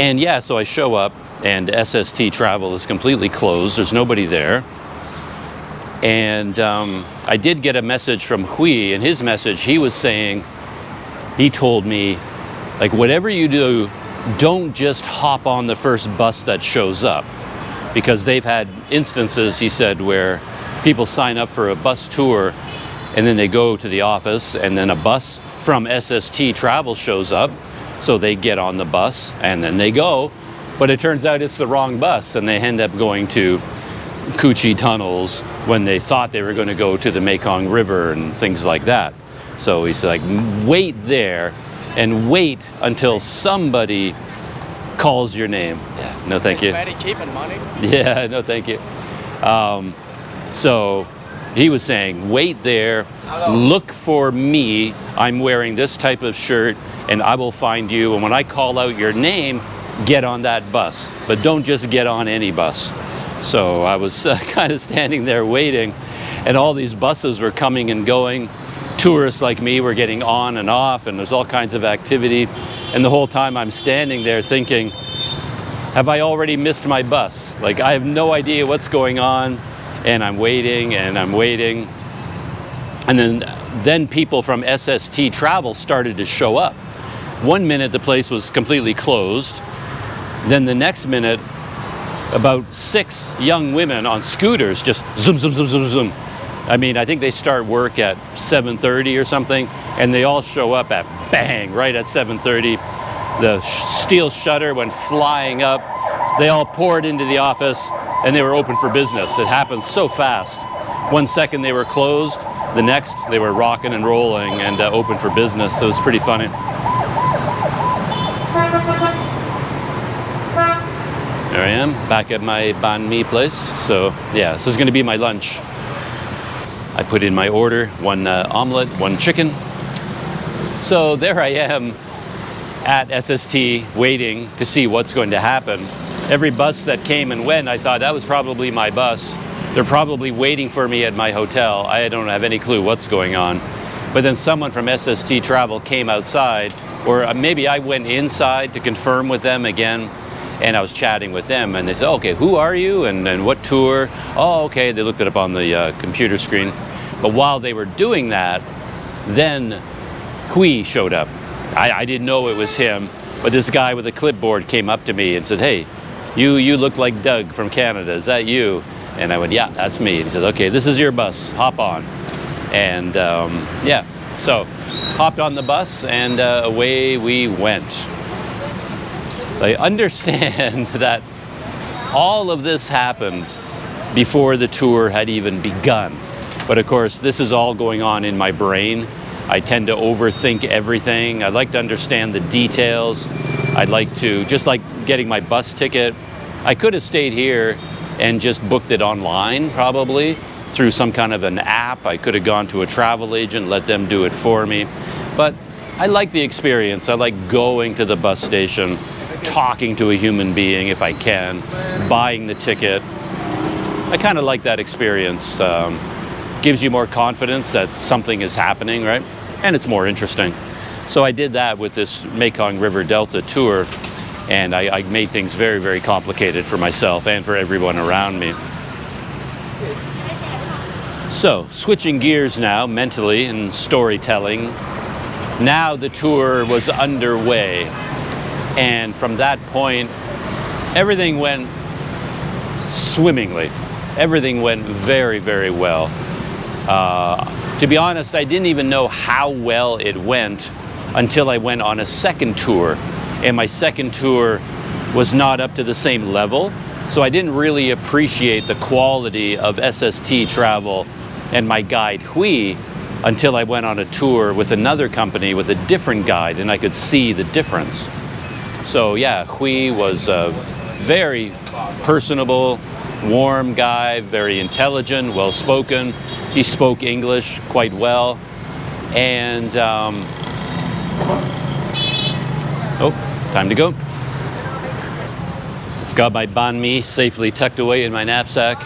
And yeah, so I show up and SST Travel is completely closed. There's nobody there. And I did get a message from Hui. In his message, he was saying, he told me, like, whatever you do, don't just hop on the first bus that shows up. Because they've had instances, he said, where people sign up for a bus tour and then they go to the office and then a bus from SST Travel shows up. So they get on the bus and then they go, but it turns out it's the wrong bus and they end up going to Coochie tunnels when they thought they were going to go to the Mekong River and things like that. So he's like, wait there and wait until somebody calls your name. Yeah, no thank you. Very cheap and money. Yeah, no thank you. So he was saying, wait there, look for me. I'm wearing this type of shirt and I will find you. And when I call out your name, get on that bus. But don't just get on any bus. So I was kind of standing there waiting, and all these buses were coming and going. Tourists like me were getting on and off, and there's all kinds of activity. And the whole time I'm standing there thinking, have I already missed my bus? Like, I have no idea what's going on. And I'm waiting and I'm waiting. And then people from SST Travel started to show up. 1 minute the place was completely closed. Then the next minute, about 6 young women on scooters just zoom, zoom, zoom, zoom, zoom. I mean, I think they start work at 7:30 or something, and they all show up at bang, right at 7:30. The steel shutter went flying up. they all poured into the office and they were open for business. It happened so fast. 1 second they were closed, the next they were rocking and rolling and open for business. So it was pretty funny. There I am, back at my banh mi place. So yeah, this is going to be my lunch. I put in my order, 1 omelet, 1 chicken. So there I am at SST waiting to see what's going to happen. Every bus that came and went, I thought that was probably my bus. They're probably waiting for me at my hotel. I don't have any clue what's going on. But then someone from SST Travel came outside, or maybe I went inside to confirm with them again, and I was chatting with them, and they said, okay, who are you, and what tour? Oh, okay, they looked it up on the computer screen. But while they were doing that, then Hui showed up. I didn't know it was him, but this guy with a clipboard came up to me and said, hey, you look like Doug from Canada, is that you? And I went, yeah, that's me. And he said, okay, this is your bus, hop on. And yeah, so hopped on the bus and away we went. I understand that all of this happened before the tour had even begun. But of course, this is all going on in my brain. I tend to overthink everything. I like to understand the details. I'd like to, just like getting my bus ticket, I could have stayed here and just booked it online, probably through some kind of an app. I could have gone to a travel agent, let them do it for me. But I like the experience. I like going to the bus station, talking to a human being if I can, buying the ticket. I kind of like that experience. Gives you more confidence that something is happening, right? And it's more interesting. So I did that with this Mekong River Delta tour, and I made things very, very complicated for myself and for everyone around me. So, switching gears now, mentally, and storytelling. Now the tour was underway, and from that point, everything went swimmingly. Everything went very, very well. To be honest, I didn't even know how well it went until I went on a second tour. And my second tour was not up to the same level. So I didn't really appreciate the quality of SST Travel and my guide Hui until I went on a tour with another company with a different guide, and I could see the difference. So yeah, Hui was a very personable, warm guy, very intelligent, well-spoken. He spoke English quite well. And, oh, time to go. I've got my banh mi safely tucked away in my knapsack.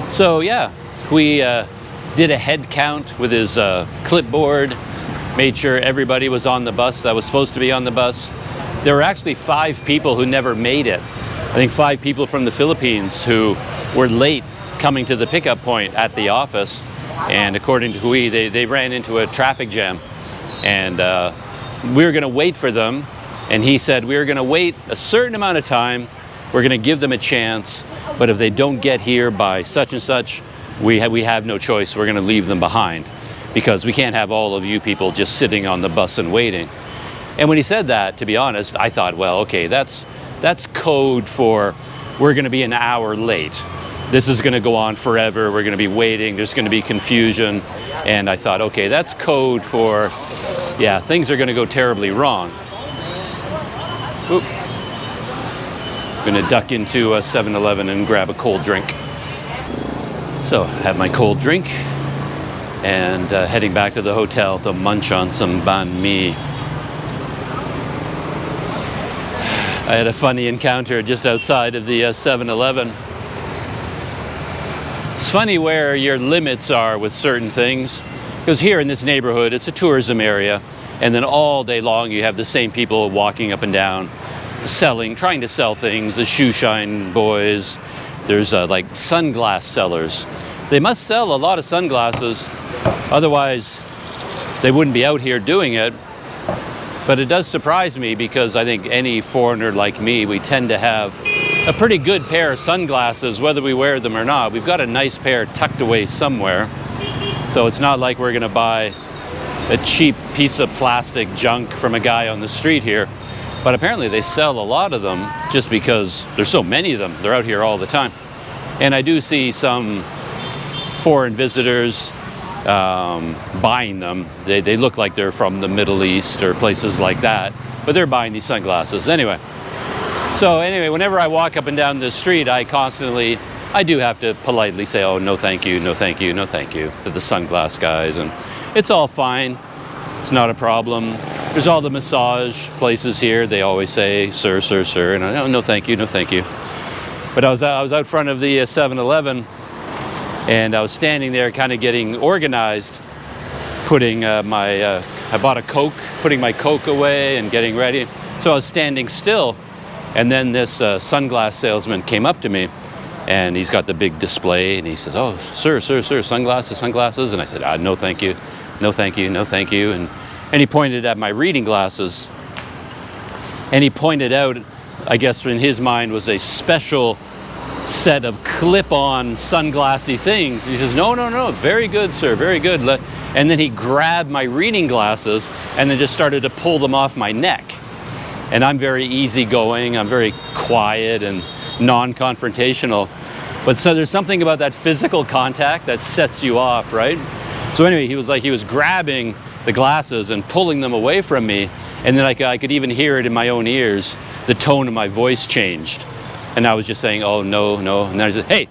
So yeah, we did a head count with his clipboard, made sure everybody was on the bus that was supposed to be on the bus. There were actually 5 people who never made it. I think 5 people from the Philippines who were late coming to the pickup point at the office. And according to Hui, they ran into a traffic jam. And we were going to wait for them. And he said, we were going to wait a certain amount of time. We're going to give them a chance. But if they don't get here by such and such, we have no choice. We're going to leave them behind. Because we can't have all of you people just sitting on the bus and waiting. And when he said that, to be honest, I thought, well, okay, that's code for we're going to be an hour late. This is going to go on forever. We're going to be waiting. There's going to be confusion. And I thought, okay, that's code for, yeah, things are going to go terribly wrong. Oop. I'm going to duck into a 7-Eleven and grab a cold drink. So, have my cold drink and heading back to the hotel to munch on some banh mi. I had a funny encounter just outside of the 7-Eleven. It's funny where your limits are with certain things, because here in this neighborhood, it's a tourism area, and then all day long you have the same people walking up and down, trying to sell things, the shoe shine boys. There's like sunglass sellers. They must sell a lot of sunglasses, otherwise they wouldn't be out here doing it. But it does surprise me because I think any foreigner like me, we tend to have a pretty good pair of sunglasses, whether we wear them or not. We've got a nice pair tucked away somewhere. So it's not like we're going to buy a cheap piece of plastic junk from a guy on the street here. But apparently they sell a lot of them just because there's so many of them. They're out here all the time. And I do see some foreign visitors buying them. They look like they're from the Middle East or places like that, but they're buying these sunglasses anyway. So anyway, whenever I walk up and down the street, I do have to politely say, oh, no thank you, no thank you, no thank you to the sunglass guys. And it's all fine. It's not a problem. There's all the massage places here. They always say, sir, sir, sir. And I go, no thank you, no thank you. But I was out front of the 7-Eleven, and I was standing there kind of getting organized, putting I bought a Coke, putting my Coke away and getting ready. So I was standing still, and then this sunglass salesman came up to me, and he's got the big display, and he says, oh, sir, sir, sir, sunglasses, sunglasses. And I said, no thank you, no thank you, no thank you. And he pointed at my reading glasses, and he pointed out, I guess in his mind, was a special set of clip-on sunglassy things. He says, no, no, no, very good, sir, very good. And then he grabbed my reading glasses and then just started to pull them off my neck. And I'm very easygoing, I'm very quiet and non-confrontational. But so there's something about that physical contact that sets you off, right? So anyway, he was grabbing the glasses and pulling them away from me. And then I could even hear it in my own ears. The tone of my voice changed. And I was just saying, oh, no, no. And then I said, hey,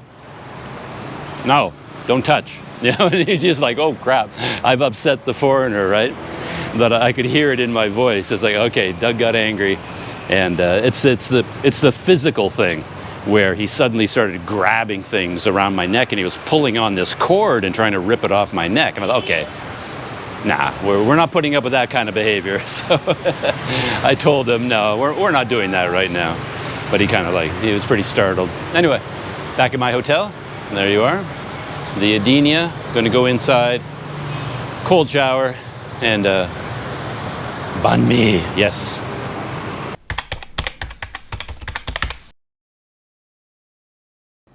no, don't touch. You know, and he's just like, oh, crap, I've upset the foreigner, right? But I could hear it in my voice. It's like, okay, Doug got angry. And it's the physical thing where he suddenly started grabbing things around my neck, and he was pulling on this cord and trying to rip it off my neck. And I thought, okay, nah, we're not putting up with that kind of behavior. So I told him, no, we're not doing that right now. But he was pretty startled. Anyway, back at my hotel, and there you are. The Adenia, gonna go inside, cold shower, and banh mi, yes.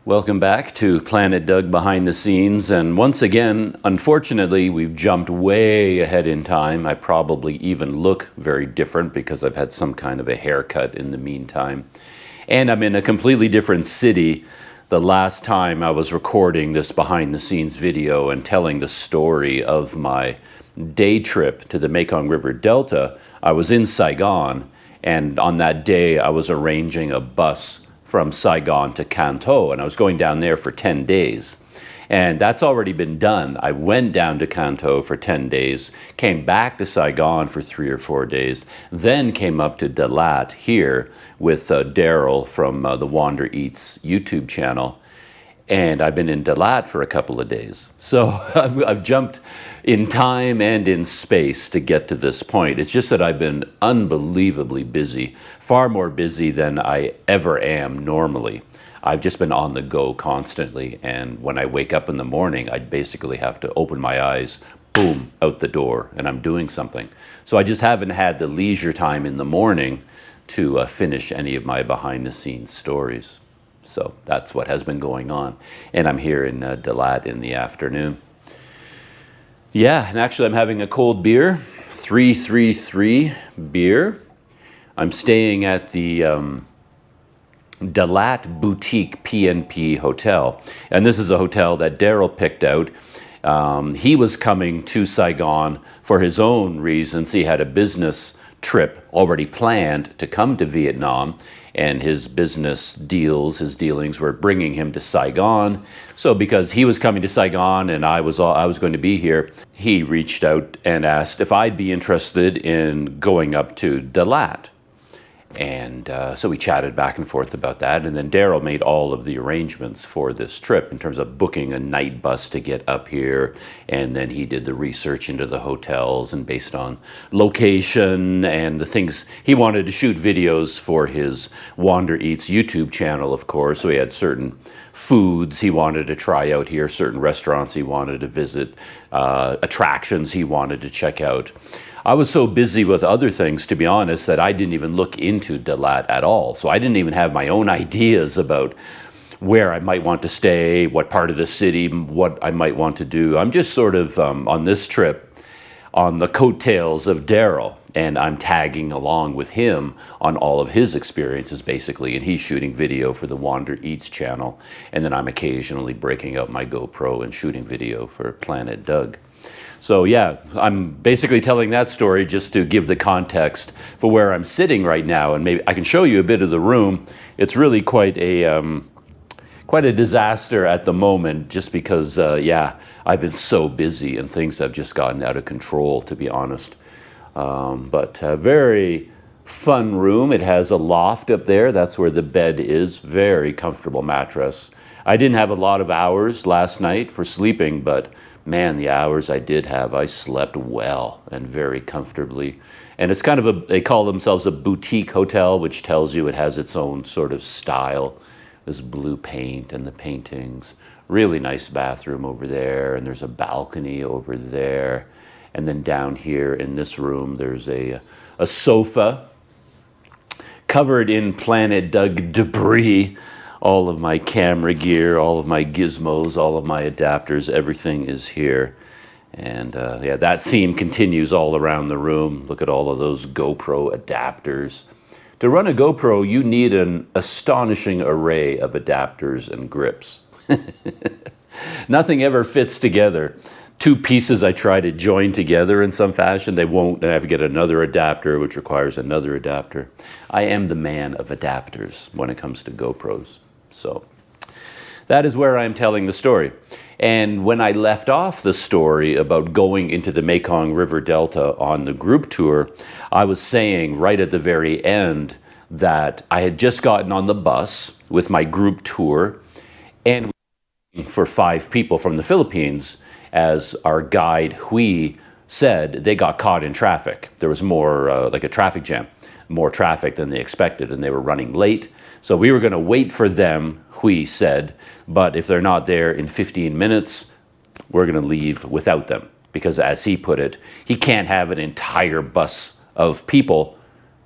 Welcome back to Planet Doug Behind the Scenes, and once again, unfortunately, we've jumped way ahead in time. I probably even look very different because I've had some kind of a haircut in the meantime. And I'm in a completely different city. The last time I was recording this behind the scenes video and telling the story of my day trip to the Mekong River Delta, I was in Saigon, and on that day I was arranging a bus from Saigon to Can Tho, and I was going down there for 10 days. And that's already been done. I went down to Can Tho for 10 days, came back to Saigon for 3 or 4 days, then came up to Dalat here with Daryl from the Wander Eats YouTube channel. And I've been in Dalat for a couple of days. So I've jumped in time and in space to get to this point. It's just that I've been unbelievably busy, far more busy than I ever am normally. I've just been on the go constantly, and when I wake up in the morning, I basically have to open my eyes, boom, out the door, and I'm doing something. So I just haven't had the leisure time in the morning to finish any of my behind-the-scenes stories. So that's what has been going on. And I'm here in Dalat in the afternoon. Yeah, and actually I'm having a cold beer, 333 beer. I'm staying at the Dalat Boutique PNP Hotel. And this is a hotel that Daryl picked out. He was coming to Saigon for his own reasons. He had a business trip already planned to come to Vietnam, and his business deals, his dealings were bringing him to Saigon. So because he was coming to Saigon and I was going to be here, he reached out and asked if I'd be interested in going up to Dalat. And so we chatted back and forth about that, and then Daryl made all of the arrangements for this trip in terms of booking a night bus to get up here, and then he did the research into the hotels, and based on location and the things, he wanted to shoot videos for his Wander Eats YouTube channel, of course, so he had certain foods he wanted to try out here, certain restaurants he wanted to visit, attractions he wanted to check out. I was so busy with other things, to be honest, that I didn't even look into Dalat at all. So I didn't even have my own ideas about where I might want to stay, what part of the city, what I might want to do. I'm just sort of on this trip on the coattails of Daryl. and I'm tagging along with him on all of his experiences basically, and he's shooting video for the Wander Eats channel, and then I'm occasionally breaking out my GoPro and shooting video for Planet Doug. So yeah, I'm basically telling that story just to give the context for where I'm sitting right now, and maybe I can show you a bit of the room. It's really quite a disaster at the moment, just because yeah, I've been so busy and things have just gotten out of control, to be honest. But a very fun room. It has a loft up there. That's where the bed is. Very comfortable mattress. I didn't have a lot of hours last night for sleeping, but man, the hours I did have, I slept well and very comfortably. And it's kind of they call themselves a boutique hotel, which tells you it has its own sort of style. This blue paint and the paintings. Really nice bathroom over there, and there's a balcony over there. And then down here in this room, there's a sofa covered in Planet Doug debris. All of my camera gear, all of my gizmos, all of my adapters, everything is here. And yeah, that theme continues all around the room. Look at all of those GoPro adapters. To run a GoPro, you need an astonishing array of adapters and grips. Nothing ever fits together. Two pieces I try to join together in some fashion, they won't. I have to get another adapter, which requires another adapter. I am the man of adapters when it comes to GoPros. So that is where I'm telling the story. And when I left off the story about going into the Mekong River Delta on the group tour, I was saying right at the very end that I had just gotten on the bus with my group tour, and for 5 people from the Philippines, as our guide Hui said, they got caught in traffic. There was more like a traffic jam, more traffic than they expected, and they were running late. So we were going to wait for them, Hui said, but if they're not there in 15 minutes, we're going to leave without them. Because as he put it, he can't have an entire bus of people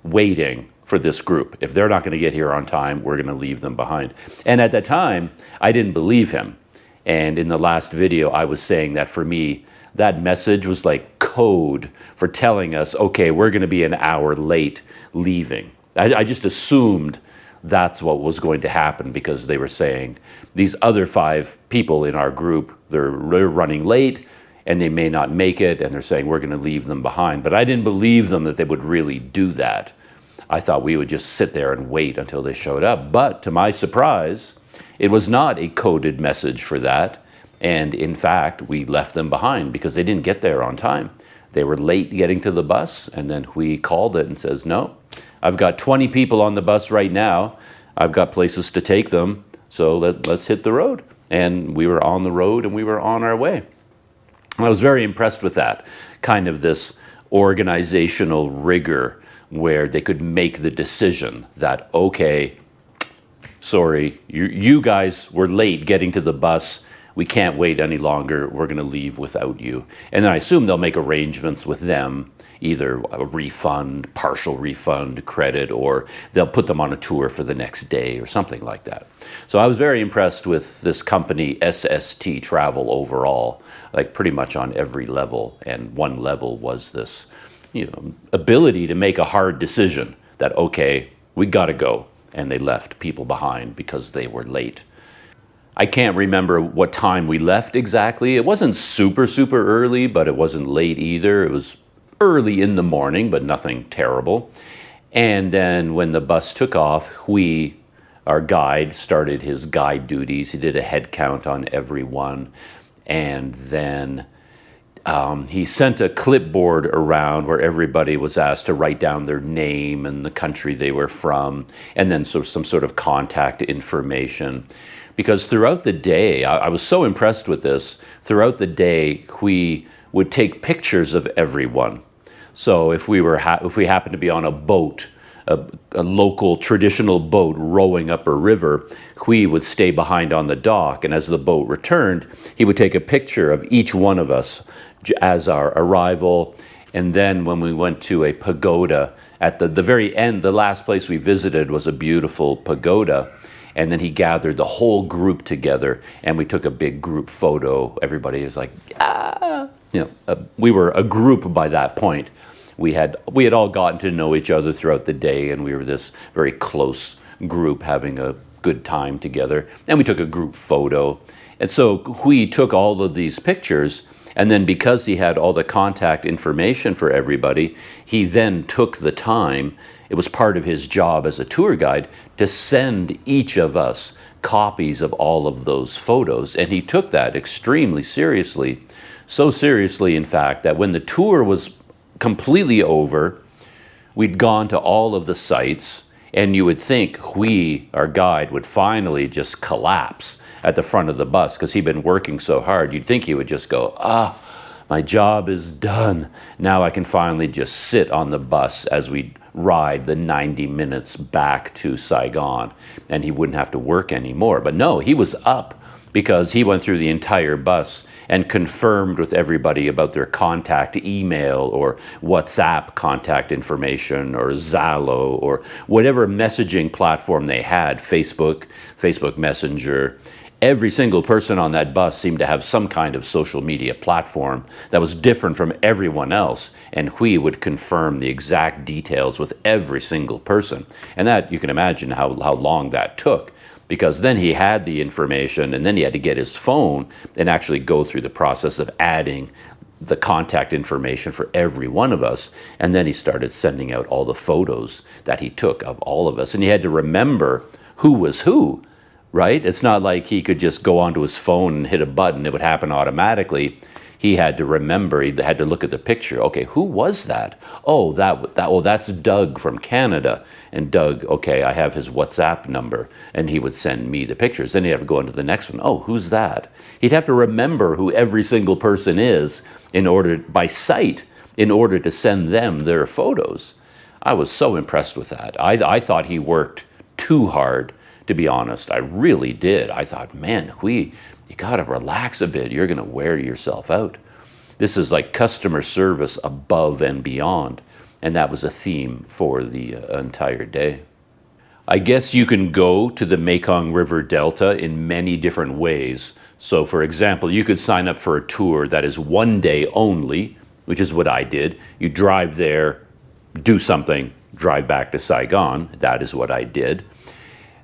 waiting for this group. If they're not going to get here on time, we're going to leave them behind. And at that time, I didn't believe him. And in the last video, I was saying that for me, that message was like code for telling us, okay, we're going to be an hour late leaving. I just assumed that's what was going to happen, because they were saying these other 5 people in our group, they're running late and they may not make it, and they're saying we're going to leave them behind. But I didn't believe them that they would really do that. I thought we would just sit there and wait until they showed up. But to my surprise, it was not a coded message for that. And in fact, we left them behind because they didn't get there on time. They were late getting to the bus, and then we called it and says, no, I've got 20 people on the bus right now. I've got places to take them, so let's hit the road. And we were on the road and we were on our way. I was very impressed with that, kind of this organizational rigor where they could make the decision that, okay, sorry, you guys were late getting to the bus. We can't wait any longer. We're going to leave without you. And then I assume they'll make arrangements with them, either a refund, partial refund, credit, or they'll put them on a tour for the next day or something like that. So I was very impressed with this company, SST Travel, overall, like pretty much on every level. And one level was this, ability to make a hard decision that, okay, we got to go. And they left people behind because they were late. I can't remember what time we left exactly. It wasn't super, super early, but it wasn't late either. It was early in the morning, but nothing terrible. And then when the bus took off, our guide, started his guide duties. He did a head count on everyone. And then he sent a clipboard around where everybody was asked to write down their name and the country they were from, and then some sort of contact information. Because throughout the day, I was so impressed with this, throughout the day, we would take pictures of everyone. So if we happened to be on a boat, a local traditional boat rowing up a river, Hui would stay behind on the dock, and as the boat returned, he would take a picture of each one of us as our arrival. And then when we went to a pagoda, at the very end, the last place we visited was a beautiful pagoda. And then he gathered the whole group together, and we took a big group photo. Everybody was like, ah! We were a group by that point. we had all gotten to know each other throughout the day, and we were this very close group having a good time together. And we took a group photo. And so Hui took all of these pictures, and then because he had all the contact information for everybody, he then took the time, it was part of his job as a tour guide, to send each of us copies of all of those photos. And he took that extremely seriously. So seriously, in fact, that when the tour was completely over, we'd gone to all of the sites, and you would think Hui, our guide, would finally just collapse at the front of the bus because he'd been working so hard. You'd think he would just go, my job is done. Now I can finally just sit on the bus as we ride the 90 minutes back to Saigon, and he wouldn't have to work anymore. But no, he was up because he went through the entire bus and confirmed with everybody about their contact email or WhatsApp contact information or Zalo or whatever messaging platform they had, Facebook Messenger. Every single person on that bus seemed to have some kind of social media platform that was different from everyone else, and Hui would confirm the exact details with every single person. And that, you can imagine how long that took, because then he had the information, and then he had to get his phone and actually go through the process of adding the contact information for every one of us. And then he started sending out all the photos that he took of all of us, and he had to remember who was who. Right? It's not like he could just go onto his phone and hit a button. It would happen automatically. He had to remember, he had to look at the picture. Okay, who was that? Oh, that's Doug from Canada. And Doug, okay, I have his WhatsApp number. And he would send me the pictures. Then he'd have to go into the next one. Oh, who's that? He'd have to remember who every single person is by sight, in order to send them their photos. I was so impressed with that. I thought he worked too hard. To be honest, I really did. I thought, man, Hui, you gotta relax a bit. You're gonna wear yourself out. This is like customer service above and beyond. And that was a theme for the entire day. I guess you can go to the Mekong River Delta in many different ways. So for example, you could sign up for a tour that is 1 day only, which is what I did. You drive there, do something, drive back to Saigon. That is what I did.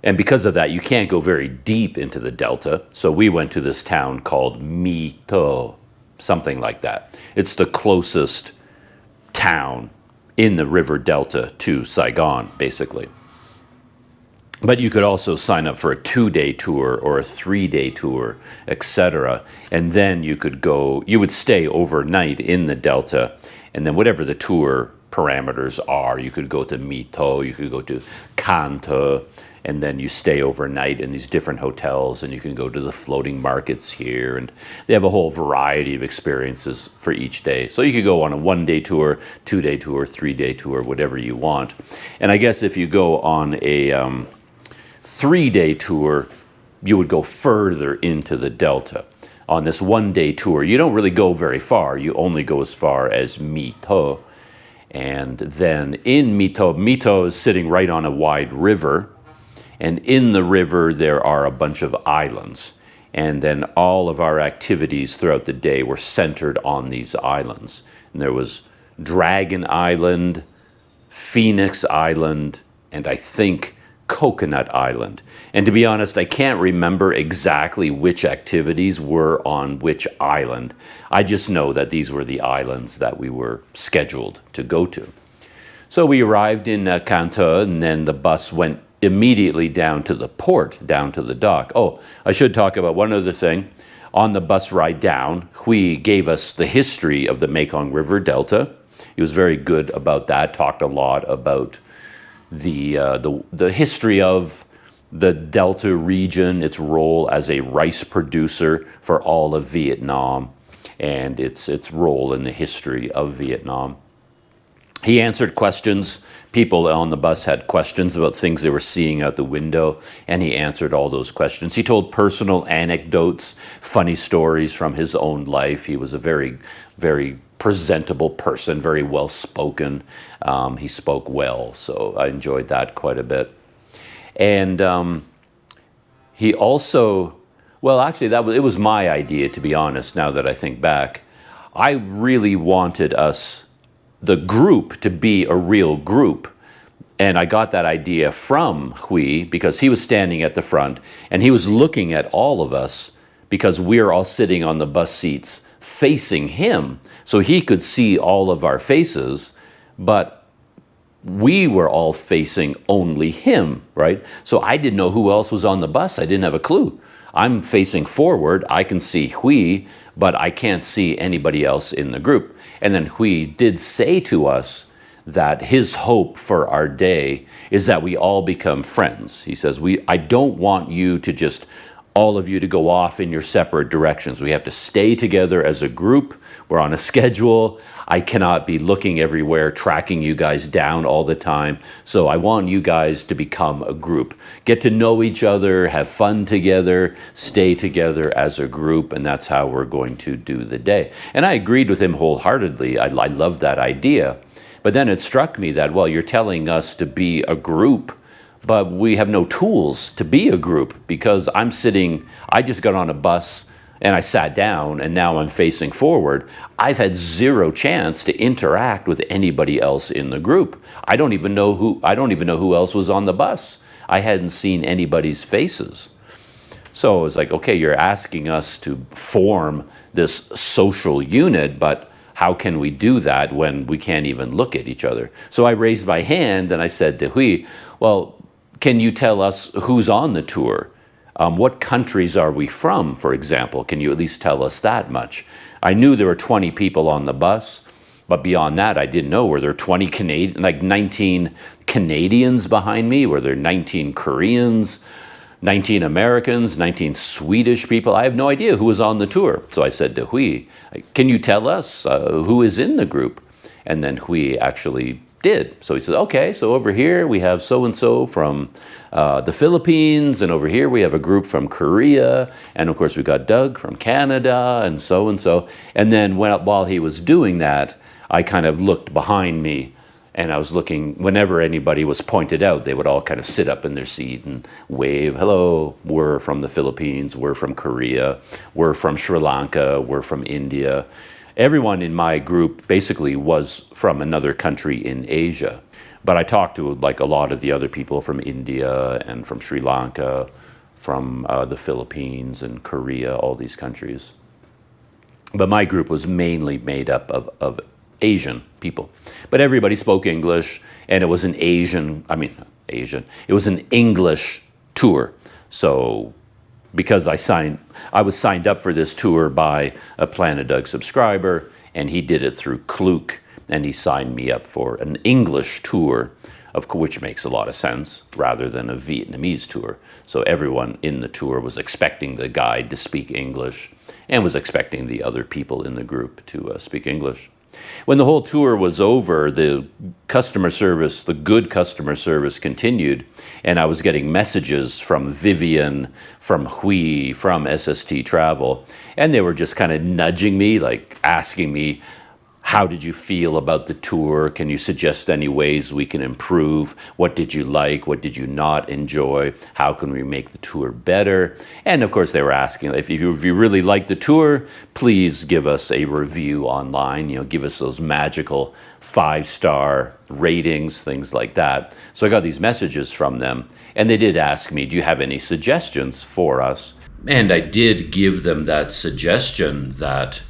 And because of that, you can't go very deep into the delta. So we went to this town called My Tho, something like that. It's the closest town in the river delta to Saigon, basically. But you could also sign up for a 2-day tour or a 3-day tour, etc. And then you would stay overnight in the delta, and then whatever the tour parameters are, you could go to My Tho, you could go to Can Tho, and then you stay overnight in these different hotels, and you can go to the floating markets here, and they have a whole variety of experiences for each day. So you could go on a 1-day tour, 2-day tour, 3-day tour, whatever you want. And I guess if you go on a 3-day tour, you would go further into the delta. On this 1-day tour, you don't really go very far. You only go as far as My Tho. And then in My Tho is sitting right on a wide river. And in the river, there are a bunch of islands. And then all of our activities throughout the day were centered on these islands. And there was Dragon Island, Phoenix Island, and I think Coconut Island. And to be honest, I can't remember exactly which activities were on which island. I just know that these were the islands that we were scheduled to go to. So we arrived in Can Tho, and then the bus went immediately down to the port, down to the dock. Oh, I should talk about one other thing. On the bus ride down, Hui gave us the history of the Mekong River Delta. He was very good about that, talked a lot about the history of the Delta region, its role as a rice producer for all of Vietnam, and its role in the history of Vietnam. He answered questions. People on the bus had questions about things they were seeing out the window, and he answered all those questions. He told personal anecdotes, funny stories from his own life. He was a very, very presentable person, very well-spoken. He spoke well, so I enjoyed that quite a bit. And he also, well, actually, it was my idea, to be honest, now that I think back. I really wanted us the group to be a real group. And I got that idea from Hui because he was standing at the front and he was looking at all of us because we're all sitting on the bus seats facing him. So he could see all of our faces, but we were all facing only him, right? So I didn't know who else was on the bus. I didn't have a clue. I'm facing forward. I can see Hui, but I can't see anybody else in the group. And then Hui did say to us that his hope for our day is that we all become friends. He says, I don't want you to just, all of you to go off in your separate directions. We have to stay together as a group. We're on a schedule. I cannot be looking everywhere, tracking you guys down all the time. So I want you guys to become a group. Get to know each other, have fun together, stay together as a group, and that's how we're going to do the day. And I agreed with him wholeheartedly. I love that idea. But then it struck me that, well, you're telling us to be a group, but we have no tools to be a group because I just got on a bus and I sat down and now I'm facing forward. I've had zero chance to interact with anybody else in the group. I don't even know who else was on the bus. I hadn't seen anybody's faces. So it was like, okay, you're asking us to form this social unit, but how can we do that when we can't even look at each other? So I raised my hand and I said to Hui, well, can you tell us who's on the tour? What countries are we from, for example? Can you at least tell us that much? I knew there were 20 people on the bus, but beyond that, I didn't know. Were there 19 Canadians behind me? Were there 19 Koreans, 19 Americans, 19 Swedish people? I have no idea who was on the tour. So I said to Hui, can you tell us who is in the group? And then Hui actually did. So he said, okay, so over here we have so-and-so from the Philippines, and over here we have a group from Korea, and of course we got Doug from Canada, and so-and-so. And then while he was doing that, I kind of looked behind me, and I was looking, whenever anybody was pointed out, they would all kind of sit up in their seat and wave, hello, we're from the Philippines, we're from Korea, we're from Sri Lanka, we're from India. Everyone in my group basically was from another country in Asia. But I talked to like a lot of the other people from India and from Sri Lanka, from the Philippines and Korea, all these countries. But my group was mainly made up of Asian people. But everybody spoke English, and it was an it was an English tour. So because I was signed up for this tour by a Planet Doug subscriber, and he did it through Klook, and he signed me up for an English tour, which makes a lot of sense, rather than a Vietnamese tour. So everyone in the tour was expecting the guide to speak English, and was expecting the other people in the group to speak English. When the whole tour was over, the good customer service continued, and I was getting messages from Vivian, from Hui, from SST Travel, and they were just kind of nudging me, like asking me, how did you feel about the tour? Can you suggest any ways we can improve? What did you like? What did you not enjoy? How can we make the tour better? And of course, they were asking, if you really like the tour, please give us a review online. Give us those magical 5-star ratings, things like that. So I got these messages from them, and they did ask me, do you have any suggestions for us? And I did give them that suggestion that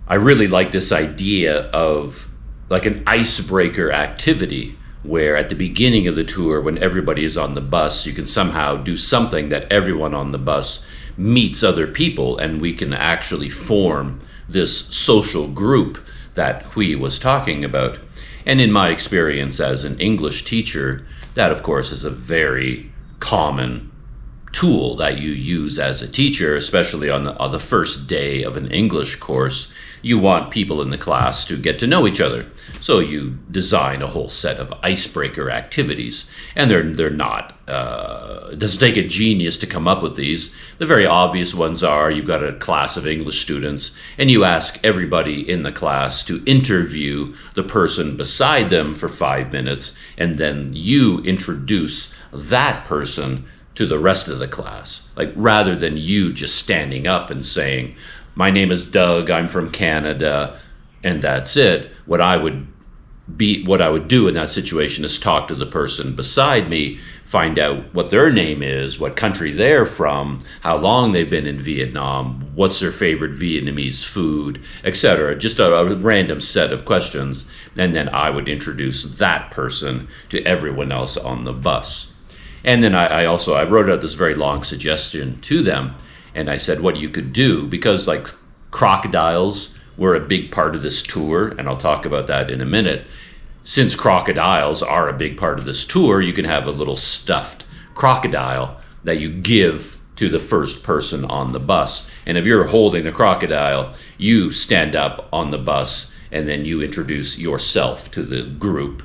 I really like this idea of like an icebreaker activity where at the beginning of the tour, when everybody is on the bus, you can somehow do something that everyone on the bus meets other people, and we can actually form this social group that Hui was talking about. And in my experience as an English teacher, that of course is a very common tool that you use as a teacher, especially on the first day of an English course. You want people in the class to get to know each other. So you design a whole set of icebreaker activities. And they're not, it doesn't take a genius to come up with these. The very obvious ones are, you've got a class of English students, and you ask everybody in the class to interview the person beside them for 5 minutes, and then you introduce that person to the rest of the class. Like, rather than you just standing up and saying, my name is Doug, I'm from Canada, and that's it. What I would what I would do in that situation is talk to the person beside me, find out what their name is, what country they're from, how long they've been in Vietnam, what's their favorite Vietnamese food, etc. Just a random set of questions, and then I would introduce that person to everyone else on the bus. And then I wrote out this very long suggestion to them, and I said what you could do, because like crocodiles were a big part of this tour, and I'll talk about that in a minute. Since crocodiles are a big part of this tour, you can have a little stuffed crocodile that you give to the first person on the bus. And if you're holding the crocodile, you stand up on the bus and then you introduce yourself to the group.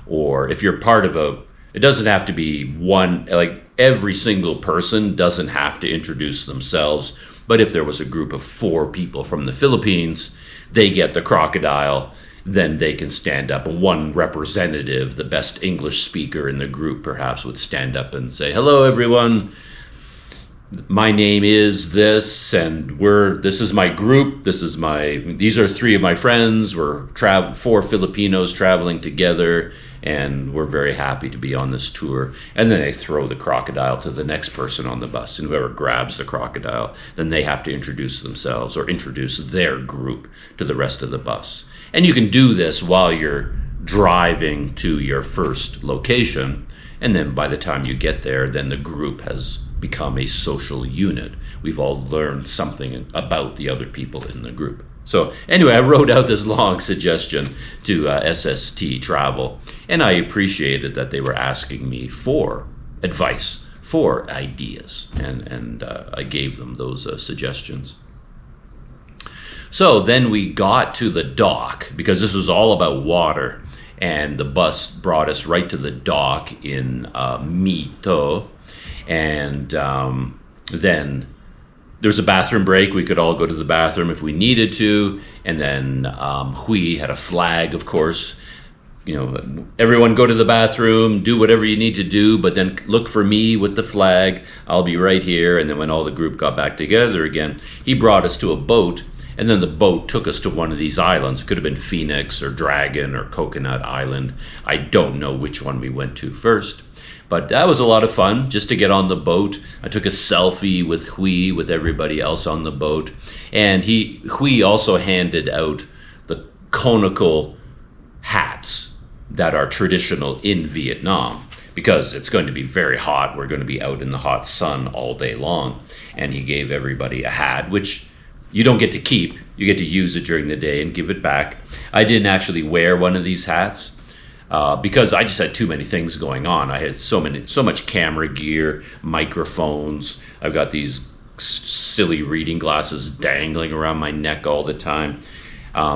Or if you're part of it doesn't have to be one, like every single person doesn't have to introduce themselves. But if there was a group of 4 people from the Philippines, they get the crocodile, then they can stand up. And one representative, the best English speaker in the group, perhaps would stand up and say, "Hello, everyone. My name is this, and this is my group. These are 3 of my friends. We're 4 Filipinos traveling together, and we're very happy to be on this tour." And then they throw the crocodile to the next person on the bus, and whoever grabs the crocodile, then they have to introduce themselves or introduce their group to the rest of the bus. And you can do this while you're driving to your first location, and then by the time you get there, then the group has become a social unit. We've all learned something about the other people in the group. So anyway, I wrote out this long suggestion to SST Travel, and I appreciated that they were asking me for advice, for ideas, and I gave them those suggestions. So then we got to the dock, because this was all about water, and the bus brought us right to the dock in My Tho, and then there was a bathroom break. We could all go to the bathroom if we needed to, and then Hui had a flag, of course. You know, everyone go to the bathroom, do whatever you need to do, but then look for me with the flag. I'll be right here. And then when all the group got back together again, he brought us to a boat, and then the boat took us to one of these islands. It could have been Phoenix or Dragon or Coconut Island. I don't know which one we went to first. But that was a lot of fun, just to get on the boat. I took a selfie with Hui, with everybody else on the boat. And Hui also handed out the conical hats that are traditional in Vietnam, because it's going to be very hot. We're going to be out in the hot sun all day long. And he gave everybody a hat, which you don't get to keep. You get to use it during the day and give it back. I didn't actually wear one of these hats, because I just had too many things going on. I had so much camera gear, microphones. I've got these silly reading glasses dangling around my neck all the time.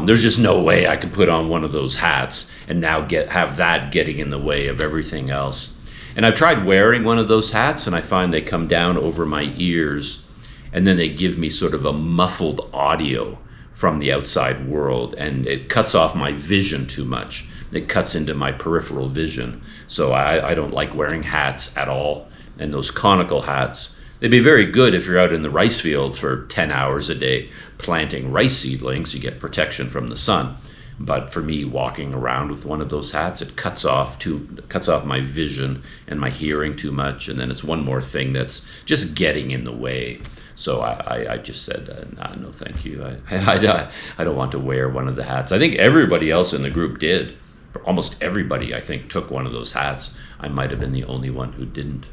There's just no way I could put on one of those hats and now have that getting in the way of everything else. And I've tried wearing one of those hats, and I find they come down over my ears, and then they give me sort of a muffled audio from the outside world, and it cuts off my vision too much. It cuts into my peripheral vision. So I don't like wearing hats at all. And those conical hats, they'd be very good if you're out in the rice field for 10 hours a day planting rice seedlings. You get protection from the sun. But for me, walking around with one of those hats, it cuts off my vision and my hearing too much. And then it's one more thing that's just getting in the way. So I just said, no, thank you. I don't want to wear one of the hats. I think everybody else in the group did. Almost everybody, I think, took one of those hats. I might have been the only one who didn't.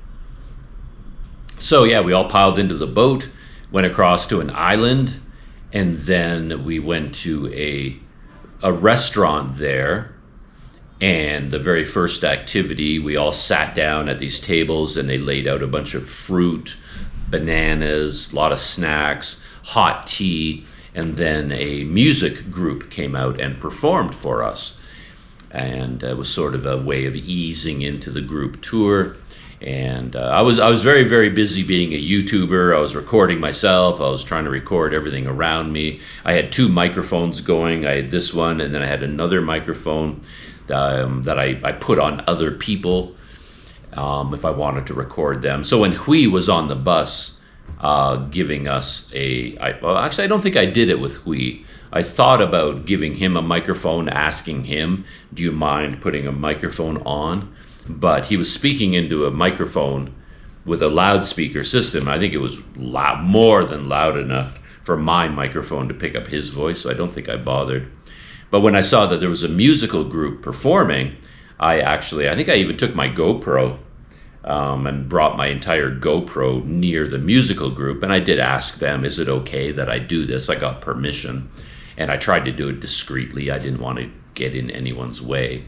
So yeah, we all piled into the boat, went across to an island, and then we went to a restaurant there. And the very first activity, we all sat down at these tables, and they laid out a bunch of fruit, bananas, a lot of snacks, hot tea, and then a music group came out and performed for us. And it was sort of a way of easing into the group tour. And I was very, very busy being a YouTuber. I was recording myself. I was trying to record everything around me. I had 2 microphones going. I had this one, and then I had another microphone that I put on other people if I wanted to record them. So when Hui was on the bus giving us actually, I don't think I did it with Hui. I thought about giving him a microphone, asking him, do you mind putting a microphone on? But he was speaking into a microphone with a loudspeaker system. I think it was loud, more than loud enough for my microphone to pick up his voice, so I don't think I bothered. But when I saw that there was a musical group performing, I think I even took my GoPro and brought my entire GoPro near the musical group, and I did ask them, is it okay that I do this? I got permission, and I tried to do it discreetly. I didn't want to get in anyone's way.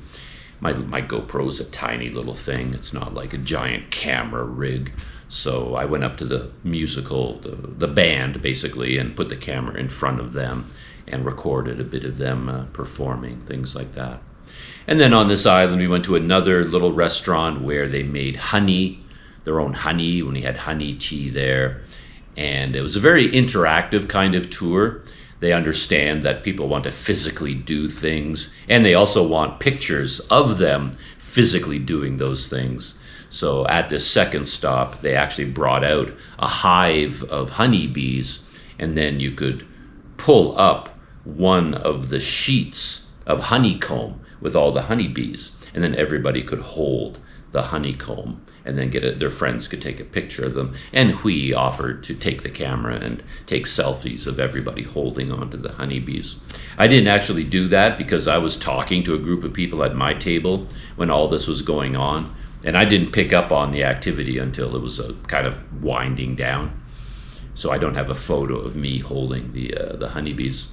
My GoPro is a tiny little thing. It's not like a giant camera rig. So I went up to the musical, the band basically, and put the camera in front of them and recorded a bit of them performing, things like that. And then on this island, we went to another little restaurant where they made honey, their own honey, when we had honey tea there. And it was a very interactive kind of tour. They understand that people want to physically do things, and they also want pictures of them physically doing those things. So at this second stop, they actually brought out a hive of honeybees, and then you could pull up one of the sheets of honeycomb with all the honeybees, and then everybody could hold the honeycomb and then their friends could take a picture of them. And Hui offered to take the camera and take selfies of everybody holding onto the honeybees. I didn't actually do that because I was talking to a group of people at my table when all this was going on, and I didn't pick up on the activity until it was kind of winding down. So I don't have a photo of me holding the honeybees.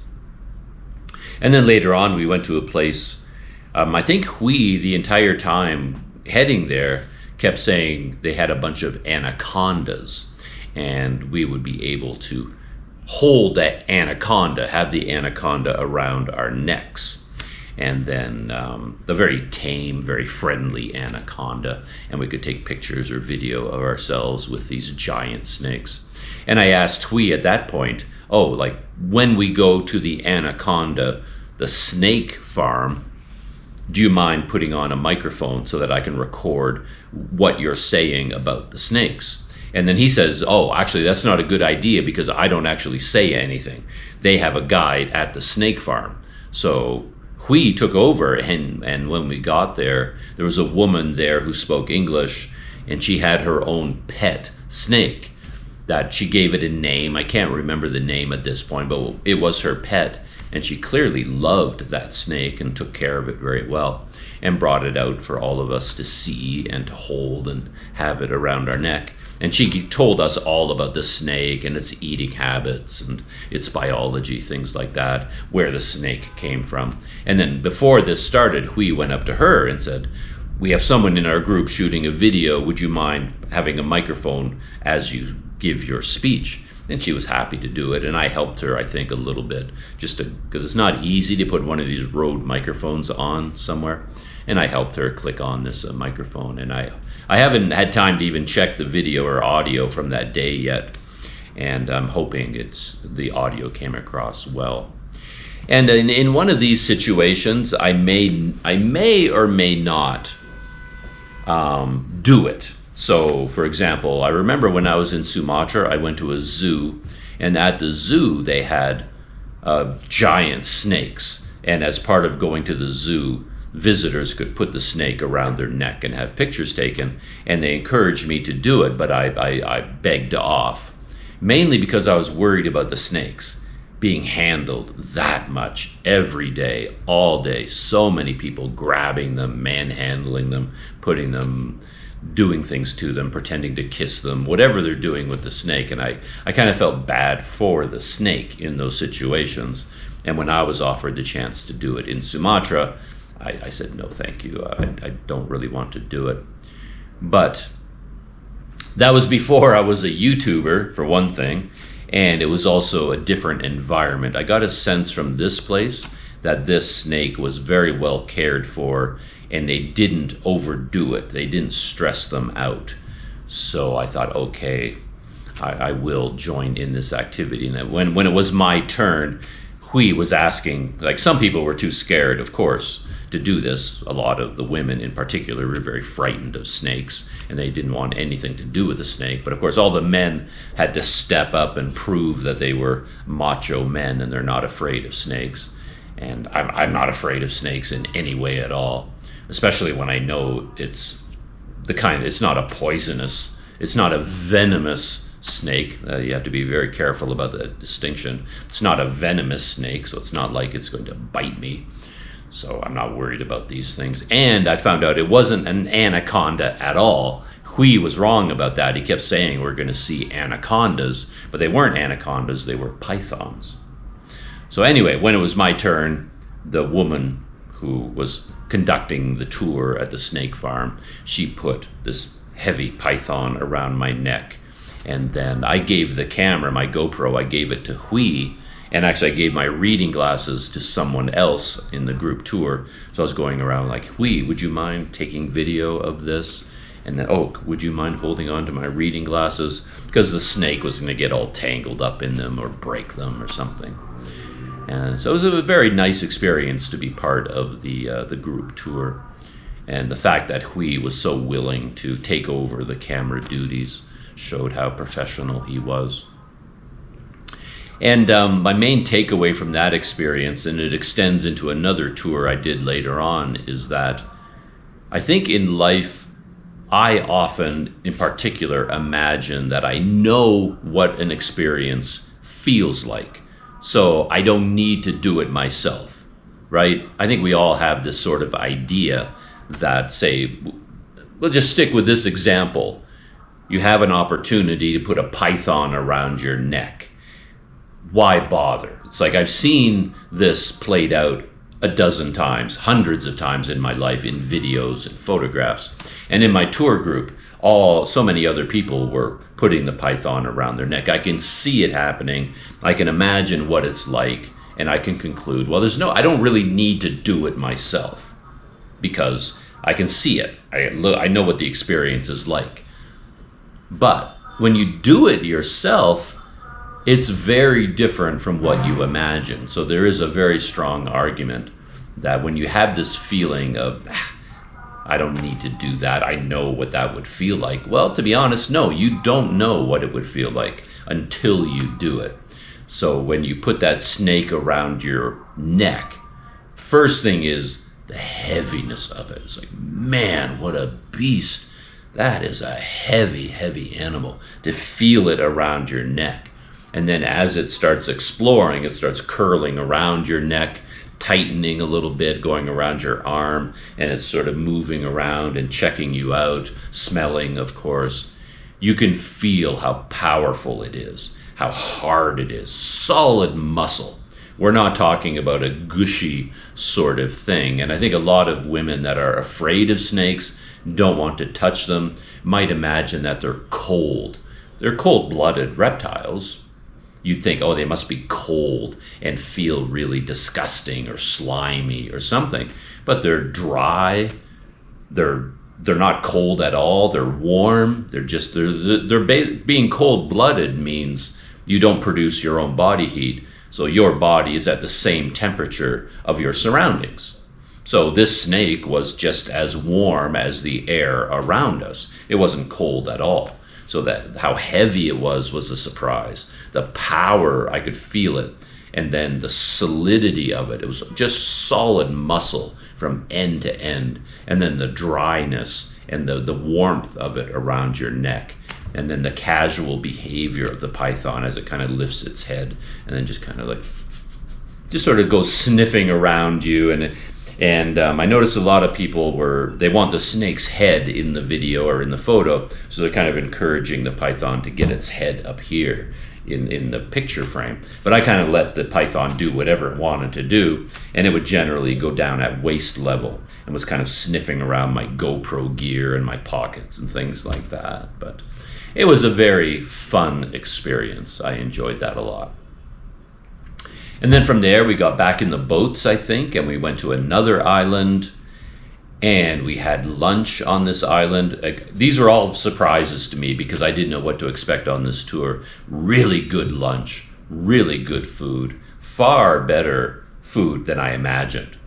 And then later on, we went to a place, I think Hui, the entire time heading there, kept saying they had a bunch of anacondas, and we would be able to hold that anaconda, have the anaconda around our necks. And then the very tame, very friendly anaconda, and we could take pictures or video of ourselves with these giant snakes. And I asked Hui at that point, like when we go to the anaconda, the snake farm, do you mind putting on a microphone so that I can record what you're saying about the snakes? And then he says, actually, that's not a good idea because I don't actually say anything. They have a guide at the snake farm. So Hui took over, and when we got there, there was a woman there who spoke English, and she had her own pet snake that she gave it a name. I can't remember the name at this point, but it was her pet. And she clearly loved that snake and took care of it very well and brought it out for all of us to see and to hold and have it around our neck. And she told us all about the snake and its eating habits and its biology, things like that, where the snake came from. And then before this started, Hui went up to her and said, we have someone in our group shooting a video. Would you mind having a microphone as you give your speech? And she was happy to do it, and I helped her, I think, a little bit, just because it's not easy to put one of these Rode microphones on somewhere. And I helped her click on this microphone, and I haven't had time to even check the video or audio from that day yet, and I'm hoping the audio came across well. And in one of these situations, I may or may not do it. So, for example, I remember when I was in Sumatra, I went to a zoo, and at the zoo they had giant snakes. And as part of going to the zoo, visitors could put the snake around their neck and have pictures taken. And they encouraged me to do it, but I begged off, mainly because I was worried about the snakes being handled that much every day, all day. So many people grabbing them, manhandling them, putting them, doing things to them, pretending to kiss them, whatever they're doing with the snake. And I kind of felt bad for the snake in those situations. And when I was offered the chance to do it in Sumatra, I said, no, thank you. I don't really want to do it. But that was before I was a YouTuber, for one thing. And it was also a different environment. I got a sense from this place that this snake was very well cared for, and they didn't overdo it. They didn't stress them out. So I thought, okay, I will join in this activity. And when it was my turn, Hui was asking, like, some people were too scared, of course, to do this. A lot of the women in particular were very frightened of snakes, and they didn't want anything to do with a snake. But of course, all the men had to step up and prove that they were macho men and they're not afraid of snakes. And I'm not afraid of snakes in any way at all, especially when I know it's not a poisonous, it's not a venomous snake. You have to be very careful about the distinction. It's not a venomous snake, so it's not like it's going to bite me. So I'm not worried about these things. And I found out it wasn't an anaconda at all. Hui was wrong about that. He kept saying we're going to see anacondas, but they weren't anacondas, they were pythons. So anyway, when it was my turn, the woman who was conducting the tour at the snake farm, she put this heavy python around my neck. And then I gave the camera, my GoPro, I gave it to Hui. And actually I gave my reading glasses to someone else in the group tour. So I was going around like, Hui, would you mind taking video of this? And then, oh, would you mind holding on to my reading glasses? Because the snake was going to get all tangled up in them or break them or something. And so it was a very nice experience to be part of the group tour. And the fact that Hui was so willing to take over the camera duties showed how professional he was. And my main takeaway from that experience, and it extends into another tour I did later on, is that I think in life, I often, in particular, imagine that I know what an experience feels like. So I don't need to do it myself, right? I think we all have this sort of idea that, say, we'll just stick with this example. You have an opportunity to put a python around your neck. Why bother? It's like I've seen this played out a dozen times, hundreds of times in my life, in videos and photographs. And in my tour group, so many other people were putting the python around their neck. I can see it happening. I can imagine what it's like, and I can conclude, well, I don't really need to do it myself because I can see it. I know what the experience is like. But when you do it yourself, it's very different from what you imagine. So there is a very strong argument that when you have this feeling of, I don't need to do that, I know what that would feel like. Well, to be honest, no, you don't know what it would feel like until you do it. So when you put that snake around your neck, first thing is the heaviness of it. It's like, man, what a beast. That is a heavy, heavy animal, to feel it around your neck. And then as it starts exploring, it starts curling around your neck, tightening a little bit, going around your arm, and it's sort of moving around and checking you out, smelling, of course. You can feel how powerful it is, how hard it is, solid muscle. We're not talking about a gushy sort of thing. And I think a lot of women that are afraid of snakes, don't want to touch them, might imagine that they're cold. They're cold-blooded reptiles. You'd think, oh, they must be cold and feel really disgusting or slimy or something. But they're dry. They're not cold at all. They're warm. Being cold-blooded means you don't produce your own body heat. So your body is at the same temperature of your surroundings. So this snake was just as warm as the air around us. It wasn't cold at all. So that how heavy it was a surprise. The power, I could feel it. And then the solidity of it. It was just solid muscle from end to end. And then the dryness and the warmth of it around your neck. And then the casual behavior of the python as it kind of lifts its head. And then just kind of like, just sort of goes sniffing around you. And I noticed a lot of people they want the snake's head in the video or in the photo, so they're kind of encouraging the python to get its head up here in the picture frame. But I kind of let the python do whatever it wanted to do, and it would generally go down at waist level and was kind of sniffing around my GoPro gear and my pockets and things like that. But it was a very fun experience. I enjoyed that a lot. And then from there, we got back in the boats, I think, and we went to another island, and we had lunch on this island. These were all surprises to me because I didn't know what to expect on this tour. Really good lunch, really good food, far better food than I imagined.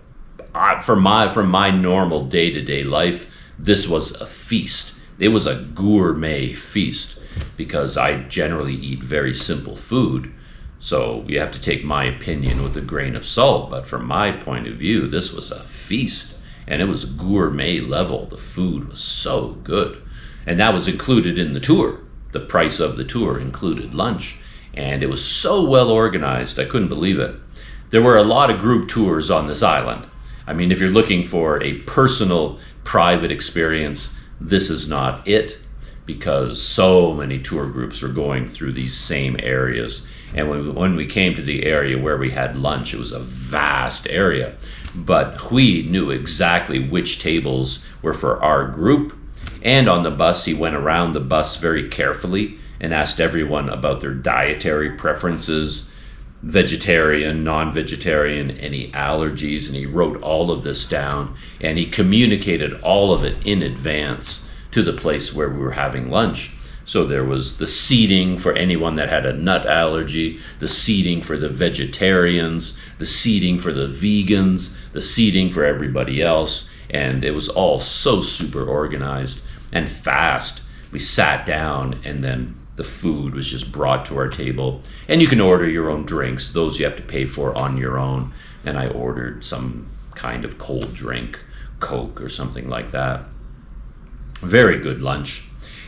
From my normal day-to-day life, this was a feast. It was a gourmet feast because I generally eat very simple food. So you have to take my opinion with a grain of salt. But from my point of view, this was a feast, and it was gourmet level. The food was so good. And that was included in the tour. The price of the tour included lunch. And it was so well organized, I couldn't believe it. There were a lot of group tours on this island. I mean, if you're looking for a personal, private experience, this is not it, because so many tour groups were going through these same areas. And when we came to the area where we had lunch, it was a vast area. But Hui knew exactly which tables were for our group. And on the bus, he went around the bus very carefully and asked everyone about their dietary preferences, vegetarian, non-vegetarian, any allergies, and he wrote all of this down, and he communicated all of it in advance to the place where we were having lunch. So there was the seating for anyone that had a nut allergy, the seating for the vegetarians, the seating for the vegans, the seating for everybody else, and it was all so super organized and fast. We sat down, and then the food was just brought to our table, and you can order your own drinks. Those you have to pay for on your own. And I ordered some kind of cold drink, Coke or something like that. Very good lunch.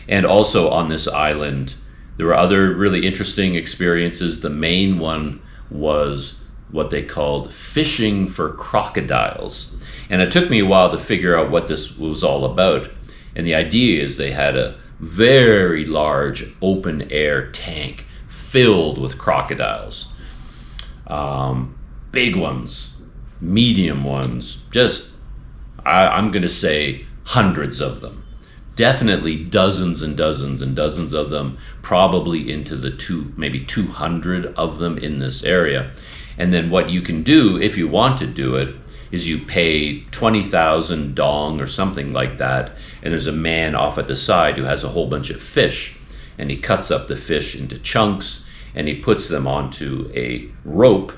And also on this island, there were other really interesting experiences. The main one was what they called fishing for crocodiles. And it took me a while to figure out what this was all about. And the idea is they had a very large open air tank filled with crocodiles. Big ones, medium ones, just, I'm going to say hundreds of them. Definitely dozens and dozens and dozens of them, probably into the maybe 200 of them in this area. And then what you can do, if you want to do it, is you pay 20,000 dong or something like that, and there's a man off at the side who has a whole bunch of fish, and he cuts up the fish into chunks, and he puts them onto a rope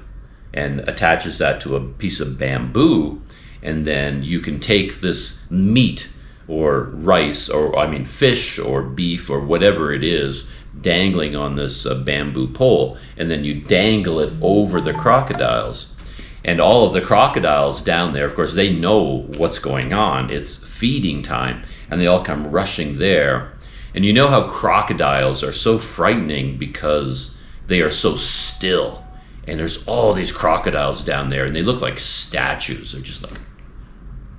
and attaches that to a piece of bamboo, and then you can take this meat or rice, or I mean fish or beef or whatever it is, dangling on this bamboo pole, and then you dangle it over the crocodiles. And all of the crocodiles down there, of course, they know what's going on. It's feeding time, and they all come rushing there. And you know how crocodiles are so frightening because they are so still. And there's all these crocodiles down there, and they look like statues. They're just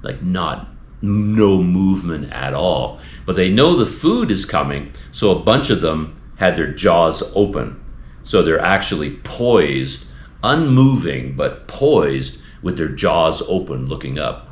like no movement at all. But they know the food is coming, so a bunch of them had their jaws open. So they're actually poised, unmoving but poised with their jaws open looking up,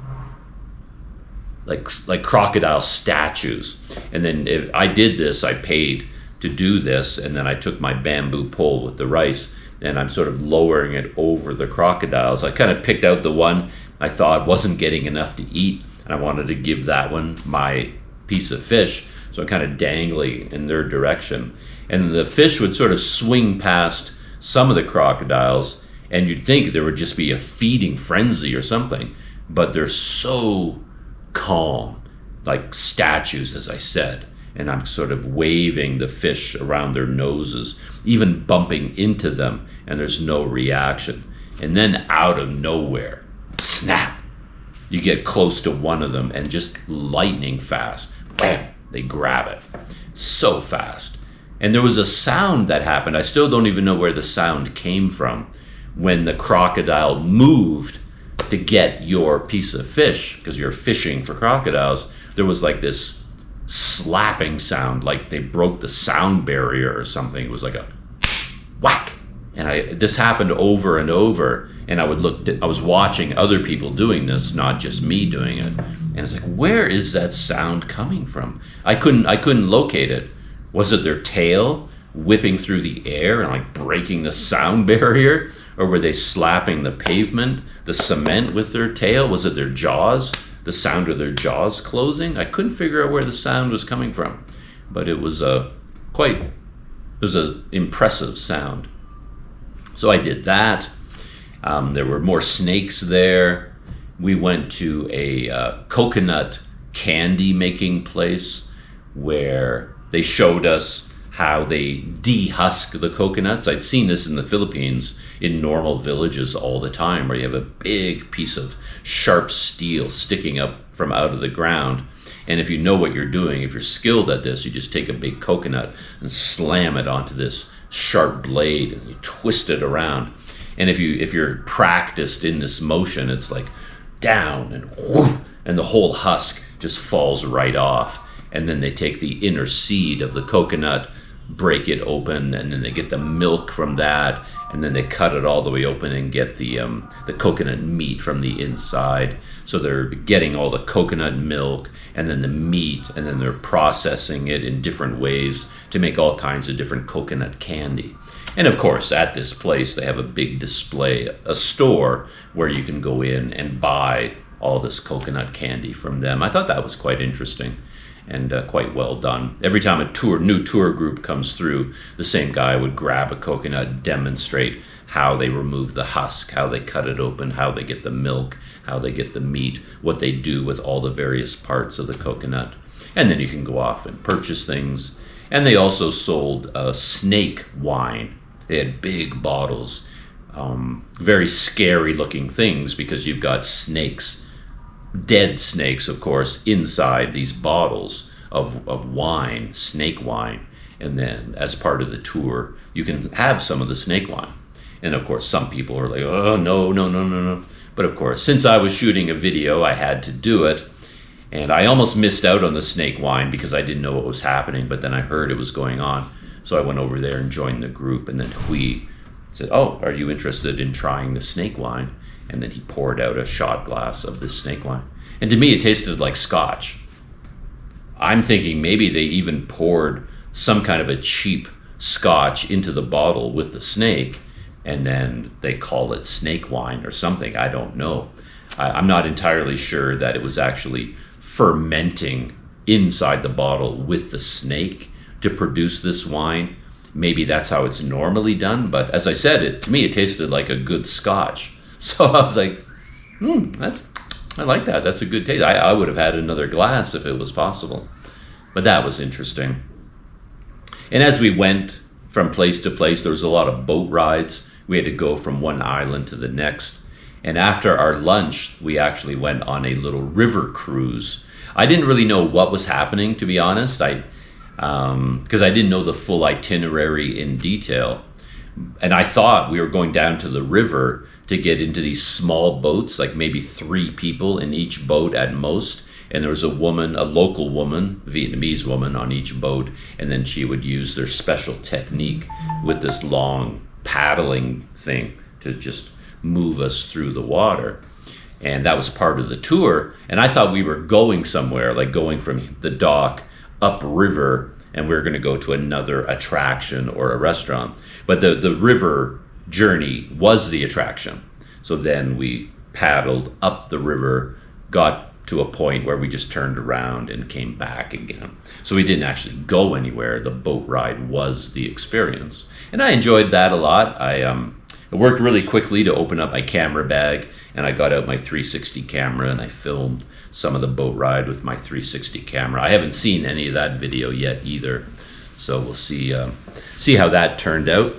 like crocodile statues. And then if I did this, I paid to do this, and then I took my bamboo pole with the rice and I'm sort of lowering it over the crocodiles. I kind of picked out the one I thought wasn't getting enough to eat, and I wanted to give that one my piece of fish, so I'm kind of dangling in their direction. And the fish would sort of swing past some of the crocodiles, and you'd think there would just be a feeding frenzy or something, but they're so calm, like statues, as I said. And I'm sort of waving the fish around their noses, even bumping into them, and there's no reaction. And then out of nowhere, snap, you get close to one of them, and just lightning fast, bam, they grab it. So fast. And there was a sound that happened. I still don't even know where the sound came from. When the crocodile moved to get your piece of fish, because you're fishing for crocodiles, there was like this slapping sound, like they broke the sound barrier or something. It was like a whack. And this happened over and over, and I was watching other people doing this, not just me doing it. And it's like, where is that sound coming from? I couldn't locate it. Was it their tail whipping through the air and like breaking the sound barrier? Or were they slapping the pavement, the cement with their tail? Was it their jaws, the sound of their jaws closing? I couldn't figure out where the sound was coming from, but it was an impressive sound. So I did that. There were more snakes there. We went to a coconut candy making place where they showed us how they dehusk the coconuts. I'd seen this in the Philippines in normal villages all the time, where you have a big piece of sharp steel sticking up from out of the ground. And if you know what you're doing, if you're skilled at this, you just take a big coconut and slam it onto this sharp blade and you twist it around. And if you're practiced in this motion, it's like down and whoosh, and the whole husk just falls right off. And then they take the inner seed of the coconut, break it open, and then they get the milk from that, and then they cut it all the way open and get the coconut meat from the inside. So they're getting all the coconut milk and then the meat, and then they're processing it in different ways to make all kinds of different coconut candy. And of course, at this place, they have a big display, a store where you can go in and buy all this coconut candy from them. I thought that was quite interesting and quite well done. Every time a new tour group comes through, the same guy would grab a coconut, demonstrate how they remove the husk, how they cut it open, how they get the milk, how they get the meat, what they do with all the various parts of the coconut. And then you can go off and purchase things. And they also sold snake wine. They had big bottles, very scary looking things, because you've got snakes, dead snakes, of course, inside these bottles of wine, snake wine. And then as part of the tour, you can have some of the snake wine. And of course, some people are like, oh, no. But of course, since I was shooting a video, I had to do it. And I almost missed out on the snake wine because I didn't know what was happening, but then I heard it was going on. So I went over there and joined the group, and then Hui said, oh, are you interested in trying the snake wine? And then he poured out a shot glass of this snake wine. And to me, it tasted like scotch. I'm thinking maybe they even poured some kind of a cheap scotch into the bottle with the snake, and then they call it snake wine or something. I don't know. I'm not entirely sure that it was actually fermenting inside the bottle with the snake to produce this wine. Maybe that's how it's normally done. But as I said, to me, it tasted like a good scotch. So I was like, I like that. That's a good taste. I would have had another glass if it was possible. But that was interesting. And as we went from place to place, there was a lot of boat rides. We had to go from one island to the next. And after our lunch, we actually went on a little river cruise. I didn't really know what was happening, to be honest. Because I didn't know the full itinerary in detail. And I thought we were going down to the river to get into these small boats, like maybe 3 people in each boat at most. And there was a woman, a local woman, Vietnamese woman on each boat. And then she would use their special technique with this long paddling thing to just move us through the water. And that was part of the tour. And I thought we were going somewhere, like going from the dock upriver, and we were going to go to another attraction or a restaurant. But the river journey was the attraction. So then we paddled up the river, got to a point where we just turned around and came back again. So we didn't actually go anywhere. The boat ride was the experience. And I enjoyed that a lot. It worked really quickly to open up my camera bag, and I got out my 360 camera and I filmed some of the boat ride with my 360 camera. I haven't seen any of that video yet either. So we'll see how that turned out.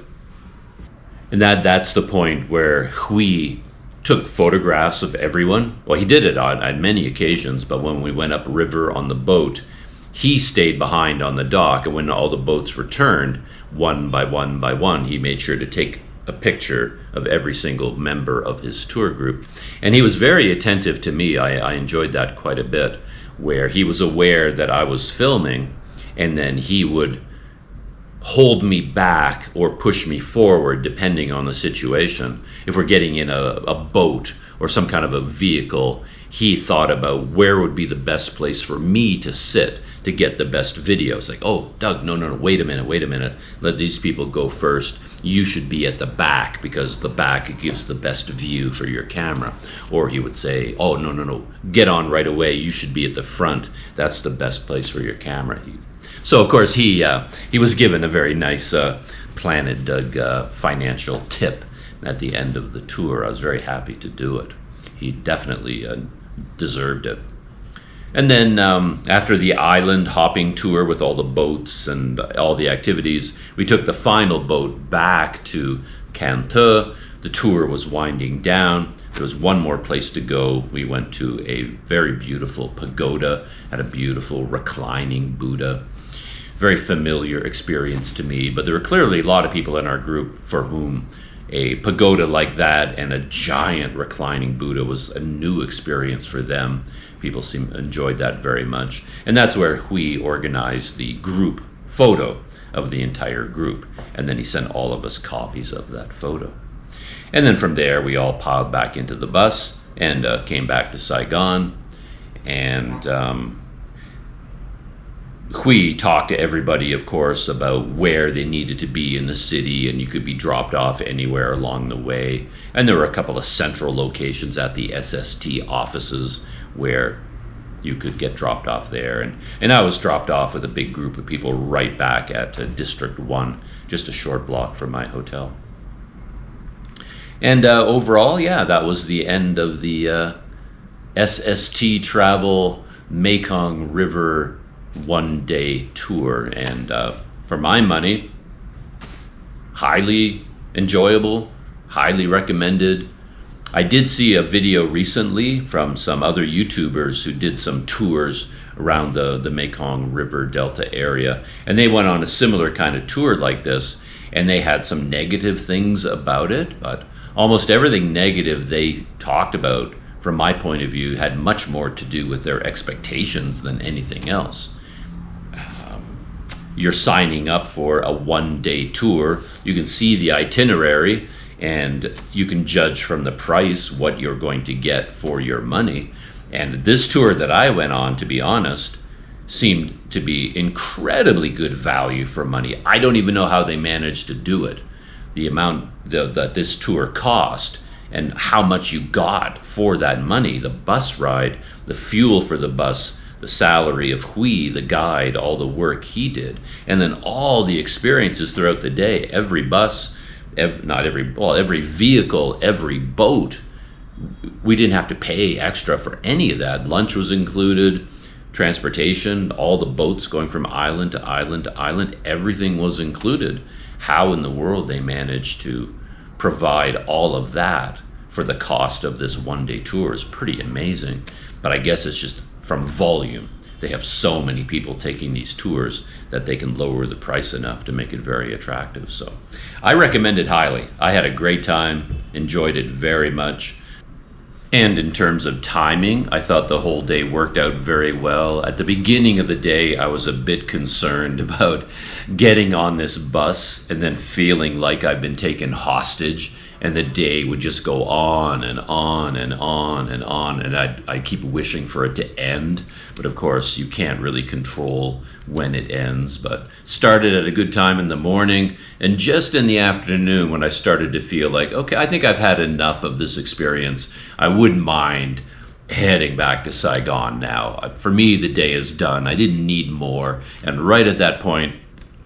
And that's the point where Hui took photographs of everyone. Well, he did it on many occasions, but when we went upriver on the boat, he stayed behind on the dock, and when all the boats returned, one by one, he made sure to take a picture of every single member of his tour group. And he was very attentive to me. I enjoyed that quite a bit, where he was aware that I was filming, and then he would hold me back or push me forward depending on the situation. If we're getting in a boat or some kind of a vehicle, he thought about where would be the best place for me to sit to get the best videos. Like, oh, Doug, no, wait a minute. Let these people go first. You should be at the back because the back gives the best view for your camera. Or he would say, oh, no, get on right away. You should be at the front. That's the best place for your camera. So, of course, he was given a very nice Planet Doug financial tip at the end of the tour. I was very happy to do it. He definitely deserved it. And then after the island hopping tour with all the boats and all the activities, we took the final boat back to Can Tho. The tour was winding down. There was one more place to go. We went to a very beautiful pagoda, had a beautiful reclining Buddha. Very familiar experience to me, but there were clearly a lot of people in our group for whom a pagoda like that and a giant reclining Buddha was a new experience for them. People enjoyed that very much. And that's where Hui organized the group photo of the entire group. And then he sent all of us copies of that photo. And then from there, we all piled back into the bus and came back to Saigon. And Hui talked to everybody, of course, about where they needed to be in the city, and you could be dropped off anywhere along the way. And there were a couple of central locations at the SST offices where you could get dropped off there. And I was dropped off with a big group of people right back at District 1, just a short block from my hotel. And overall, yeah, that was the end of the SST Travel Mekong River one-day tour. And for my money, highly enjoyable, highly recommended. I did see a video recently from some other YouTubers who did some tours around the Mekong River Delta area, and they went on a similar kind of tour like this, and they had some negative things about it, but almost everything negative they talked about, from my point of view, had much more to do with their expectations than anything else. You're signing up for a one-day tour. You can see the itinerary, and you can judge from the price what you're going to get for your money. And this tour that I went on, to be honest, seemed to be incredibly good value for money. I don't even know how they managed to do it. The amount that this tour cost and how much you got for that money, the bus ride, the fuel for the bus, the salary of Hui, the guide, all the work he did, and then all the experiences throughout the day, every bus, every vehicle, every boat. We didn't have to pay extra for any of that. Lunch was included, transportation, all the boats going from island to island to island, everything was included. How in the world they managed to provide all of that for the cost of this one-day tour is pretty amazing. But I guess it's just from volume. They have so many people taking these tours that they can lower the price enough to make it very attractive. So I recommend it highly. I had a great time, enjoyed it very much. And in terms of timing, I thought the whole day worked out very well. At the beginning of the day, I was a bit concerned about getting on this bus and then feeling like I've been taken hostage, and the day would just go on and on and on and on, and I keep wishing for it to end. But of course, you can't really control when it ends. But started at a good time in the morning, and just in the afternoon when I started to feel like, okay, I think I've had enough of this experience, I wouldn't mind heading back to Saigon now. For me, the day is done. I didn't need more. And right at that point,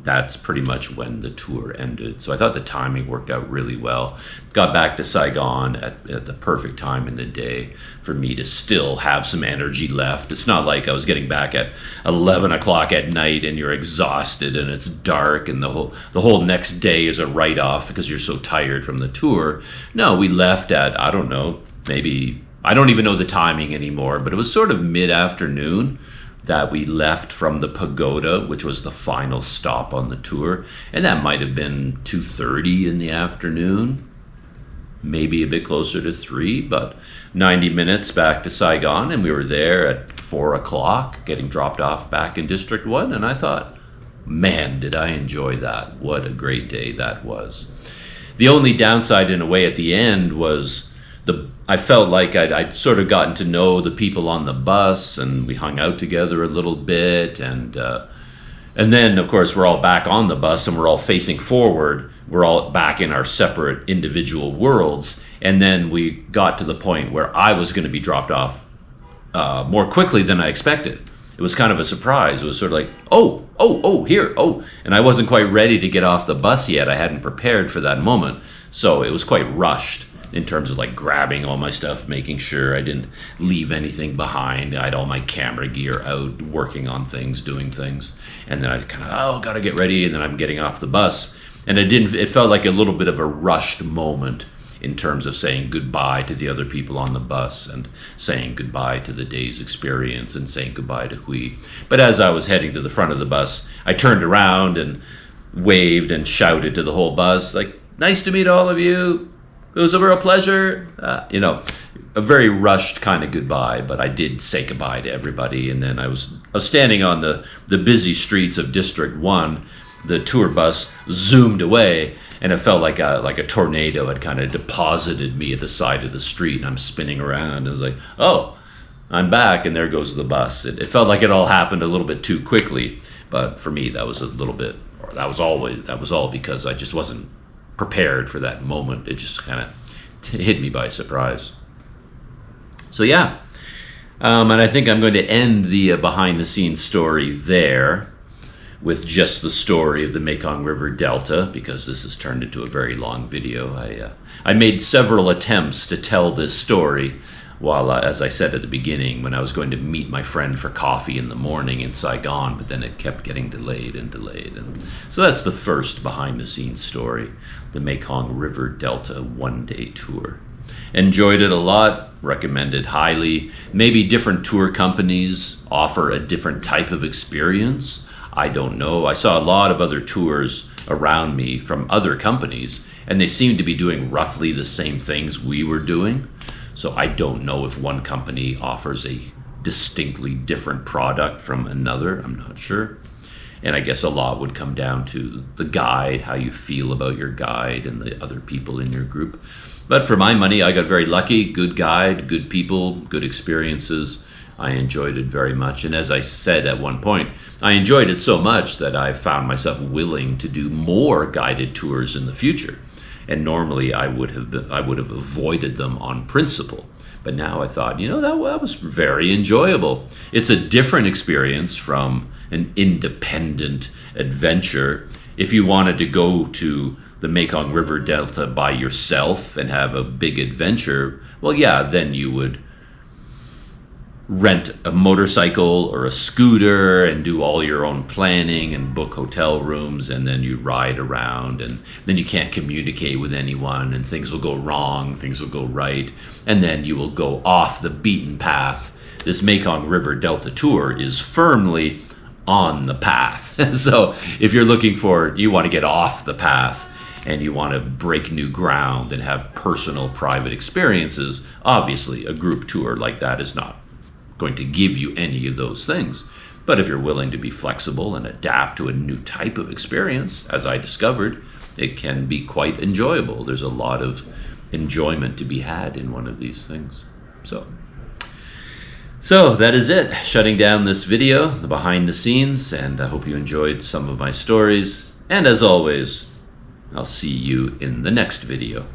that's pretty much when the tour ended. So I thought the timing worked out really well. Got back to Saigon at the perfect time in the day for me to still have some energy left. It's not like I was getting back at 11 o'clock at night and you're exhausted and it's dark and the whole next day is a write-off because you're so tired from the tour. No, we left at, I don't know, maybe, I don't even know the timing anymore, but it was sort of mid-afternoon that we left from the pagoda, which was the final stop on the tour. And that might have been 2:30 in the afternoon, maybe a bit closer to 3, but 90 minutes back to Saigon, and we were there at 4 o'clock, getting dropped off back in District 1, and I thought, man, did I enjoy that. What a great day that was. The only downside in a way at the end was I felt like I'd sort of gotten to know the people on the bus, and we hung out together a little bit, and then of course we're all back on the bus and we're all facing forward. We're all back in our separate individual worlds, and then we got to the point where I was going to be dropped off more quickly than I expected. It was kind of a surprise. It was sort of like, here, and I wasn't quite ready to get off the bus yet. I hadn't prepared for that moment. So it was quite rushed in terms of like grabbing all my stuff, making sure I didn't leave anything behind. I had all my camera gear out, working on things, doing things. And then I kind of, gotta get ready. And then I'm getting off the bus. And it felt like a little bit of a rushed moment in terms of saying goodbye to the other people on the bus and saying goodbye to the day's experience and saying goodbye to Hui. But as I was heading to the front of the bus, I turned around and waved and shouted to the whole bus, like, nice to meet all of you. It was a real pleasure. A very rushed kind of goodbye, but I did say goodbye to everybody. And then I was standing on the busy streets of District 1. The tour bus zoomed away, and it felt like a tornado had kind of deposited me at the side of the street, and I'm spinning around. I was like, oh, I'm back, and there goes the bus. It felt like it all happened a little bit too quickly, but for me, that was a little bit, or that was all because I just wasn't prepared for that moment. It just kind of hit me by surprise. So yeah, and I think I'm going to end the behind-the-scenes story there, with just the story of the Mekong River Delta, because this has turned into a very long video. I made several attempts to tell this story while, as I said at the beginning, when I was going to meet my friend for coffee in the morning in Saigon, but then it kept getting delayed. And so that's the first behind-the-scenes story, the Mekong River Delta one-day tour. Enjoyed it a lot, recommend it highly. Maybe different tour companies offer a different type of experience. I don't know. I saw a lot of other tours around me from other companies, and they seemed to be doing roughly the same things we were doing. So I don't know if one company offers a distinctly different product from another. I'm not sure. And I guess a lot would come down to the guide, how you feel about your guide and the other people in your group. But for my money, I got very lucky. Good guide, good people, good experiences. I enjoyed it very much. And as I said at one point, I enjoyed it so much that I found myself willing to do more guided tours in the future. And normally I would have avoided them on principle. But now I thought, that was very enjoyable. It's a different experience from an independent adventure. If you wanted to go to the Mekong River Delta by yourself and have a big adventure, well, yeah, then you would rent a motorcycle or a scooter and do all your own planning and book hotel rooms, and then you ride around, and then you can't communicate with anyone, and things will go wrong, things will go right, and then you will go off the beaten path. This Mekong River Delta tour is firmly on the path. So if you're you want to get off the path and you want to break new ground and have personal private experiences, obviously a group tour like that is not going to give you any of those things. But if you're willing to be flexible and adapt to a new type of experience, as I discovered, it can be quite enjoyable. There's a lot of enjoyment to be had in one of these things. So that is it. Shutting down this video, the behind the scenes, and I hope you enjoyed some of my stories. And as always, I'll see you in the next video.